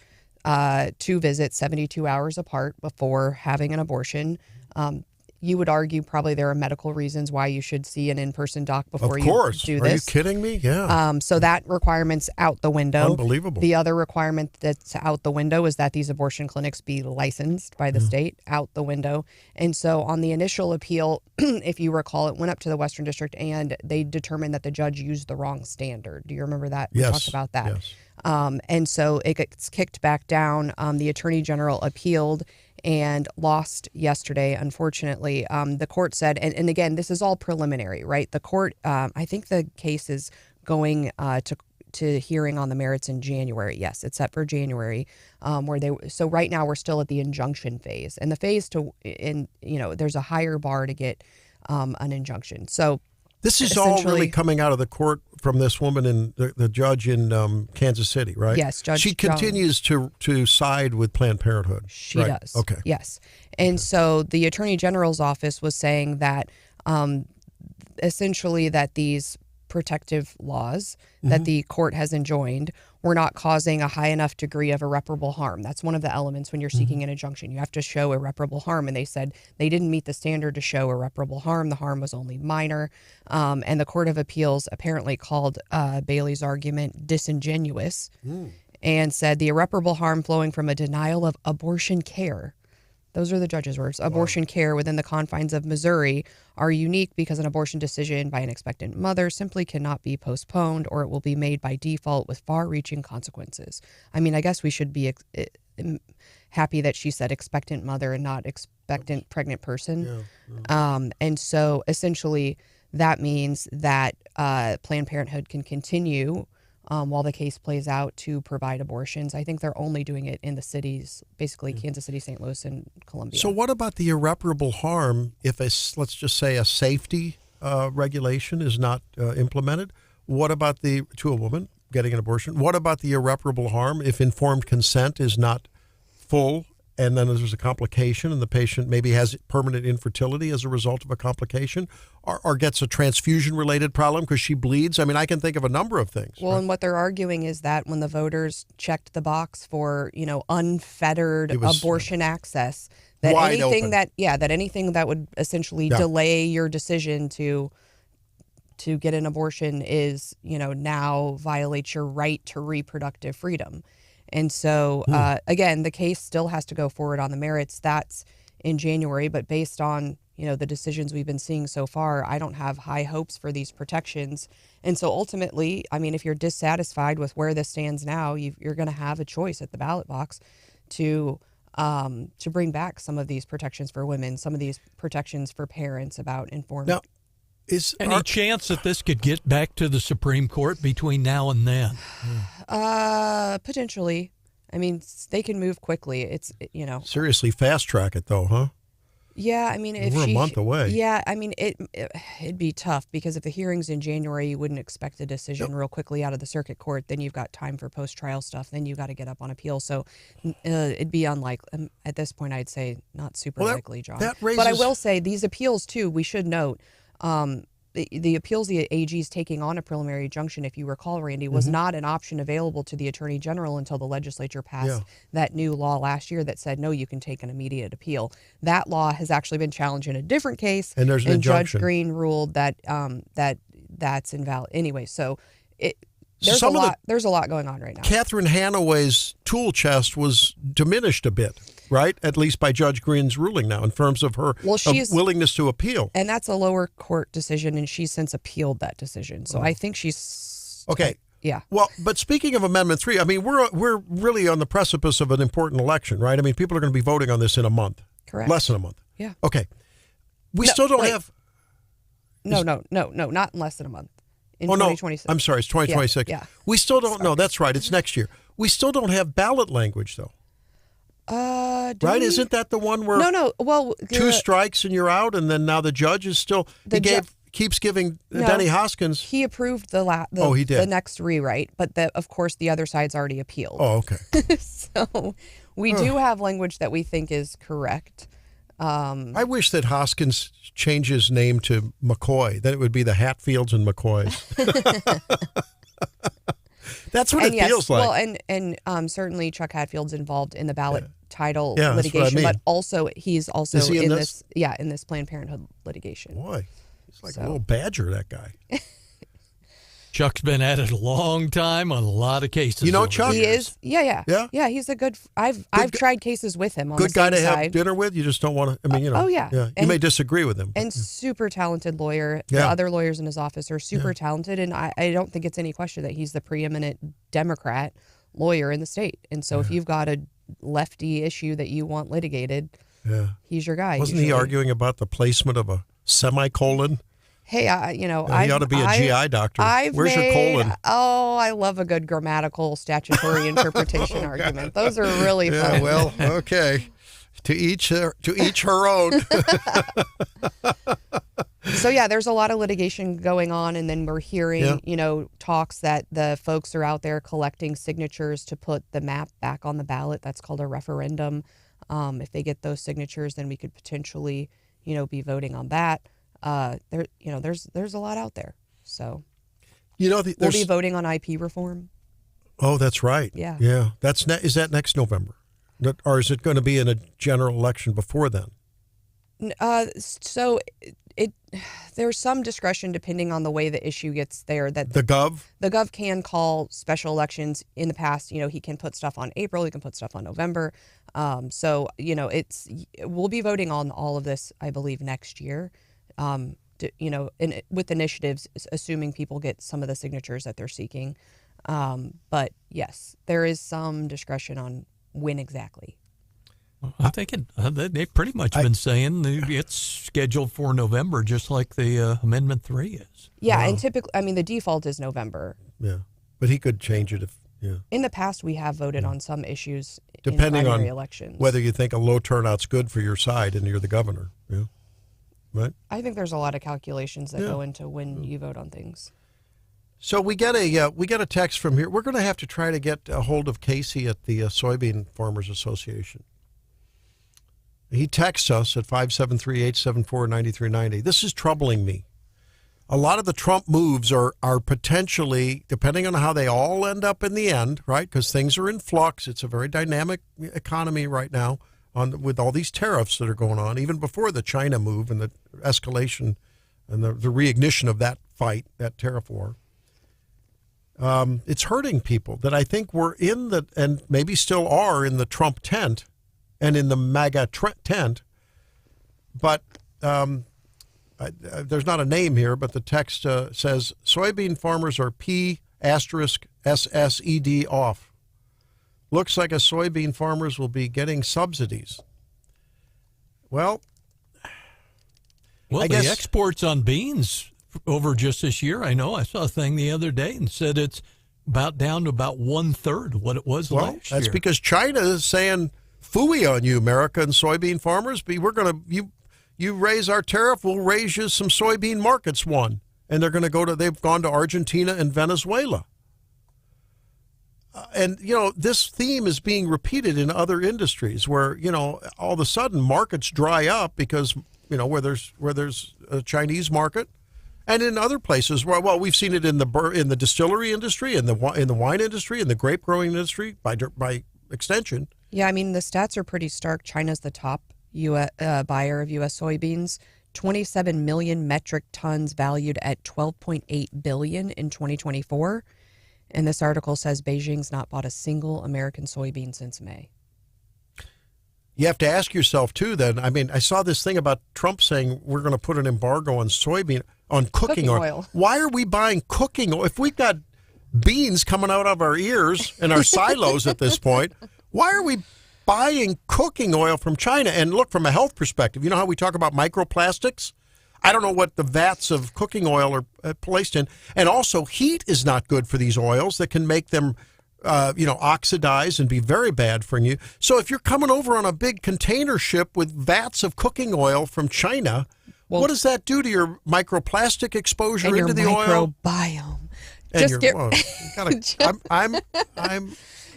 2 visits 72 hours apart before having an abortion. You would argue probably there are medical reasons why you should see an in-person doc before you do this. Are you kidding me? Yeah. So that requirement's out the window. Unbelievable. The other requirement that's out the window is that these abortion clinics be licensed by the state, out the window. And so on the initial appeal, if you recall, it went up to the Western District and they determined that the judge used the wrong standard. Do you remember that? Yes. We talked about that. Yes. And so it gets kicked back down. The Attorney General appealed and lost yesterday, unfortunately. The court said, and again, this is all preliminary, right? The court, I think the case is going to hearing on the merits in January. Yes, it's set for January, so right now we're still at the injunction phase. And the phase there's a higher bar to get an injunction. So this is all really coming out of the court from this woman and the judge in Kansas City, right? Yes, Judge. She continues to side with Planned Parenthood. She does. Okay. Yes. And so the Attorney General's office was saying that essentially that these protective laws that the court has enjoined were not causing a high enough degree of irreparable harm. That's one of the elements when you're seeking an injunction. You have to show irreparable harm. And they said they didn't meet the standard to show irreparable harm. The harm was only minor. And the Court of Appeals apparently called Bailey's argument disingenuous and said the irreparable harm flowing from a denial of abortion care. Those are the judge's words. Abortion care within the confines of Missouri are unique because an abortion decision by an expectant mother simply cannot be postponed, or it will be made by default with far-reaching consequences. I mean, I guess we should be happy that she said expectant mother and not expectant pregnant person. And so essentially that means that Planned Parenthood can continue while the case plays out to provide abortions. I think they're only doing it in the cities, basically Kansas City, St. Louis, and Columbia. So what about the irreparable harm if let's just say a safety regulation is not implemented? What about to a woman getting an abortion? What about the irreparable harm if informed consent is not full and then there's a complication and the patient maybe has permanent infertility as a result of a complication or gets a transfusion-related problem because she bleeds? I mean, I can think of a number of things. Well, and what they're arguing is that when the voters checked the box for, unfettered abortion access, that anything that would essentially delay your decision to to get an abortion is, now violates your right to reproductive freedom. And so, again, the case still has to go forward on the merits. That's in January, but based on, the decisions we've been seeing so far, I don't have high hopes for these protections. And so ultimately, I mean, if you're dissatisfied with where this stands now, you're going to have a choice at the ballot box to bring back some of these protections for women, some of these protections for parents about informed. Now, is any chance that this could get back to the Supreme Court between now and then? Potentially. I mean, they can move quickly. It's, Seriously, fast track it though, huh? Yeah, I mean, if we're a month away. Yeah, I mean, it'd be tough because if the hearing's in January, you wouldn't expect a decision real quickly out of the circuit court. Then you've got time for post-trial stuff. Then you've got to get up on appeal. So it'd be unlikely. At this point, I'd say not super likely, John. But I will say these appeals, too, we should note, the appeals the AG is taking on a preliminary injunction, if you recall, Randy, was not an option available to the Attorney General until the legislature passed that new law last year that said, no, you can take an immediate appeal. That law has actually been challenged in a different case, and there's an injunction. Judge Green ruled that that's invalid. Anyway, so there's a lot going on right now. Catherine Hanaway's tool chest was diminished a bit, right? At least by Judge Green's ruling now in terms of her willingness to appeal. And that's a lower court decision, and she's since appealed that decision. So I think she's... Okay. Yeah. Well, but speaking of Amendment 3, I mean, we're really on the precipice of an important election, right? I mean, people are going to be voting on this in a month. Correct. Less than a month. Yeah. Okay. We still don't have... No, not in less than a month. In 2026. I'm sorry, it's 2026. Yeah. We still don't know. That's right. It's next year. We still don't have ballot language, though. Right? Isn't that the one where No. Well, two strikes and you're out, and then now the judge is still keeps giving Denny Hoskins. He approved he did. The next rewrite, but of course the other side's already appealed. Oh, okay. So we do have language that we think is correct. I wish that Hoskins change his name to McCoy. Then it would be the Hatfields and McCoys. That's what it feels like. Well, and certainly Chuck Hatfield's involved in the ballot title litigation, litigation, but also he's also Is he in this? In this Planned Parenthood litigation. Boy, he's like a little badger, that guy. Chuck's been at it a long time on a lot of cases. You know Chuck? He is. Yeah. He's a good. I've tried cases with him. On good the same guy to side. have dinner with. You just don't want to. I mean, Oh yeah. You may disagree with him. And super talented lawyer. The other lawyers in his office are super talented, and I don't think it's any question that he's the preeminent Democrat lawyer in the state. And so if you've got a lefty issue that you want litigated, he's your guy. Wasn't he arguing about the placement of a semicolon? Hey, he ought to be a GI doctor. Where's your colon? Oh, I love a good grammatical statutory interpretation argument. Those are really fun. Well, okay. To each her own. So there's a lot of litigation going on, and then we're hearing, talks that the folks are out there collecting signatures to put the map back on the ballot. That's called a referendum. If they get those signatures, then we could potentially, be voting on that. There's a lot out there. So, we'll be voting on IP reform. Oh, that's right. Yeah. Yeah. Is that next November? Or is it going to be in a general election before then? So there's some discretion depending on the way the issue gets there. That the Gov can call special elections. In the past, he can put stuff on April. He can put stuff on November. So we'll be voting on all of this, I believe, next year. With initiatives, assuming people get some of the signatures that they're seeking. But yes, there is some discretion on when exactly. I think they've pretty much been saying it's scheduled for November, just like the Amendment 3 is. Yeah, and typically, the default is November. Yeah, but he could change it if. Yeah. In the past, we have voted on some issues depending in primary on elections. Whether you think a low turnout's good for your side and you're the governor. Yeah. Right. I think there's a lot of calculations that go into when you vote on things. So we get a text from here. We're going to have to try to get a hold of Casey at the Soybean Farmers Association. He texts us at 573-874-9390. This is troubling me. A lot of the Trump moves are potentially, depending on how they all end up in the end, right? Because things are in flux. It's a very dynamic economy right now with all these tariffs that are going on, even before the China move and the escalation and the reignition of that fight, that tariff war, it's hurting people that I think were in the, and maybe still are in the Trump tent and in the MAGA tent. But there's not a name here, but the text says soybean farmers are P*SSED off. Looks like soybean farmers will be getting subsidies. Well, I guess exports on beans over just this year, I know. I saw a thing the other day and said it's about down to about 1/3 what it was last year. That's because China is saying, phooey on you, America and soybean farmers. We're going to, you raise our tariff, we'll raise you some soybean markets one. And they're going to they've gone to Argentina and Venezuela. And, this theme is being repeated in other industries where, all of a sudden markets dry up because, where there's a Chinese market. And in other places, well, we've seen it in the distillery industry, in the wine industry, in the grape growing industry, by extension. Yeah, I mean, the stats are pretty stark. China's the top buyer of U.S. soybeans. 27 million metric tons valued at $12.8 billion in 2024. And this article says Beijing's not bought a single American soybean since May. You have to ask yourself, too, then. I mean, I saw this thing about Trump saying we're going to put an embargo on cooking oil. Why are we buying cooking oil? If we've got beans coming out of our ears and our silos at this point, why are we buying cooking oil from China? And look, from a health perspective, you know how we talk about microplastics? I don't know what the vats of cooking oil are placed in. And also, heat is not good for these oils that can make them oxidize and be very bad for you. So if you're coming over on a big container ship with vats of cooking oil from China, what does that do to your microplastic exposure and into the oil? Microbiome.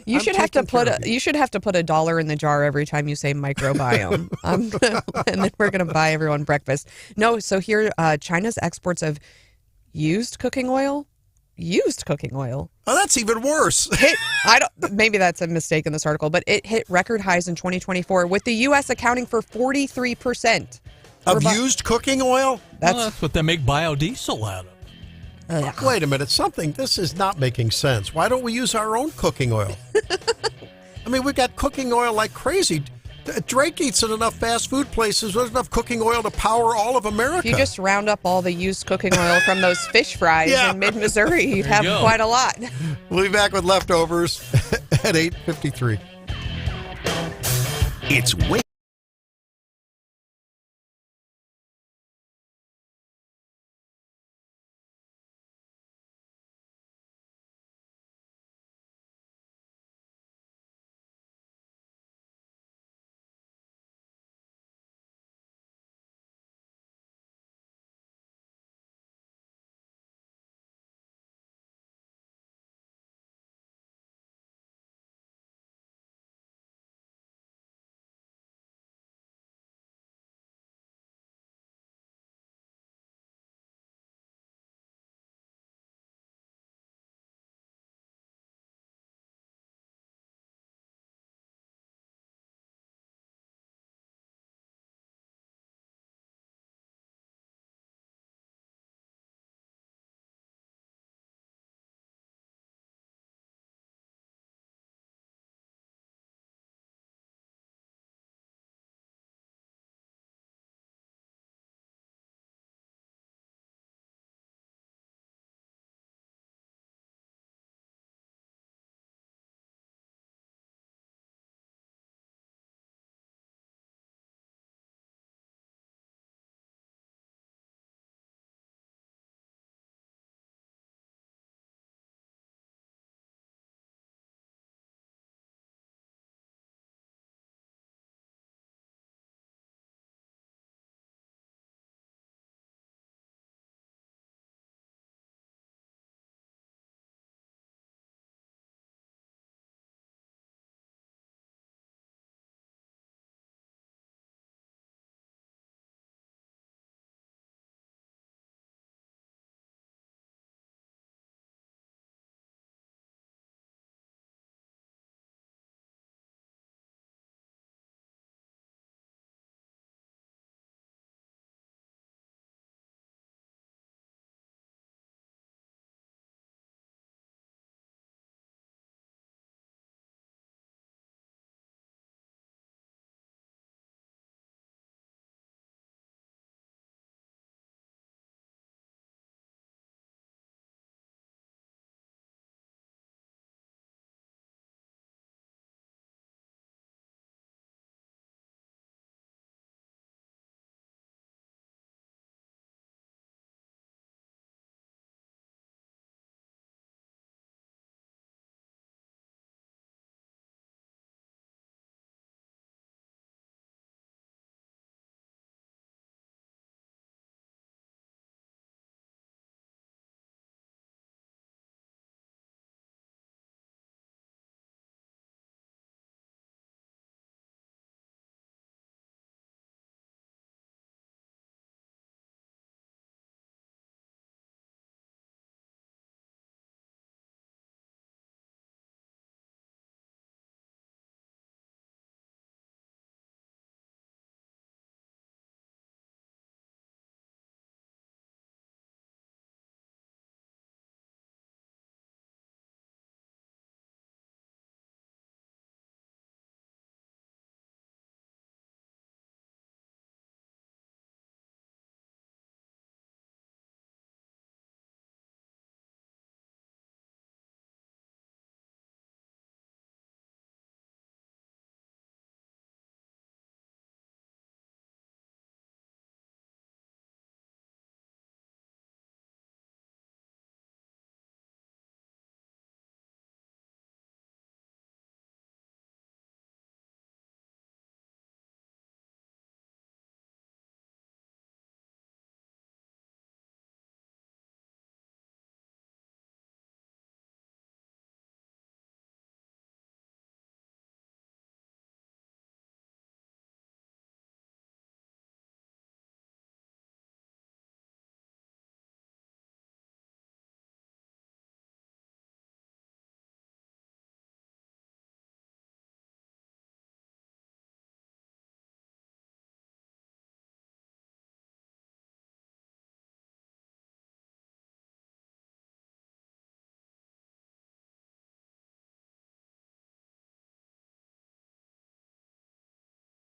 You should have to put $1 in the jar every time you say microbiome, and then we're going to buy everyone breakfast. No, so here, China's exports of used cooking oil. Oh, that's even worse. Maybe that's a mistake in this article, but it hit record highs in 2024, with the U.S. accounting for 43% of used cooking oil. That's what they make biodiesel out of. Wait a minute, this is not making sense. Why don't we use our own cooking oil? I mean, we've got cooking oil like crazy. Drake eats at enough fast food places. There's enough cooking oil to power all of America. If you just round up all the used cooking oil from those fish fries in mid-Missouri, you'd have quite a lot. We'll be back with leftovers at 8:53. It's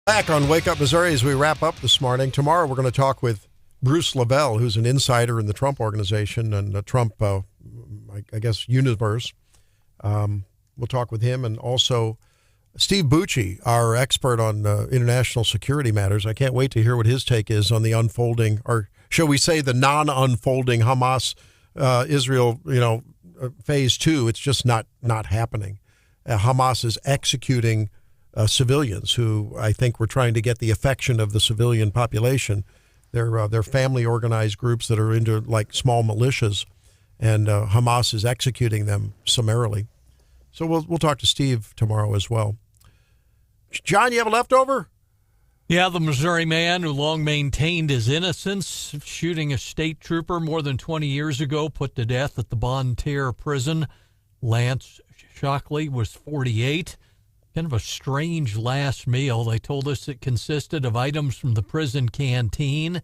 Back on Wake Up Missouri as we wrap up this morning. Tomorrow we're going to talk with Bruce Lavelle, who's an insider in the Trump organization and the Trump, I guess, universe. We'll talk with him, and also Steve Bucci, our expert on international security matters. I can't wait to hear what his take is on the unfolding, or shall we say the non-unfolding Hamas Israel, phase 2. It's just not happening. Hamas is executing civilians who I think were trying to get the affection of the civilian population. They're family organized groups that are into like small militias, and Hamas is executing them summarily. So we'll talk to Steve tomorrow as well. John, you have a leftover? Yeah, the Missouri man who long maintained his innocence, shooting a state trooper more than 20 years ago, put to death at the Bonne Terre prison. Lance Shockley was 48. Kind of a strange last meal. They told us it consisted of items from the prison canteen,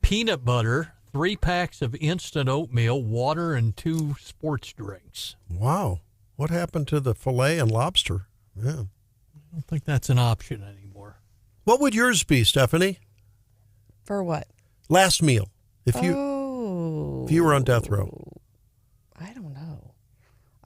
peanut butter, 3 packs of instant oatmeal, water, and 2 sports drinks. Wow. What happened to the filet and lobster? Yeah. I don't think that's an option anymore. What would yours be, Stephanie? For what? Last meal. If you were on death row. I don't know.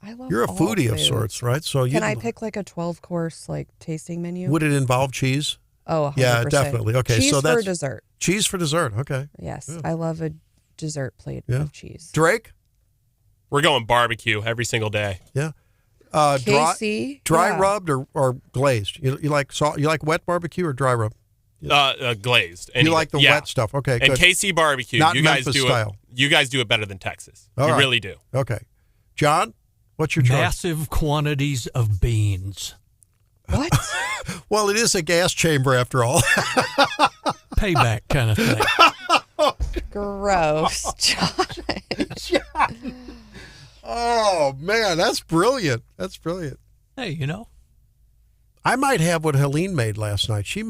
I love You're a all foodie of foods. sorts, right? So Can I pick like a 12-course tasting menu? Would it involve cheese? Oh, 100%. Yeah, definitely. Okay, cheese so that's for dessert. Cheese for dessert. Okay. Yes, Yeah. I love a dessert plate of cheese. Drake? We're going barbecue every single day. Yeah. Casey, dry rubbed or glazed? You like salt? You like wet barbecue or dry rub? Glazed. You like the wet stuff? Okay, and good. KC barbecue. Not you guys Memphis do style. You guys do it better than Texas. All you right. really do. Okay, John, what's your choice? Massive quantities of beans. What? Well, it is a gas chamber after all. Payback kind of thing. Gross, John. Oh man, that's brilliant. That's brilliant. Hey, I might have what Helene made last night. She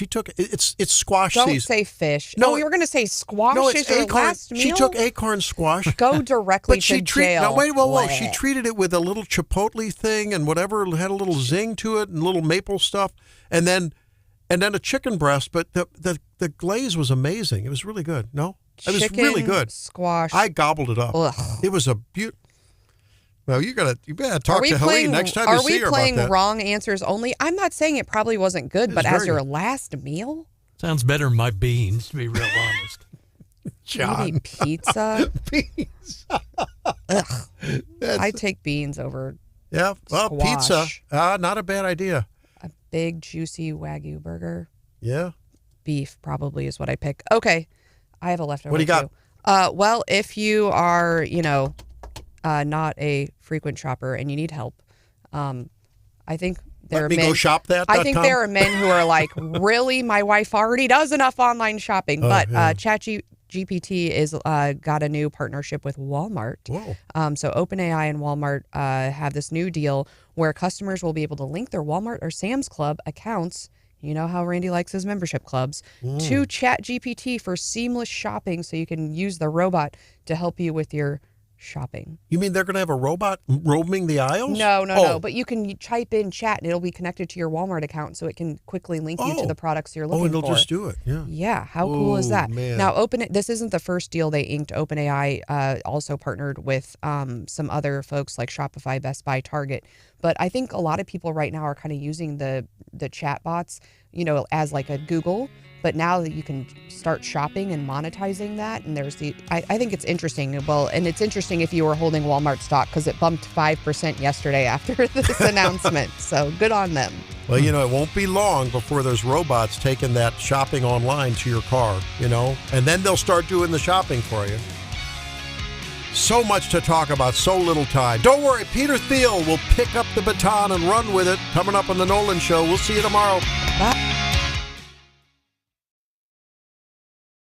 took it's squash Don't season. say fish. No, you were going to say squash. No, is it's your acorn. last meal? She took acorn squash. Go directly But to jail. No, wait, whoa. Bleh. She treated it with a little chipotle thing and whatever, had a little zing to it and little maple stuff, and then a chicken breast. But the glaze was amazing. It was really good. No, it was really good. Squash. I gobbled it up. Ugh. It was a beaut. Well, you better talk to Helene next time you see her Are we playing about that. wrong answers only? I'm not saying it probably wasn't good, but as your last meal? Sounds better than my beans, to be real honest. John. You eat pizza? Beans. Ugh. I take beans over Yeah, well, squash. pizza, not a bad idea. A big, juicy Wagyu burger. Yeah. Beef probably is what I pick. Okay, I have a leftover. What do you got? Too. Well, if you are, not a frequent shopper and you need help, I think there Let are me men. go shop that. I think there are men who are like, really, my wife already does enough online shopping. But yeah. ChatGPT is got a new partnership with Walmart. Whoa. So OpenAI and Walmart have this new deal where customers will be able to link their Walmart or Sam's Club accounts. You know how Randy likes his membership clubs, to ChatGPT for seamless shopping, so you can use the robot to help you with your shopping. You mean they're going to have a robot roaming the aisles? No. But you can type in chat and it'll be connected to your Walmart account, so it can quickly link you to the products you're looking for. and it'll just do it. Yeah. Yeah. How cool is that? Man. Now, this isn't the first deal they inked. OpenAI also partnered with some other folks like Shopify, Best Buy, Target. But I think a lot of people right now are kind of using the chat bots, as like a Google. But now that you can start shopping and monetizing that, and there's I think it's interesting. Well, and it's interesting if you were holding Walmart stock, because it bumped 5% yesterday after this announcement. So good on them. Well, it won't be long before there's robots taking that shopping online to your car, and then they'll start doing the shopping for you. So much to talk about, so little time. Don't worry, Peter Thiel will pick up the baton and run with it. Coming up on The Nolan Show. We'll see you tomorrow.